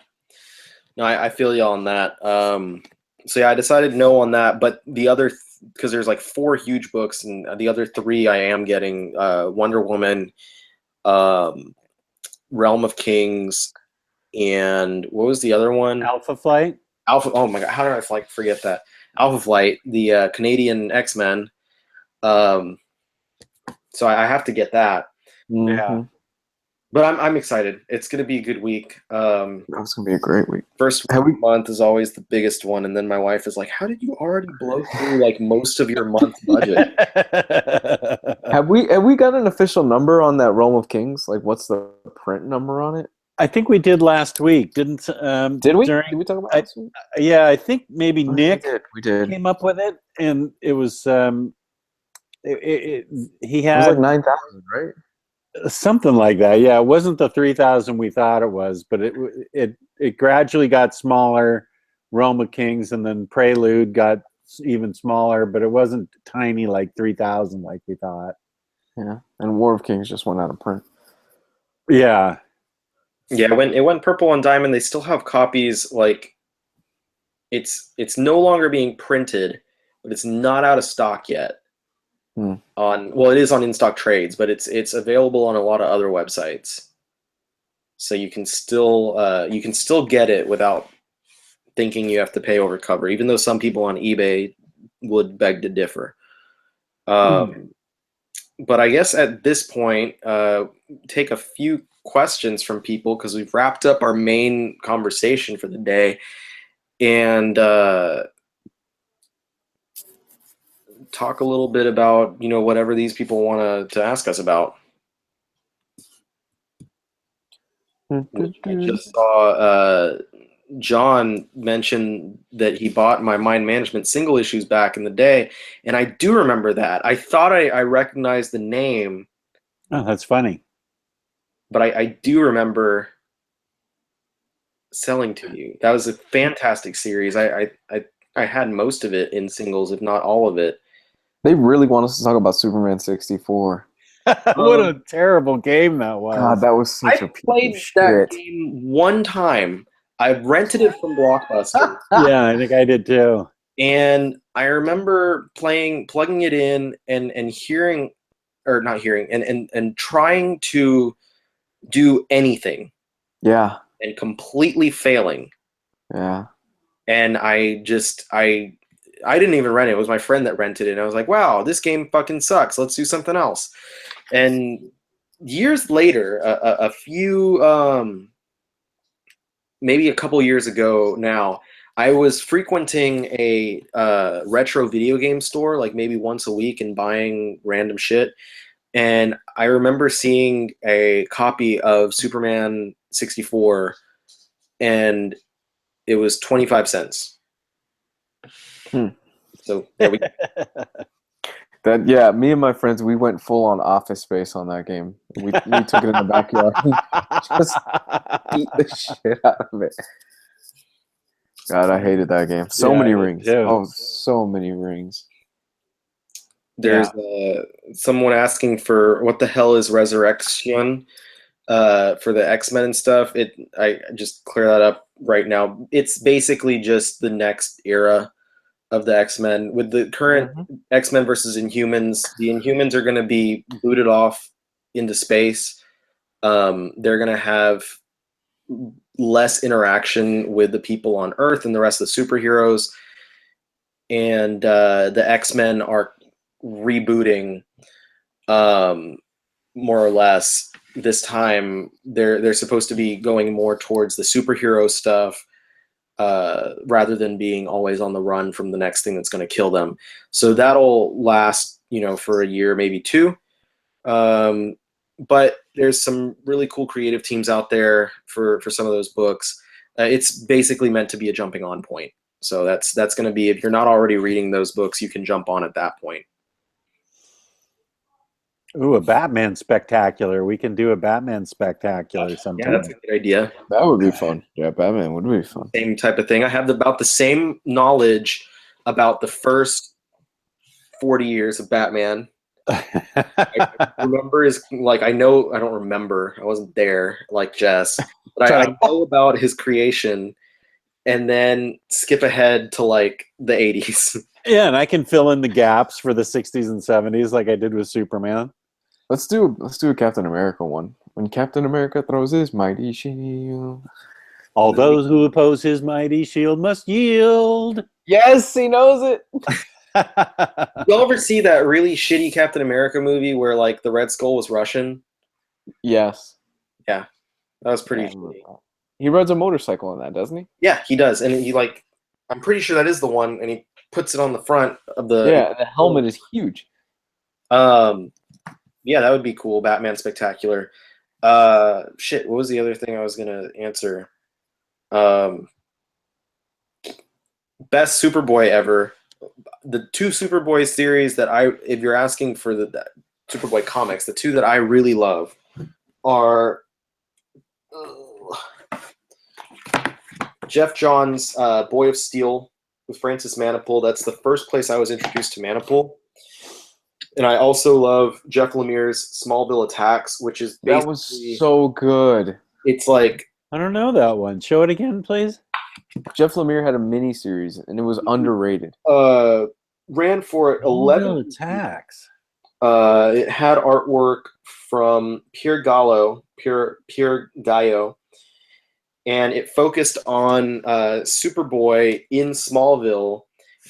No, I feel you on that. So yeah, I decided no on that, but the other, because there's like 4 huge books, and the other 3 I am getting, Wonder Woman, Realm of Kings, and what was the other one? Alpha Flight? Oh my God, how did I forget that? Alpha Flight, the Canadian X-Men. So I have to get that. Mm-hmm. Yeah. But I'm excited. It's going to be a good week. It's going to be a great week. First month is always the biggest one, and then my wife is like, "How did you already blow through like most of your month's budget?" Have we got an official number on that Realm of Kings? Like, what's the print number on it? I think we did last week, didn't? Did we? During, Did we talk about I, this one? yeah, I think maybe Oh, Nick We did. came up with it, and it was he It was like had 9,000, right? something like that. Yeah, it wasn't the 3,000 we thought it was, but it gradually got smaller. Realm of Kings and then Prelude got even smaller, but it wasn't tiny like 3,000 like we thought. Yeah, and War of Kings just went out of print. Yeah. Yeah, when it went purple on diamond, they still have copies. Like it's no longer being printed, but it's not out of stock yet. Well, it is on in stock trades, but it's available on a lot of other websites. So you can still get it without thinking you have to pay over cover, even though some people on eBay would beg to differ. But I guess at this point, take a few questions from people because we've wrapped up our main conversation for the day, and talk a little bit about whatever these people want to ask us about. I just saw John mention that he bought my Mind Management single issues back in the day, and I do remember that. I thought I recognized the name. Oh, that's funny. But I do remember selling to you. That was a fantastic series. I had most of it in singles, if not all of it. They really want us to talk about Superman 64. What a terrible game that was. God, that was such a I piece played of shit. that game one time. I rented it from Blockbuster. Yeah, I think I did too. And I remember plugging it in and hearing, or not hearing, and trying to do anything. Yeah. And completely failing. Yeah. And I didn't even rent it. It was my friend that rented it. And I was like, wow, this game fucking sucks. Let's do something else. And years later, a few, maybe a couple years ago now, I was frequenting a retro video game store like maybe once a week and buying random shit. And I remember seeing a copy of Superman 64, and it was 25 cents. So there we go. Me and my friends, we went full on Office Space on that game. We took it in the backyard and just beat the shit out of it. God, I hated that game. So many rings. Too. Oh, so many rings. There's someone asking for what the hell is Resurrection for the X-Men and stuff. I just clear that up right now. It's basically just the next era of the X-Men. With the current X-Men versus Inhumans, the Inhumans are going to be booted off into space. They're going to have less interaction with the people on Earth and the rest of the superheroes. And the X-Men are rebooting, more or less. This time, they're supposed to be going more towards the superhero stuff, rather than being always on the run from the next thing that's going to kill them. So that'll last, for a year, maybe two. But there's some really cool creative teams out there for some of those books. It's basically meant to be a jumping on point. So that's going to be, if you're not already reading those books, you can jump on at that point. Ooh, a Batman spectacular. We can do a Batman spectacular sometime. Yeah, that's a good idea. That would be fun. Yeah, Batman would be fun. Same type of thing. I have about the same knowledge about the first 40 years of Batman. I remember I don't remember. I wasn't there like Jess, but I know about his creation and then skip ahead to like the 80s. Yeah, and I can fill in the gaps for the 60s and 70s like I did with Superman. Let's do a Captain America one. When Captain America throws his mighty shield. All those who oppose his mighty shield must yield. Yes, he knows it. Y'all ever see that really shitty Captain America movie where like the Red Skull was Russian? Yes. Yeah, that was pretty shitty. He rides a motorcycle in that, doesn't he? Yeah, he does. And I'm pretty sure that is the one, and he puts it on the front of the... Yeah, the helmet is huge. Yeah, that would be cool. Batman Spectacular. Shit, what was the other thing I was gonna answer? Um, Best Superboy ever. The two Superboy series that if you're asking for the Superboy comics, the two that I really love are Geoff Johns' Boy of Steel with Francis Manapul. That's the first place I was introduced to Manapul. And I also love Jeff Lemire's Smallville Attacks, which is basically... That was so good. It's like... I don't know that one. Show it again, please. Jeff Lemire had a mini series, and it was underrated. Ran for 11 attacks. It had artwork from Pierre Gallo, and it focused on Superboy in Smallville,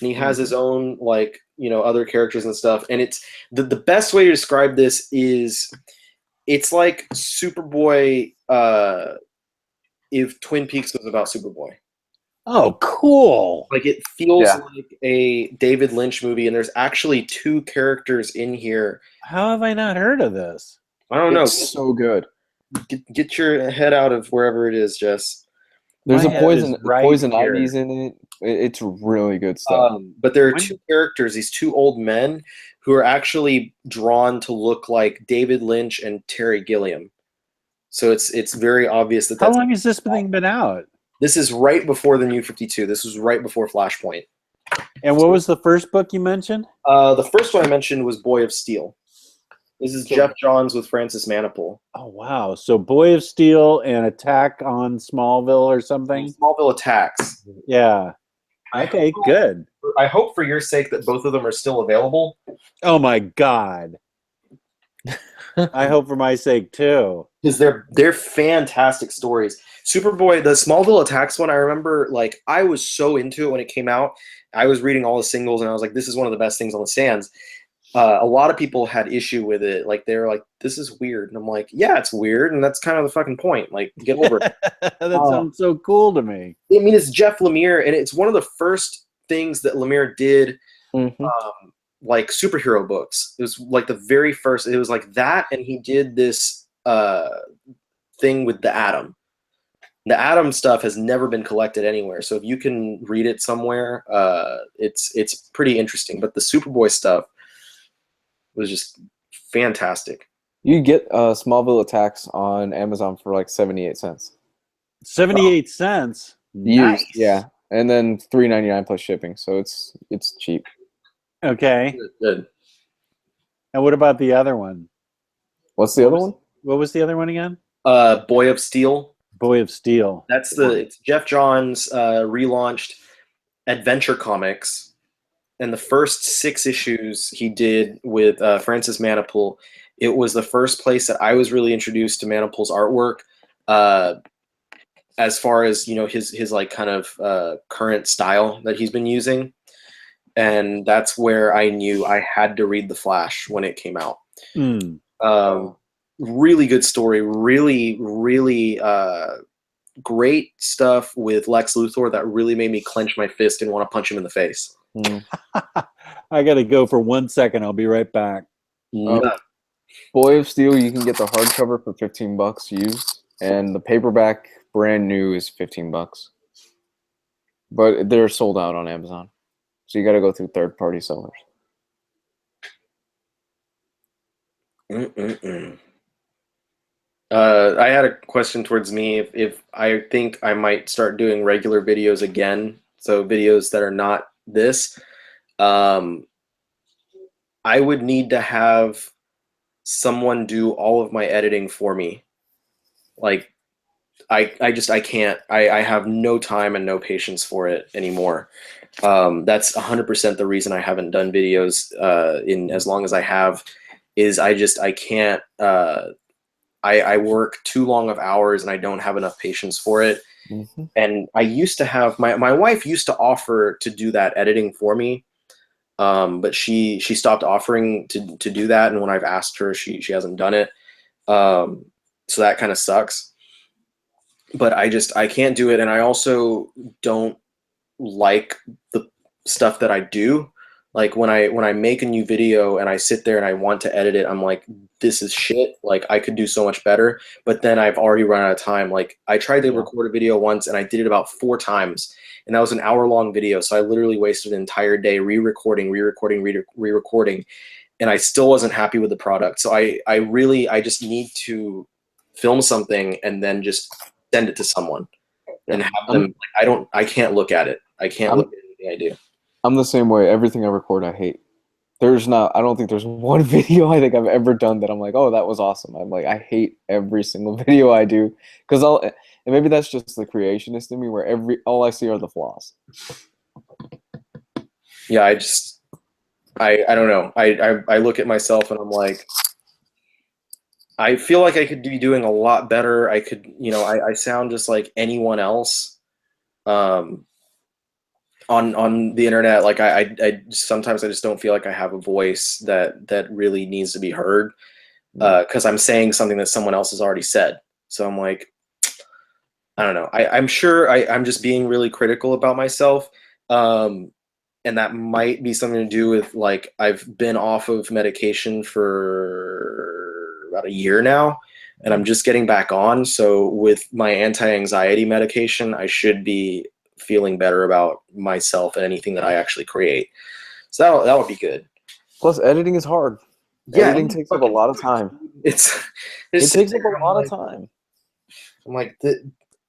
and he has his own other characters and stuff. And it's the best way to describe this is it's like Superboy if Twin Peaks was about Superboy. Oh, cool. Like, it feels like a David Lynch movie, and there's actually two characters in here. How have I not heard of this? I don't know. It's so good. Get your head out of wherever it is, Jess. There's My a head is poison here. ivy's in it. It's really good stuff. But there are two characters, these two old men, who are actually drawn to look like David Lynch and Terry Gilliam. So it's very obvious that How long has this thing been out? This is right before the New 52. This was right before Flashpoint. And what was the first book you mentioned? The first one I mentioned was Boy of Steel. This is Geoff Johns with Francis Manapul. Oh, wow. So Boy of Steel and Attack on Smallville or something? Smallville Attacks. Yeah. Okay, good. I hope for your sake that both of them are still available. Oh, my God. I hope for my sake, too. Because they're fantastic stories. Superboy, the Smallville Attacks one, I remember, I was so into it when it came out. I was reading all the singles, and I was like, this is one of the best things on the stands. A lot of people had issue with it. They were like, this is weird. And I'm like, yeah, it's weird, and that's kind of the fucking point. Get over it. That sounds so cool to me. I mean, it's Jeff Lemire, and it's one of the first things that Lemire did, superhero books. It was the very first. It was like that, and he did this thing with the Atom. The Atom stuff has never been collected anywhere, so if you can read it somewhere, it's pretty interesting. But the Superboy stuff was just fantastic. You get Smallville Attacks on Amazon for 78 cents. 78 cents? Nice. Yeah, and then $3.99 plus shipping, so it's cheap. Okay. Good. And what about the other one? What's the other one? What was the other one again? Boy of Steel. Boy of Steel. It's Geoff Johns relaunched Adventure Comics, and the first 6 issues he did with Francis Manapul. It was the first place that I was really introduced to Manapul's artwork, as far as his kind of current style that he's been using, and that's where I knew I had to read The Flash when it came out. Really good story, really, really great stuff with Lex Luthor that really made me clench my fist and want to punch him in the face. I gotta go for 1 second. I'll be right back. Boy of Steel, you can get the hardcover for $15 used, and the paperback brand new is $15. But they're sold out on Amazon, so you got to go through third-party sellers. I had a question towards me if I think I might start doing regular videos again, so videos that are not this. I would need to have someone do all of my editing for me. I can't. I have no time and no patience for it anymore. That's 100% the reason I haven't done videos in as long as I have. Is I can't. I work too long of hours and I don't have enough patience for it. And I used to have my wife used to offer to do that editing for me, but she stopped offering to do that. And when I've asked her, she hasn't done it. So that kind of sucks. But I can't do it, and I also don't like the stuff that I do. Like when I make a new video and I sit there and I want to edit it, I'm like, this is shit. Like I could do so much better. But then I've already run out of time. Like I tried to record a video once and I did it about 4 times. And that was an hour-long video. So I literally wasted an entire day re-recording, re-recording. And I still wasn't happy with the product. So I just need to film something and then just send it to someone and have them, like, I can't look at it. I can't look at anything I do. I'm the same way. Everything I record, I hate. I don't think there's one video I think I've ever done that I'm like, oh, that was awesome. I'm like, I hate every single video I do because and maybe that's just the creationist in me where all I see are the flaws. Yeah, I don't know. I look at myself and I'm like, I feel like I could be doing a lot better. I could, I sound just like anyone else. On the internet, like I sometimes I just don't feel like I have a voice that really needs to be heard, because I'm saying something that someone else has already said. So I'm like, I don't know. I'm sure I'm just being really critical about myself, and that might be something to do with, like, I've been off of medication for about a year now, and I'm just getting back on. So with my anti-anxiety medication, I should be feeling better about myself and anything that I actually create. So that would be good. Plus, editing is hard. Yeah, editing takes up a lot of time. It takes up a lot of time. I'm like,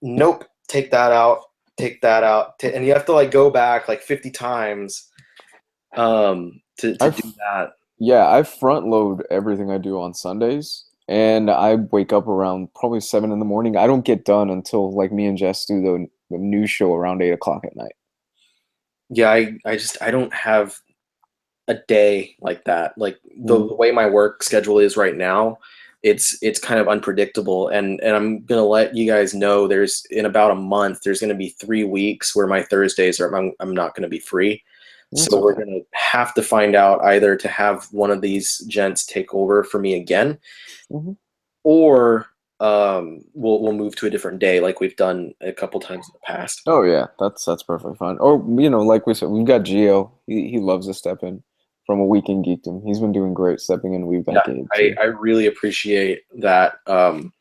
nope, take that out, and you have to like go back like 50 times to do that. Yeah, I front load everything I do on Sundays, and I wake up around probably 7 in the morning. I don't get done until like me and Jess do the news show around 8 o'clock at night. Yeah, I don't have a day like that. Like the way my work schedule is right now, it's kind of unpredictable, and I'm gonna let you guys know there's in about a month there's gonna be 3 weeks where my Thursdays are I'm not gonna be free. So we're gonna have to find out either to have one of these gents take over for me again, or we'll move to a different day like we've done a couple times in the past. Oh yeah, that's perfectly fine. Or like we said, we've got Geo. He loves to step in from a week in geekdom. He's been doing great stepping in. We've been I really appreciate that. I'm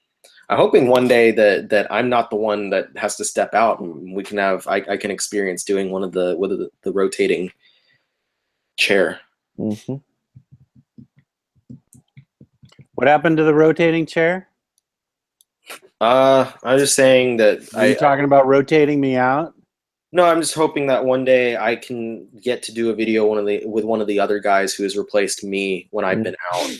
hoping one day that I'm not the one that has to step out, and we can have I can experience doing one of the rotating chair. What happened to the rotating chair? I'm just saying that. Are you talking about rotating me out? No, I'm just hoping that one day I can get to do a video with one of the other guys who has replaced me when I've been out.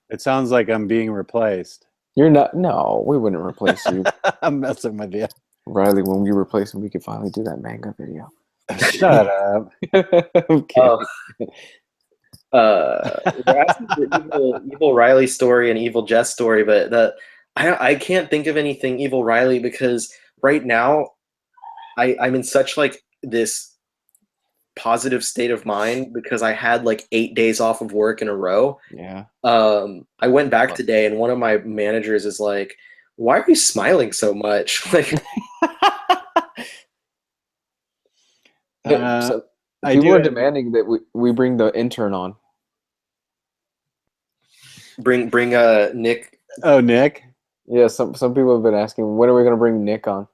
It sounds like I'm being replaced. You're not. No, we wouldn't replace you. I'm messing with you. Riley, when we replace him, we could finally do that manga video. Shut up. Okay. We're asking for evil Riley story and evil Jess story, but I can't think of anything evil Riley because right now I'm in such like this positive state of mind because I had like 8 days off of work in a row. Yeah. I went back today and one of my managers is like, "Why are you smiling so much?" Like, so people are demanding that we bring the intern on. Bring Nick. Oh, Nick. Yeah, some people have been asking, when are we going to bring Nick on?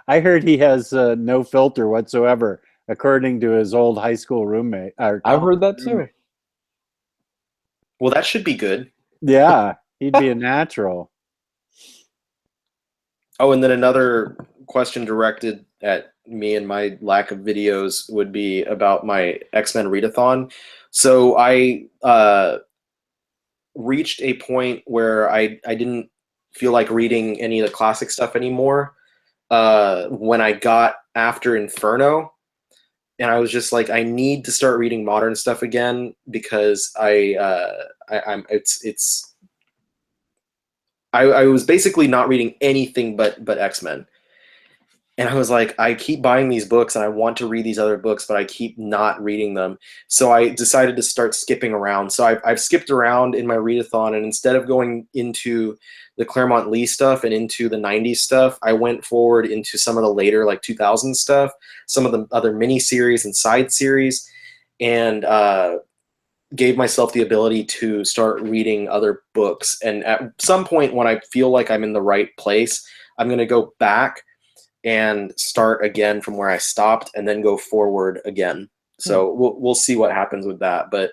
I heard he has no filter whatsoever, according to his old high school roommate. I've heard that too. Well, that should be good. Yeah, he'd be a natural. Oh, and then another question directed at me and my lack of videos would be about my X-Men readathon. So I reached a point where I didn't feel like reading any of the classic stuff anymore when I got after Inferno, and I was just like, I need to start reading modern stuff again because I was basically not reading anything but X-Men. And I was like, I keep buying these books and I want to read these other books, but I keep not reading them. So I decided to start skipping around. So I've skipped around in my readathon, and instead of going into the Claremont Lee stuff and into the 90s stuff. I went forward into some of the later, like 2000 stuff, some of the other mini series and side series, and gave myself the ability to start reading other books. And at some point when I feel like I'm in the right place, I'm going to go back and start again from where I stopped and then go forward again. So we'll see what happens with that. But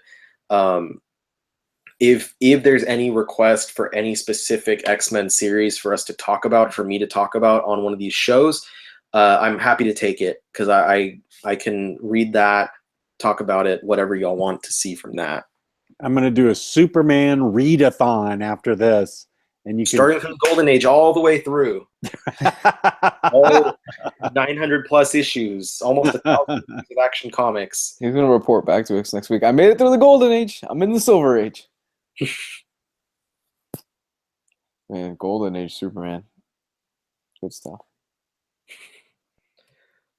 if there's any request for any specific X-Men series for us to talk about, for me to talk about on one of these shows, I'm happy to take it, because I can read that, talk about it, whatever y'all want to see from that. I'm going to do a Superman readathon after this. And you starting from the Golden Age all the way through. All 900 plus issues, almost 1,000 issues of Action Comics. He's going to report back to us next week. I made it through the Golden Age. I'm in the Silver Age. Man, Golden Age Superman. Good stuff.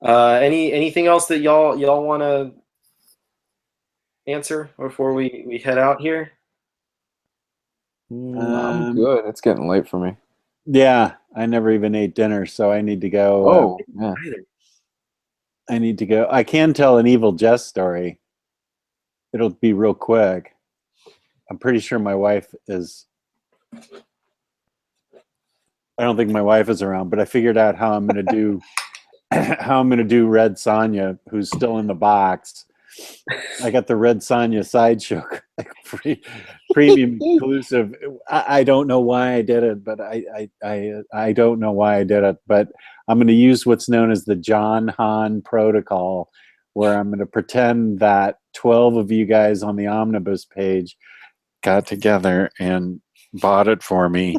Anything else that y'all want to answer before we head out here? I'm good. It's getting late for me. Yeah, I never even ate dinner, so I need to go. Oh, yeah. I need to go. I can tell an Evil Jess story. It'll be real quick. I'm pretty sure my wife is. I don't think my wife is around, but I figured out how I'm going to do. How I'm going to do Red Sonja, who's still in the box. I got the Red Sonja sideshow, like premium exclusive. I don't know why I did it, but I don't know why I did it. But I'm going to use what's known as the John Hahn protocol, where I'm going to pretend that 12 of you guys on the Omnibus page got together and bought it for me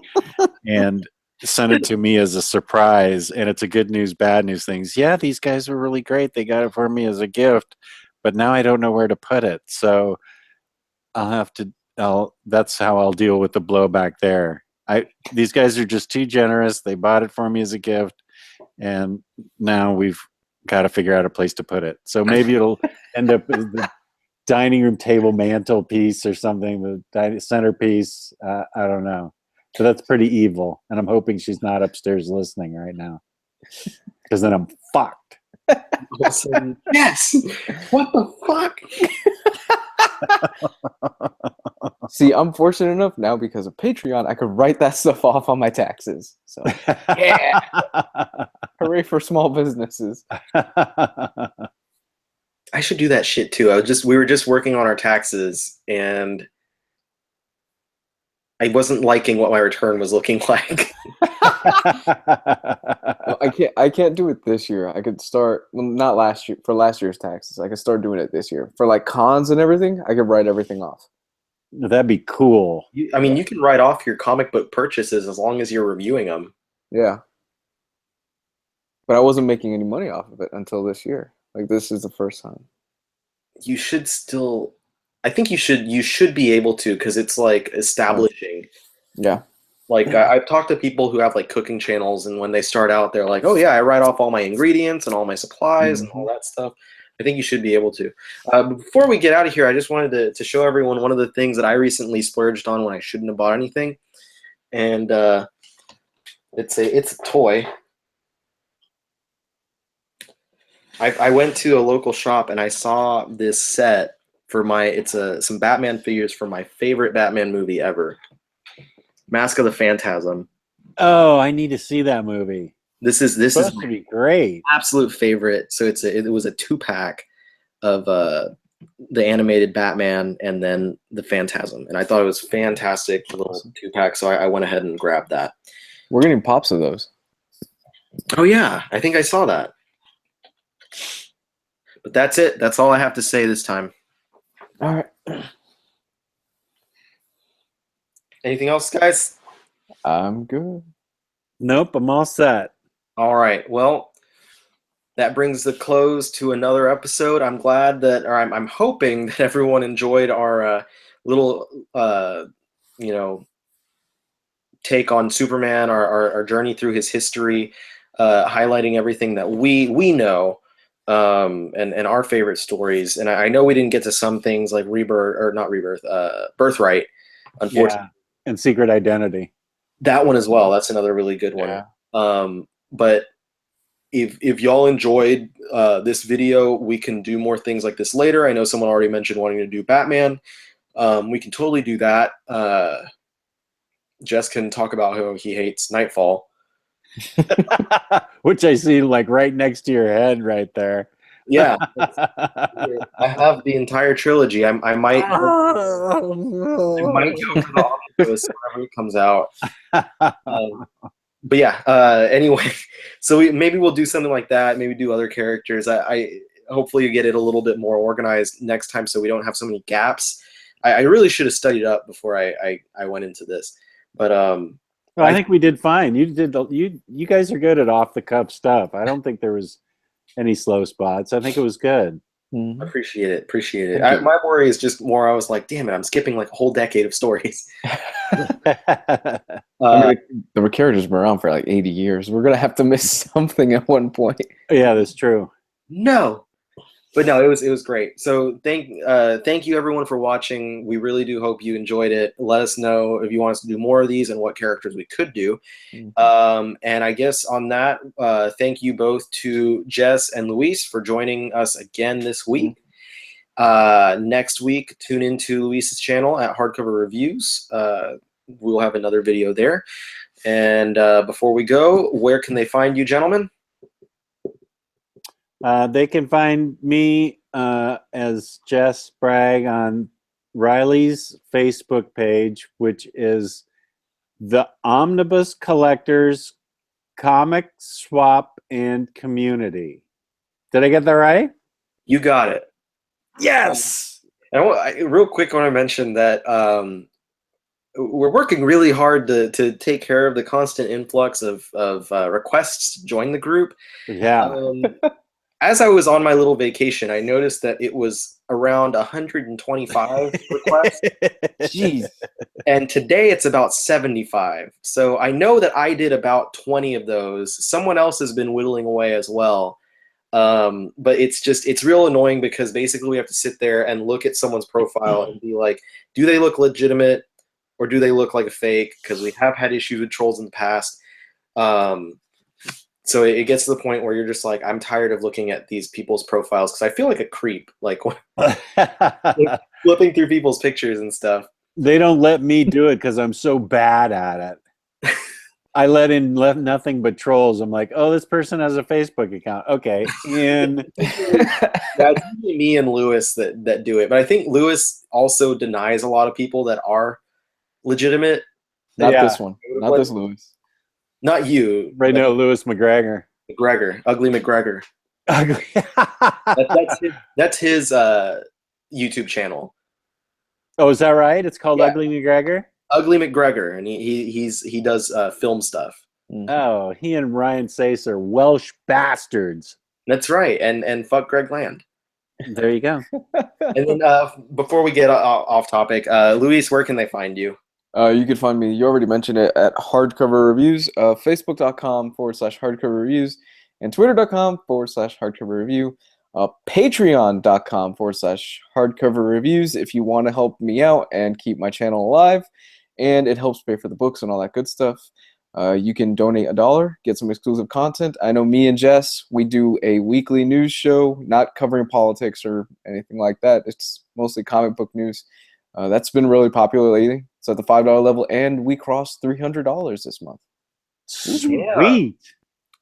and sent it to me as a surprise. And it's a good news, bad news things. Yeah, these guys were really great. They got it for me as a gift. But now I don't know where to put it, so that's how I'll deal with the blowback there. These guys are just too generous. They bought it for me as a gift, and now we've got to figure out a place to put it. So maybe it'll end up as the dining room table mantelpiece or something, the centerpiece. I don't know. So that's pretty evil, and I'm hoping she's not upstairs listening right now, because then I'm fucked. Yes. What the fuck? See, I'm fortunate enough now because of Patreon. I could write that stuff off on my taxes. So, yeah. Hooray for small businesses. I should do that shit too. We were just working on our taxes, and I wasn't liking what my return was looking like. Well, I can't do it this year. I could start, well, not last year, for last year's taxes. I could start doing it this year. For like cons and everything, I could write everything off. That'd be cool. You can write off your comic book purchases as long as you're reviewing them. Yeah. But I wasn't making any money off of it until this year. Like, this is the first time. You should still, I think you should be able to, because it's like establishing. Yeah. Like, I've talked to people who have like cooking channels, and when they start out, they're like, oh yeah, I write off all my ingredients and all my supplies and all that stuff. I think you should be able to. Before we get out of here, I just wanted to show everyone one of the things that I recently splurged on when I shouldn't have bought anything. And it's a toy. I went to a local shop and I saw this set for some Batman figures for my favorite Batman movie ever. Mask of the Phantasm. Oh, I need to see that movie. This is supposed to be great. Absolute favorite. So it was a 2-pack of the animated Batman and then the Phantasm, and I thought it was fantastic, little 2-pack. So I went ahead and grabbed that. We're getting pops of those. Oh yeah, I think I saw that. But that's it. That's all I have to say this time. All right. Anything else, guys? I'm good. Nope, I'm all set. All right. Well, that brings the close to another episode. I'm glad that, or I'm hoping that everyone enjoyed our little, take on Superman, our journey through his history, highlighting everything that we know, and our favorite stories. And I know we didn't get to some things like Birthright, unfortunately. Yeah. And Secret Identity. That one as well. That's another really good one. Yeah. But if y'all enjoyed this video, we can do more things like this later. I know someone already mentioned wanting to do Batman. We can totally do that. Jess can talk about how he hates Nightfall. Which I see like right next to your head right there. Yeah. I have the entire trilogy. I might go for the Omnibros whenever it comes out. But yeah, anyway, so maybe we'll do something like that. Maybe do other characters. I hopefully get it a little bit more organized next time, so we don't have so many gaps. I really should have studied up before I went into this, but well, I think we did fine. You guys are good at off the cuff stuff. I don't think there was any slow spots. I think it was good. Appreciate it. My worry is just more. I was like, damn it, I'm skipping like a whole decade of stories. I mean, the characters have been around for like 80 years. We're gonna have to miss something at one point. Yeah, that's true. No, but no, it was great. So thank you everyone for watching. We really do hope you enjoyed it. Let us know if you want us to do more of these and what characters we could do. And I guess on that, thank you both to Jess and Luis for joining us again this week. Next week, tune into Luis's channel at Hardcover Reviews. We'll have another video there. And before we go, where can they find you, gentlemen? They can find me as Jess Bragg on Riley's Facebook page, which is the Omnibus Collectors Comic Swap and Community. Did I get that right? You got it. Yes. Real quick, I want to mention that we're working really hard to take care of the constant influx of requests to join the group. Yeah. As I was on my little vacation, I noticed that it was around 125 requests. Jeez. And today it's about 75. So I know that I did about 20 of those. Someone else has been whittling away as well. But it's real annoying because basically we have to sit there and look at someone's profile and be like, do they look legitimate or do they look like a fake? Because we have had issues with trolls in the past. So it gets to the point where you're just like, I'm tired of looking at these people's profiles because I feel like a creep, like flipping through people's pictures and stuff. They don't let me do it because I'm so bad at it. I let in nothing but trolls. I'm like, oh, this person has a Facebook account. Okay, in. That's usually me and Lewis that do it. But I think Lewis also denies a lot of people that are legitimate. Not this one. Not this Lewis. Not you. Right now, Lewis McGregor. Ugly McGregor. Ugly. That's his YouTube channel. Oh, is that right? It's called Ugly McGregor? Ugly McGregor, and he does film stuff. Oh, he and Ryan Sace are Welsh bastards. That's right, and fuck Greg Land. There you go. And then before we get off topic, Luis, where can they find you? You can find me, you already mentioned it, at Hardcover Reviews, Facebook.com/Hardcover Reviews, and Twitter.com/Hardcover Review, Patreon.com/Hardcover Reviews if you want to help me out and keep my channel alive, and it helps pay for the books and all that good stuff. You can donate $1, get some exclusive content. I know me and Jess, we do a weekly news show, not covering politics or anything like that. It's mostly comic book news. That's been really popular lately. It's at the $5 level, and we crossed $300 this month. Sweet.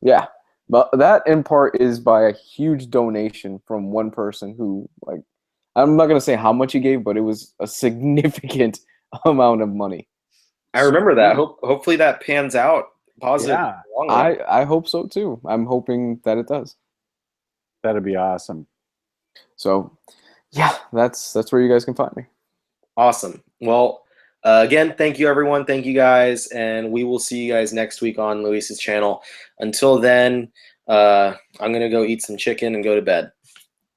Yeah, but that in part is by a huge donation from one person who, like, I'm not gonna say how much he gave, but it was a significant amount of money. I remember that. Hopefully that pans out positive. Yeah, I hope so too. I'm hoping that it does. That'd be awesome. So, yeah, that's where you guys can find me. Awesome. Well, again, thank you, everyone. Thank you, guys. And we will see you guys next week on Luis's channel. Until then, I'm going to go eat some chicken and go to bed.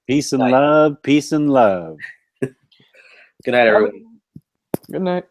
Peace and love. Peace and love. Good night, everyone. Good night.